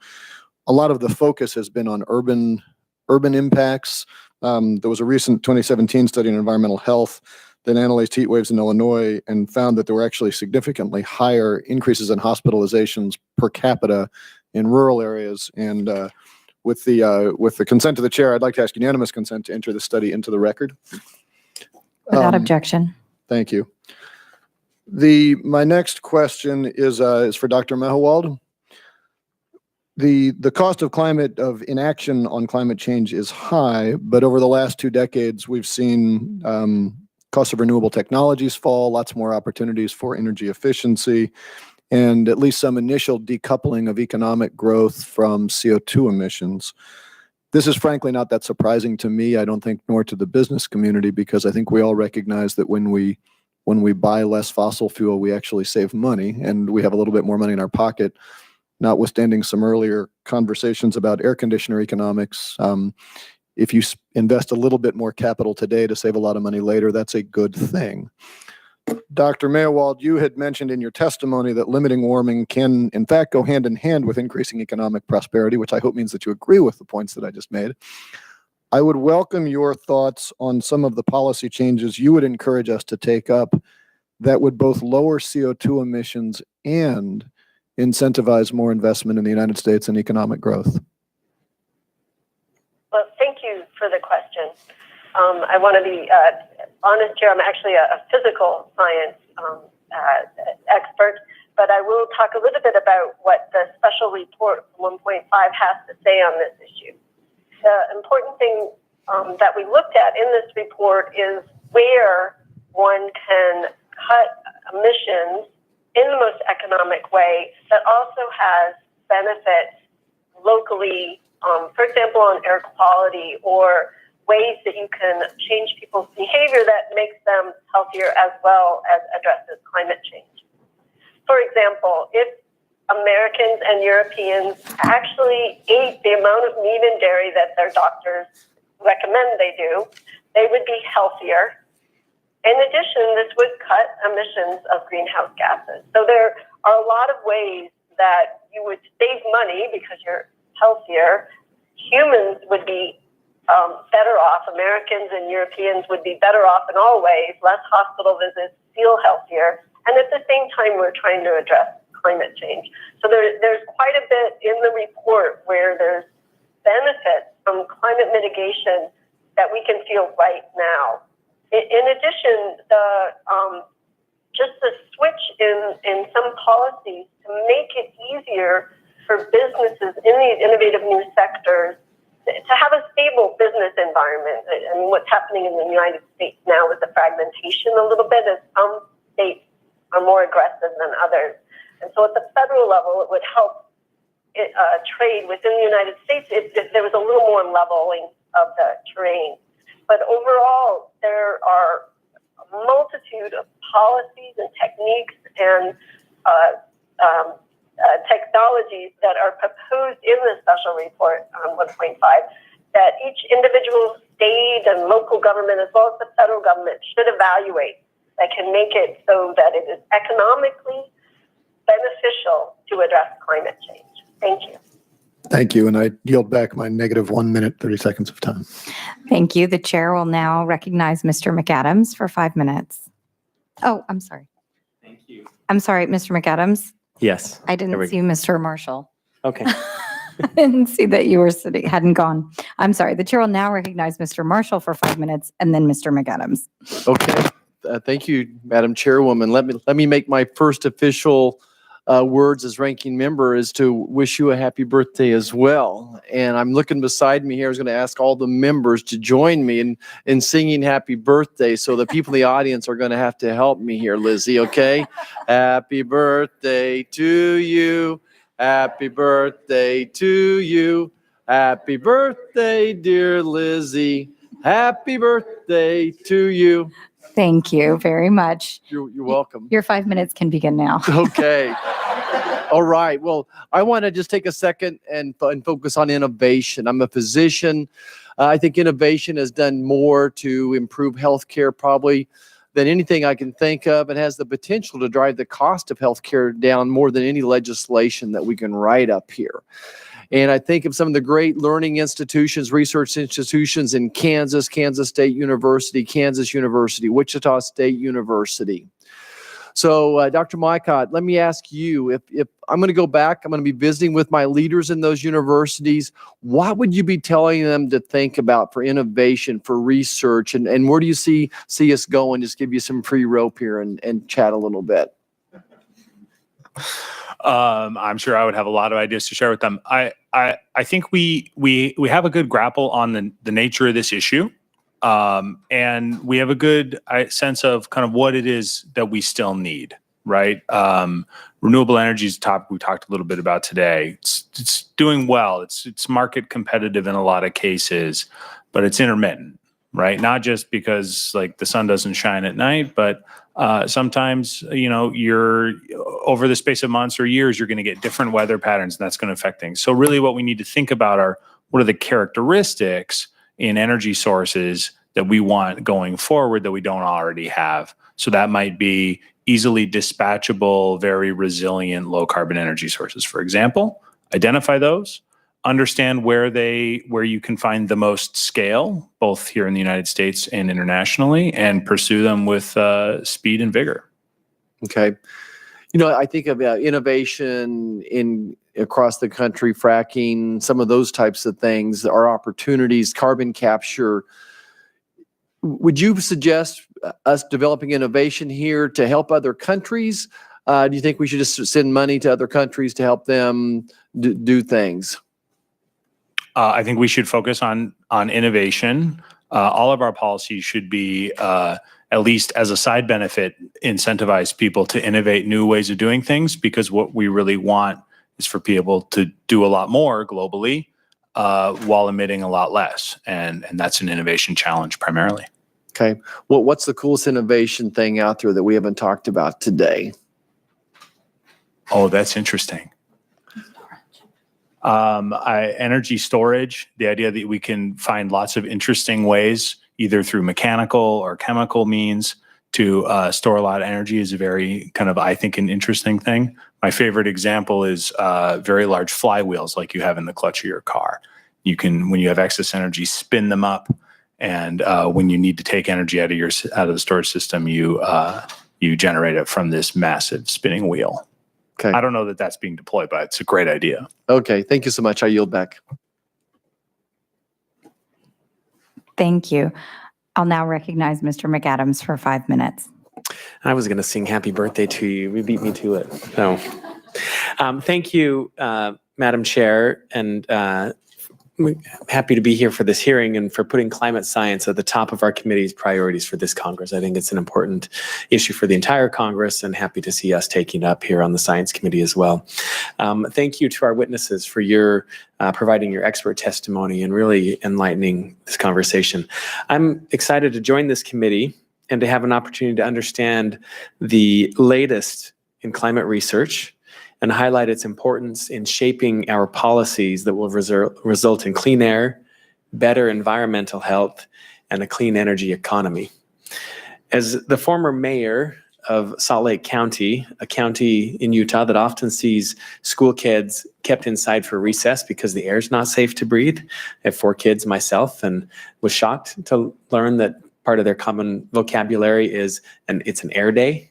A lot of the focus has been on urban impacts. There was a recent 2017 study in environmental health that analyzed heat waves in Illinois and found that there were actually significantly higher increases in hospitalizations per capita in rural areas. And with the consent of the chair, I'd like to ask unanimous consent to enter the study into the record. Without objection. Thank you. My next question is for Dr. Mehewald. The cost of inaction on climate change is high, but over the last 2 decades, we've seen costs of renewable technologies fall, lots more opportunities for energy efficiency, and at least some initial decoupling of economic growth from CO2 emissions. This is frankly not that surprising to me, I don't think, nor to the business community, because I think we all recognize that when we buy less fossil fuel, we actually save money, and we have a little bit more money in our pocket, notwithstanding some earlier conversations about air conditioner economics. If you invest a little bit more capital today to save a lot of money later, that's a good thing. Dr. Mehewald, you had mentioned in your testimony that limiting warming can, in fact, go hand in hand with increasing economic prosperity, which I hope means that you agree with the points that I just made. I would welcome your thoughts on some of the policy changes you would encourage us to take up that would both lower CO2 emissions and incentivize more investment in the United States and economic growth. Well, thank you for the question. I want to be honest here. I'm actually a physical science expert, but I will talk a little bit about what the special report 1.5 has to say on this issue. The important thing that we looked at in this report is where one can cut emissions in the most economic way that also has benefits locally, for example, on air quality, or ways that you can change people's behavior that makes them healthier as well as addresses climate change. For example, if Americans and Europeans actually ate the amount of meat and dairy that their doctors recommend they do, they would be healthier. In addition, this would cut emissions of greenhouse gases. So there are a lot of ways that you would save money because you're healthier. Humans would be better off. Americans and Europeans would be better off in all ways, less hospital visits, feel healthier. And at the same time, we're trying to address climate change. So there's quite a bit in the report where there's benefits from climate mitigation that we can feel right now. In addition, just the switch in some policies to make it easier for businesses in these innovative new sectors to have a stable business environment. I mean, what's happening in the United States now is the fragmentation a little bit, as some states are more aggressive than others. And so at the federal level, it would help trade within the United States if there was a little more leveling of the terrain. But overall, there are a multitude of policies and techniques and technologies that are proposed in the special report on 1.5 that each individual state and local government, as well as the federal government, should evaluate, that can make it so that it is economically beneficial to address climate change. Thank you. Thank you, and I yield back my -1 minute, 30 seconds of time. Thank you. The chair will now recognize Mr. McAdams for 5 minutes. Oh, I'm sorry. Thank you. I'm sorry, Mr. McAdams. Yes. I didn't see Mr. Marshall. Okay. I didn't see that you were sitting, hadn't gone. I'm sorry. The chair will now recognize Mr. Marshall for 5 minutes and then Mr. McAdams. Okay. Thank you, Madam Chairwoman. Let me make my first official words as ranking member is to wish you a happy birthday as well. And I'm looking beside me here. I was going to ask all the members to join me in singing happy birthday. So the people in the audience are going to have to help me here, Lizzie, okay? Happy birthday to you. Happy birthday to you. Happy birthday, dear Lizzie. Happy birthday to you. Thank you very much. You're welcome. Your 5 minutes can begin now. Okay. All right. Well, I want to just take a second and focus on innovation. I'm a physician. I think innovation has done more to improve healthcare probably than anything I can think of, and has the potential to drive the cost of healthcare down more than any legislation that we can write up here. And I think of some of the great learning institutions, research institutions in Kansas, Kansas State University, Kansas University, Wichita State University. So, Dr. Mykott, let me ask you, if I'm going to go back, I'm going to be visiting with my leaders in those universities, what would you be telling them to think about for innovation, for research, and where do you see us going? Just give you some free rope here and chat a little bit. I'm sure I would have a lot of ideas to share with them. I think we have a good grapple on the nature of this issue. And we have a good sense of kind of what it is that we still need, right? Renewable energy is a topic we talked a little bit about today. It's doing well. It's market competitive in a lot of cases, but it's intermittent, right? Not just because like the sun doesn't shine at night, but sometimes, you're over the space of months or years, you're going to get different weather patterns, and that's going to affect things. So really what we need to think about are what are the characteristics in energy sources that we want going forward that we don't already have. So that might be easily dispatchable, very resilient, low carbon energy sources, for example. Identify those, understand where you can find the most scale, both here in the United States and internationally, and pursue them with speed and vigor. Okay. I think about innovation across the country, fracking, some of those types of things, our opportunities, carbon capture. Would you suggest us developing innovation here to help other countries? Do you think we should just send money to other countries to help them do things? I think we should focus on innovation. All of our policies should be, at least as a side benefit, incentivize people to innovate new ways of doing things, because what we really want is for people to do a lot more globally while emitting a lot less. And that's an innovation challenge primarily. Okay. Well, what's the coolest innovation thing out there that we haven't talked about today? Oh, that's interesting. Energy storage, the idea that we can find lots of interesting ways, either through mechanical or chemical means, to store a lot of energy is a very kind of, I think, an interesting thing. My favorite example is very large flywheels like you have in the clutch of your car. You can, when you have excess energy, spin them up, and when you need to take energy out of the storage system, you generate it from this massive spinning wheel. Okay. I don't know that that's being deployed, but it's a great idea. Okay. Thank you so much. I yield back. Thank you. I'll now recognize Mr. McAdams for 5 minutes. I was going to sing happy birthday to you. You beat me to it. So thank you, Madam Chair, and happy to be here for this hearing and for putting climate science at the top of our committee's priorities for this Congress. I think it's an important issue for the entire Congress, and happy to see us taking it up here on the Science Committee as well. Thank you to our witnesses for your providing your expert testimony and really enlightening this conversation. I'm excited to join this committee and to have an opportunity to understand the latest in climate research and highlight its importance in shaping our policies that will result in clean air, better environmental health, and a clean energy economy. As the former mayor of Salt Lake County, a county in Utah that often sees school kids kept inside for recess because the air is not safe to breathe. I have 4 kids myself, and was shocked to learn that part of their common vocabulary is, and it's an air day,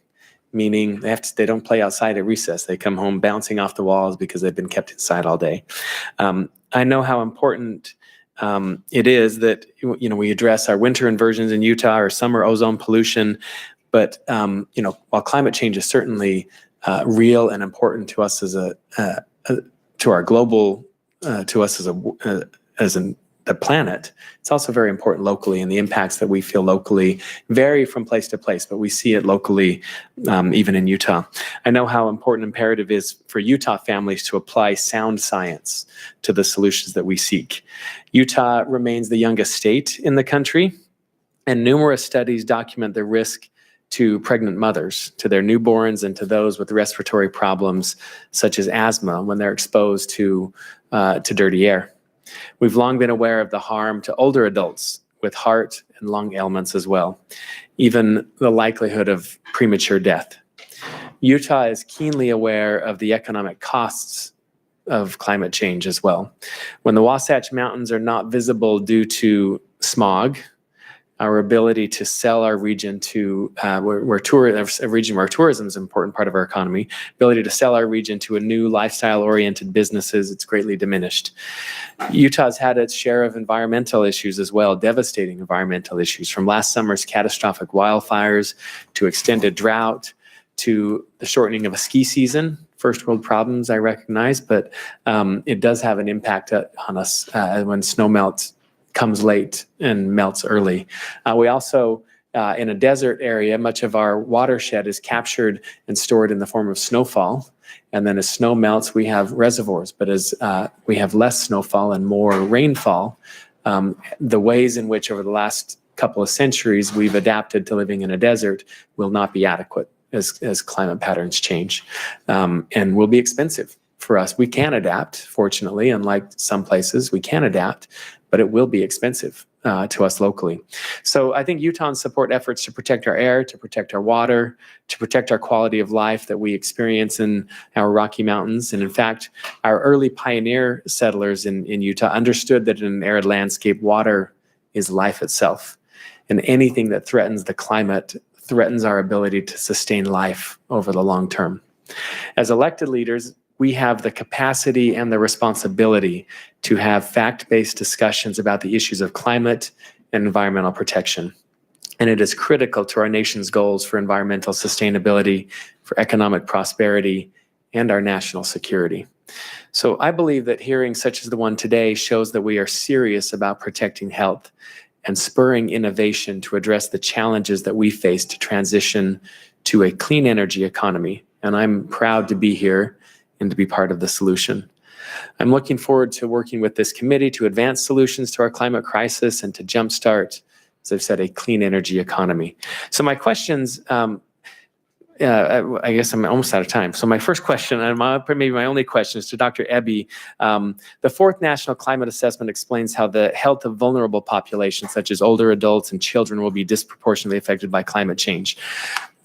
meaning they don't play outside at recess. They come home bouncing off the walls because they've been kept inside all day. I know how important it is that we address our winter inversions in Utah or summer ozone pollution, but while climate change is certainly real and important to us as to our global, to us as the planet, it's also very important locally, and the impacts that we feel locally vary from place to place, but we see it locally, even in Utah. I know how important imperative is for Utah families to apply sound science to the solutions that we seek. Utah remains the youngest state in the country, and numerous studies document the risk to pregnant mothers, to their newborns, and to those with respiratory problems such as asthma when they're exposed to dirty air. We've long been aware of the harm to older adults with heart and lung ailments as well, even the likelihood of premature death. Utah is keenly aware of the economic costs of climate change as well. When the Wasatch Mountains are not visible due to smog, our ability to sell our region to a region where tourism is an important part of our economy, ability to sell our region to a new lifestyle-oriented businesses, it's greatly diminished. Utah's had its share of environmental issues as well, devastating environmental issues, from last summer's catastrophic wildfires to extended drought to the shortening of a ski season. First world problems, I recognize, but it does have an impact on us when snow melts comes late and melts early. We also, in a desert area, much of our watershed is captured and stored in the form of snowfall. And then as snow melts, we have reservoirs. But as we have less snowfall and more rainfall, the ways in which over the last couple of centuries we've adapted to living in a desert will not be adequate as climate patterns change, and will be expensive for us. We can adapt, fortunately, unlike some places, we can adapt, but it will be expensive to us locally. So I think Utahns support efforts to protect our air, to protect our water, to protect our quality of life that we experience in our Rocky Mountains. And in fact, our early pioneer settlers in Utah understood that in an arid landscape, water is life itself. And anything that threatens the climate threatens our ability to sustain life over the long term. As elected leaders, we have the capacity and the responsibility to have fact-based discussions about the issues of climate and environmental protection. And it is critical to our nation's goals for environmental sustainability, for economic prosperity, and our national security. So I believe that hearings such as the one today shows that we are serious about protecting health and spurring innovation to address the challenges that we face to transition to a clean energy economy. And I'm proud to be here and to be part of the solution. I'm looking forward to working with this committee to advance solutions to our climate crisis and to jumpstart, as I've said, a clean energy economy. So my questions, I guess I'm almost out of time. So my first question, and maybe my only question, is to Dr. Eby. The fourth National Climate Assessment explains how the health of vulnerable populations, such as older adults and children, will be disproportionately affected by climate change.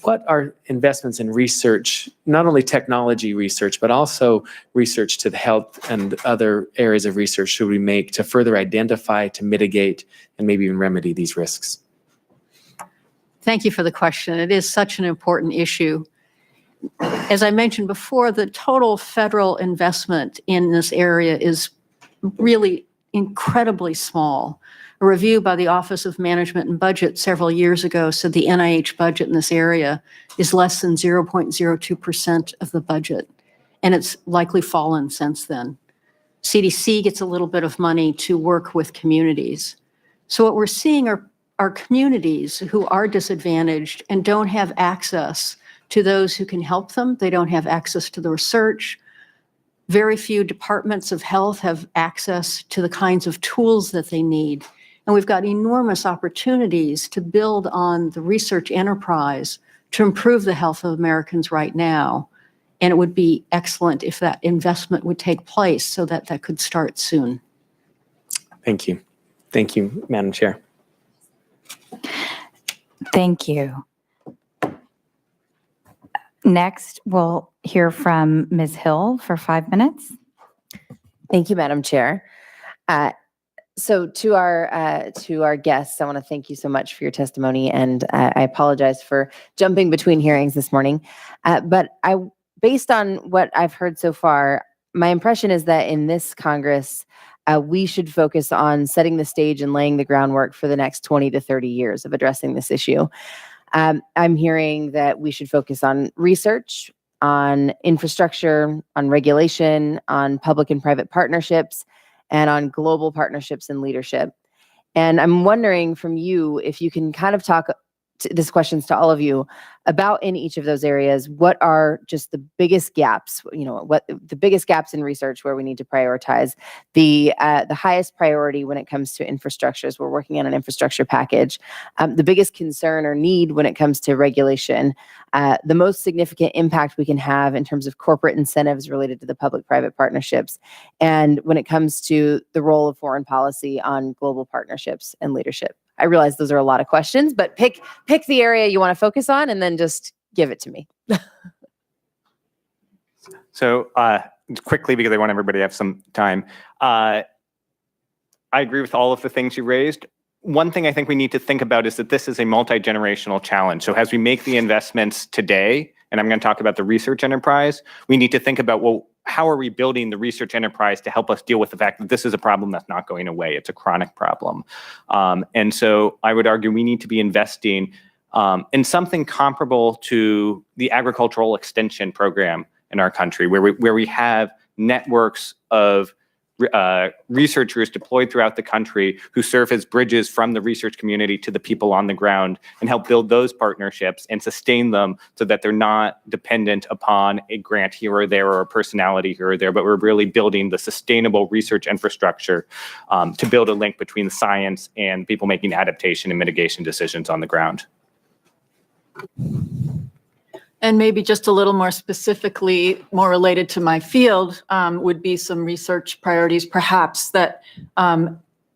What are investments in research, not only technology research, but also research to the health and other areas of research should we make to further identify, to mitigate, and maybe even remedy these risks? Thank you for the question. It is such an important issue. As I mentioned before, the total federal investment in this area is really incredibly small. A review by the Office of Management and Budget several years ago said the NIH budget in this area is less than 0.02% of the budget, and it's likely fallen since then. CDC gets a little bit of money to work with communities. So what we're seeing are communities who are disadvantaged and don't have access to those who can help them. They don't have access to the research. Very few departments of health have access to the kinds of tools that they need. And we've got enormous opportunities to build on the research enterprise to improve the health of Americans right now. And it would be excellent if that investment would take place so that that could start soon. Thank you. Thank you, Madam Chair. Thank you. Next, we'll hear from Ms. Hill for 5 minutes. Thank you, Madam Chair. So to our guests, I want to thank you so much for your testimony, and I apologize for jumping between hearings this morning. But based on what I've heard so far, my impression is that in this Congress, we should focus on setting the stage and laying the groundwork for the next 20 to 30 years of addressing this issue. I'm hearing that we should focus on research, on infrastructure, on regulation, on public and private partnerships, and on global partnerships and leadership. And I'm wondering from you if you can kind of talk this question's to all of you about in each of those areas, what are just the biggest gaps, what the biggest gaps in research where we need to prioritize the highest priority when it comes to infrastructures. We're working on an infrastructure package. The biggest concern or need when it comes to regulation, the most significant impact we can have in terms of corporate incentives related to the public-private partnerships, and when it comes to the role of foreign policy on global partnerships and leadership. I realize those are a lot of questions, but pick the area you want to focus on and then just give it to me. So quickly, because I want everybody to have some time, I agree with all of the things you raised. One thing I think we need to think about is that this is a multi-generational challenge. So as we make the investments today, and I'm going to talk about the research enterprise, we need to think about, well, how are we building the research enterprise to help us deal with the fact that this is a problem that's not going away? It's a chronic problem. And so I would argue we need to be investing in something comparable to the agricultural extension program in our country, where we have networks of researchers deployed throughout the country who serve as bridges from the research community to the people on the ground and help build those partnerships and sustain them so that they're not dependent upon a grant here or there or a personality here or there, but we're really building the sustainable research infrastructure to build a link between the science and people making adaptation and mitigation decisions on the ground. And maybe just a little more specifically, more related to my field, would be some research priorities, perhaps, that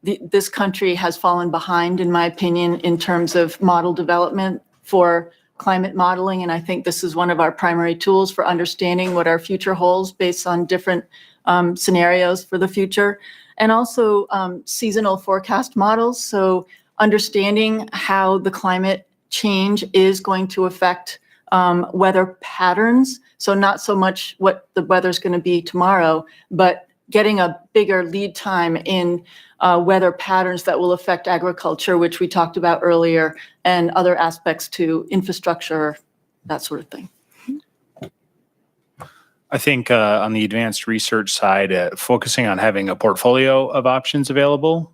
this country has fallen behind, in my opinion, in terms of model development for climate modeling. And I think this is one of our primary tools for understanding what our future holds based on different scenarios for the future. And also seasonal forecast models. So understanding how the climate change is going to affect weather patterns. So not so much what the weather's going to be tomorrow, but getting a bigger lead time in weather patterns that will affect agriculture, which we talked about earlier, and other aspects to infrastructure, that sort of thing. I think on the advanced research side, focusing on having a portfolio of options available.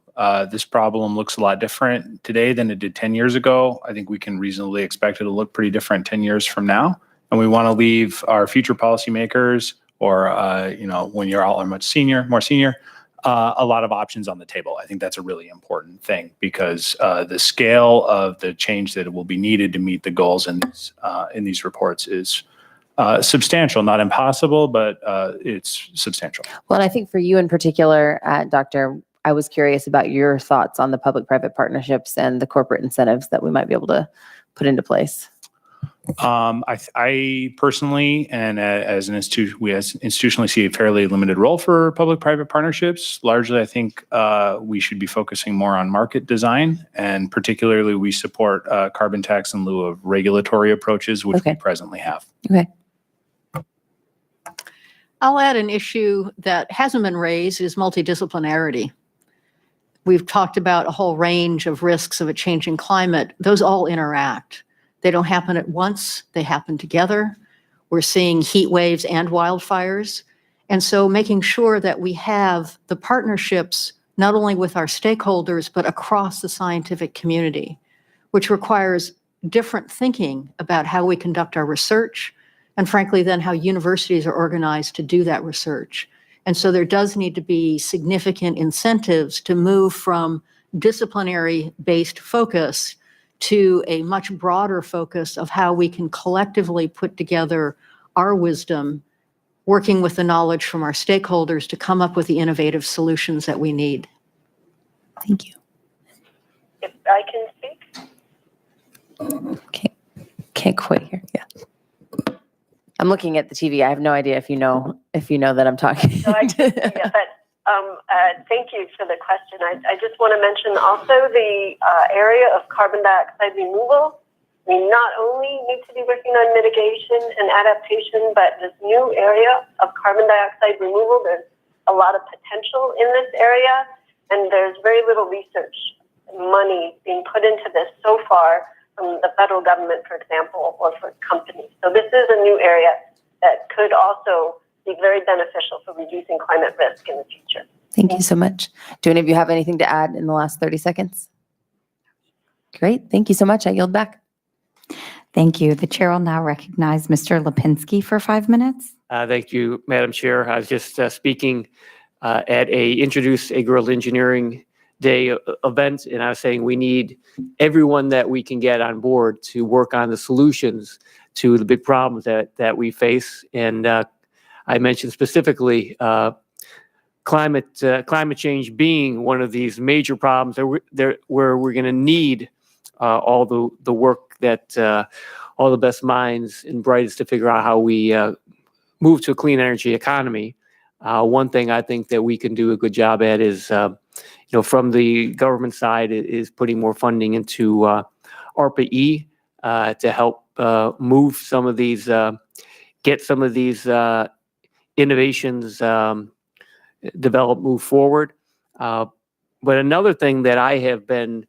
This problem looks a lot different today than it did 10 years ago. I think we can reasonably expect it to look pretty different 10 years from now. And we want to leave our future policymakers or, when you're all more senior, a lot of options on the table. I think that's a really important thing because the scale of the change that will be needed to meet the goals in these reports is substantial, not impossible, but it's substantial. Well, and I think for you in particular, Dr., I was curious about your thoughts on the public-private partnerships and the corporate incentives that we might be able to put into place. I personally, and as an institution, we institutionally see a fairly limited role for public-private partnerships. Largely, I think we should be focusing more on market design, and particularly we support carbon tax in lieu of regulatory approaches, which we presently have. Okay. I'll add an issue that hasn't been raised is multidisciplinarity. We've talked about a whole range of risks of a changing climate. Those all interact. They don't happen at once. They happen together. We're seeing heat waves and wildfires. And so making sure that we have the partnerships not only with our stakeholders, but across the scientific community, which requires different thinking about how we conduct our research, and frankly, then how universities are organized to do that research. And so there does need to be significant incentives to move from disciplinary-based focus to a much broader focus of how we can collectively put together our wisdom, working with the knowledge from our stakeholders to come up with the innovative solutions that we need. Thank you. If I can speak. Can't quite hear. Yeah. I'm looking at the TV. I have no idea if you know that I'm talking. No, I can see it, but thank you for the question. I just want to mention also the area of carbon dioxide removal. We not only need to be working on mitigation and adaptation, but this new area of carbon dioxide removal, there's a lot of potential in this area, and there's very little research money being put into this so far from the federal government, for example, or for companies. So this is a new area that could also be very beneficial for reducing climate risk in the future. Thank you so much. Do any of you have anything to add in the last 30 seconds? Great. Thank you so much. I yield back. Thank you. The chair will now recognize Mr. Lipinski for 5 minutes. Thank you, Madam Chair. I was just speaking at Introduce Agricultural Engineering Day event, and I was saying we need everyone that we can get on board to work on the solutions to the big problems that we face. And I mentioned specifically climate change being one of these major problems where we're going to need all the work that all the best minds and brightest to figure out how we move to a clean energy economy. One thing I think that we can do a good job at is, from the government side, is putting more funding into ARPA-E to help move some of these, get some of these innovations developed, move forward. But another thing that I have been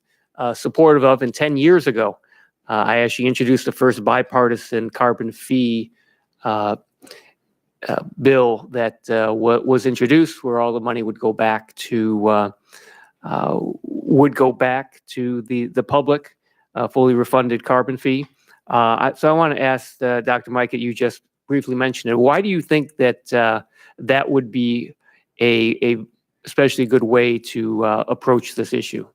supportive of, and 10 years ago, I actually introduced the first bipartisan carbon fee bill that was introduced, where all the money would go back to the public, fully refunded carbon fee. So I want to ask Dr. Mikett, you just briefly mentioned it. Why do you think that that would be a especially good way to approach this issue?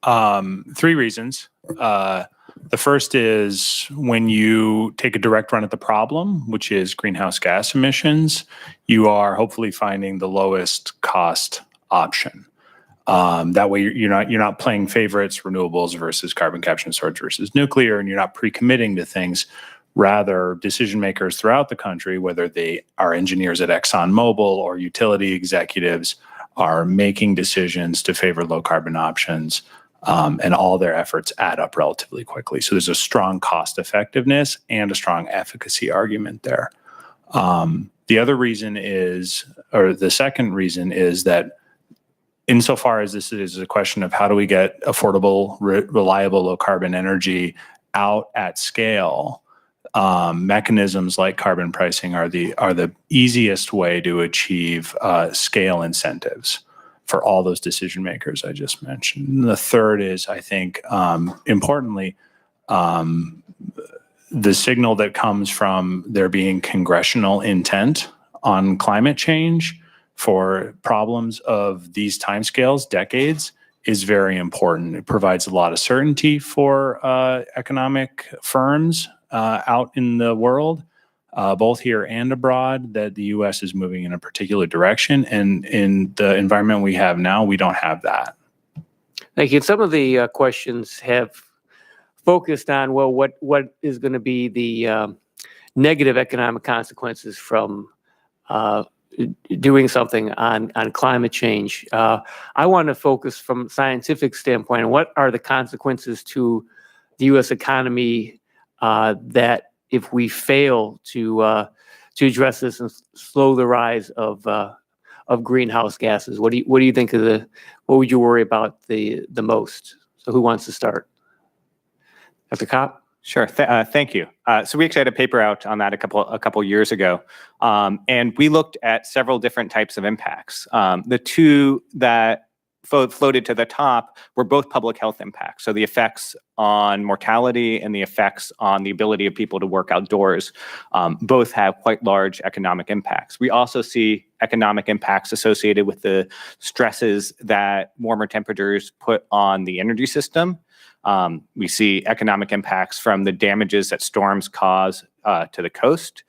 3 reasons. The first is when you take a direct run at the problem, which is greenhouse gas emissions, you are hopefully finding the lowest cost option. That way you're not playing favorites, renewables versus carbon capture and storage versus nuclear, and you're not pre-committing to things. Rather, decision makers throughout the country, whether they are engineers at ExxonMobil or utility executives, are making decisions to favor low carbon options. And all their efforts add up relatively quickly. So there's a strong cost effectiveness and a strong efficacy argument there. The other reason is, or the second reason is that insofar as this is a question of how do we get affordable, reliable, low carbon energy out at scale, mechanisms like carbon pricing are the easiest way to achieve scale incentives for all those decision makers I just mentioned. And the third is, I think, importantly, the signal that comes from there being congressional intent on climate change for problems of these timescales, decades, is very important. It provides a lot of certainty for economic firms out in the world, both here and abroad, that the U.S. is moving in a particular direction. And in the environment we have now, we don't have that. Thank you. Some of the questions have focused on, well, what is going to be the negative economic consequences from doing something on climate change. I want to focus from a scientific standpoint on what are the consequences to the U.S. economy that if we fail to address this and slow the rise of greenhouse gases. What do you think what would you worry about the most? So who wants to start? Dr. Kopp? Sure. Thank you. So we actually had a paper out on that a couple years ago, and we looked at several different types of impacts. The two that floated to the top were both public health impacts. So the effects on mortality and the effects on the ability of people to work outdoors both have quite large economic impacts. We also see economic impacts associated with the stresses that warmer temperatures put on the energy system. We see economic impacts from the damages that storms cause to the coast.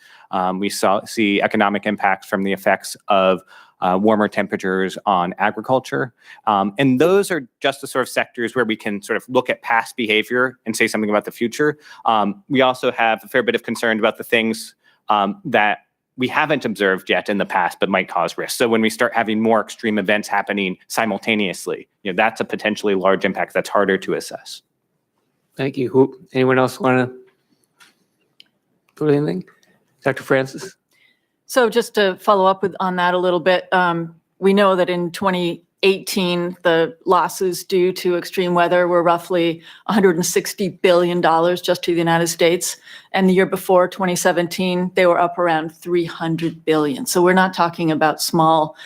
We see economic impacts from the effects of warmer temperatures on agriculture. And those are just the sort of sectors where we can sort of look at past behavior and say something about the future. We also have a fair bit of concern about the things that we haven't observed yet in the past, but might cause risk. So when we start having more extreme events happening simultaneously, that's a potentially large impact that's harder to assess. Thank you. Anyone else want to put anything? Dr. Francis? So just to follow up on that a little bit, we know that in 2018, 2018, the losses due to extreme weather were roughly $160 billion just to the United States. And the year before, 2017, they were up around $300 billion. So we're not talking about small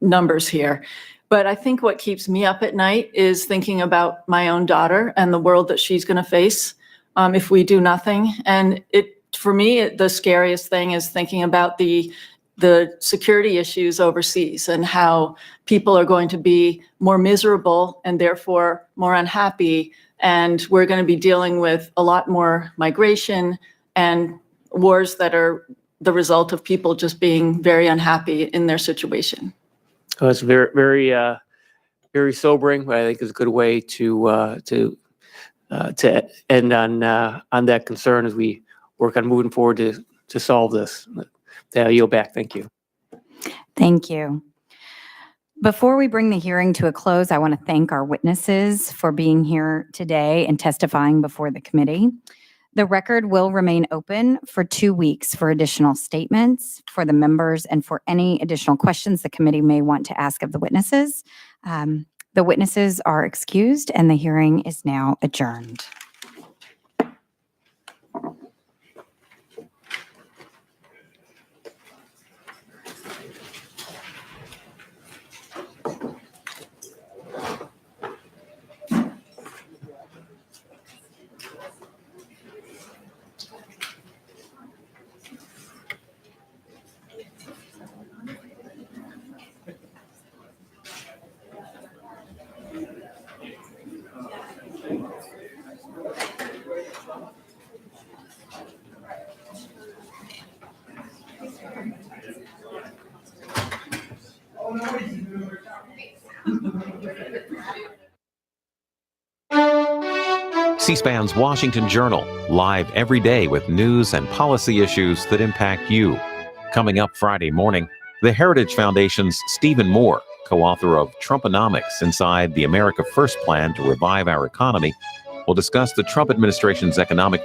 numbers here. But I think what keeps me up at night is thinking about my own daughter and the world that she's going to face if we do nothing. And for me, the scariest thing is thinking about the security issues overseas and how people are going to be more miserable and therefore more unhappy. And we're going to be dealing with a lot more migration and wars that are the result of people just being very unhappy in their situation. Oh, it's very, very, very sobering, but I think it's a good way to end on that concern as we work on moving forward to solve this. I'll yield back. Thank you. Thank you. Before we bring the hearing to a close, I want to thank our witnesses for being here today and testifying before the committee. The record will remain open for 2 weeks for additional statements for the members and for any additional questions the committee may want to ask of the witnesses. The witnesses are excused and the hearing is now adjourned. C-SPAN's Washington Journal, live every day with news and policy issues that impact you. Coming up Friday morning, the Heritage Foundation's Stephen Moore, co-author of Trumponomics Inside the America First Plan to Revive Our Economy, will discuss the Trump administration's economic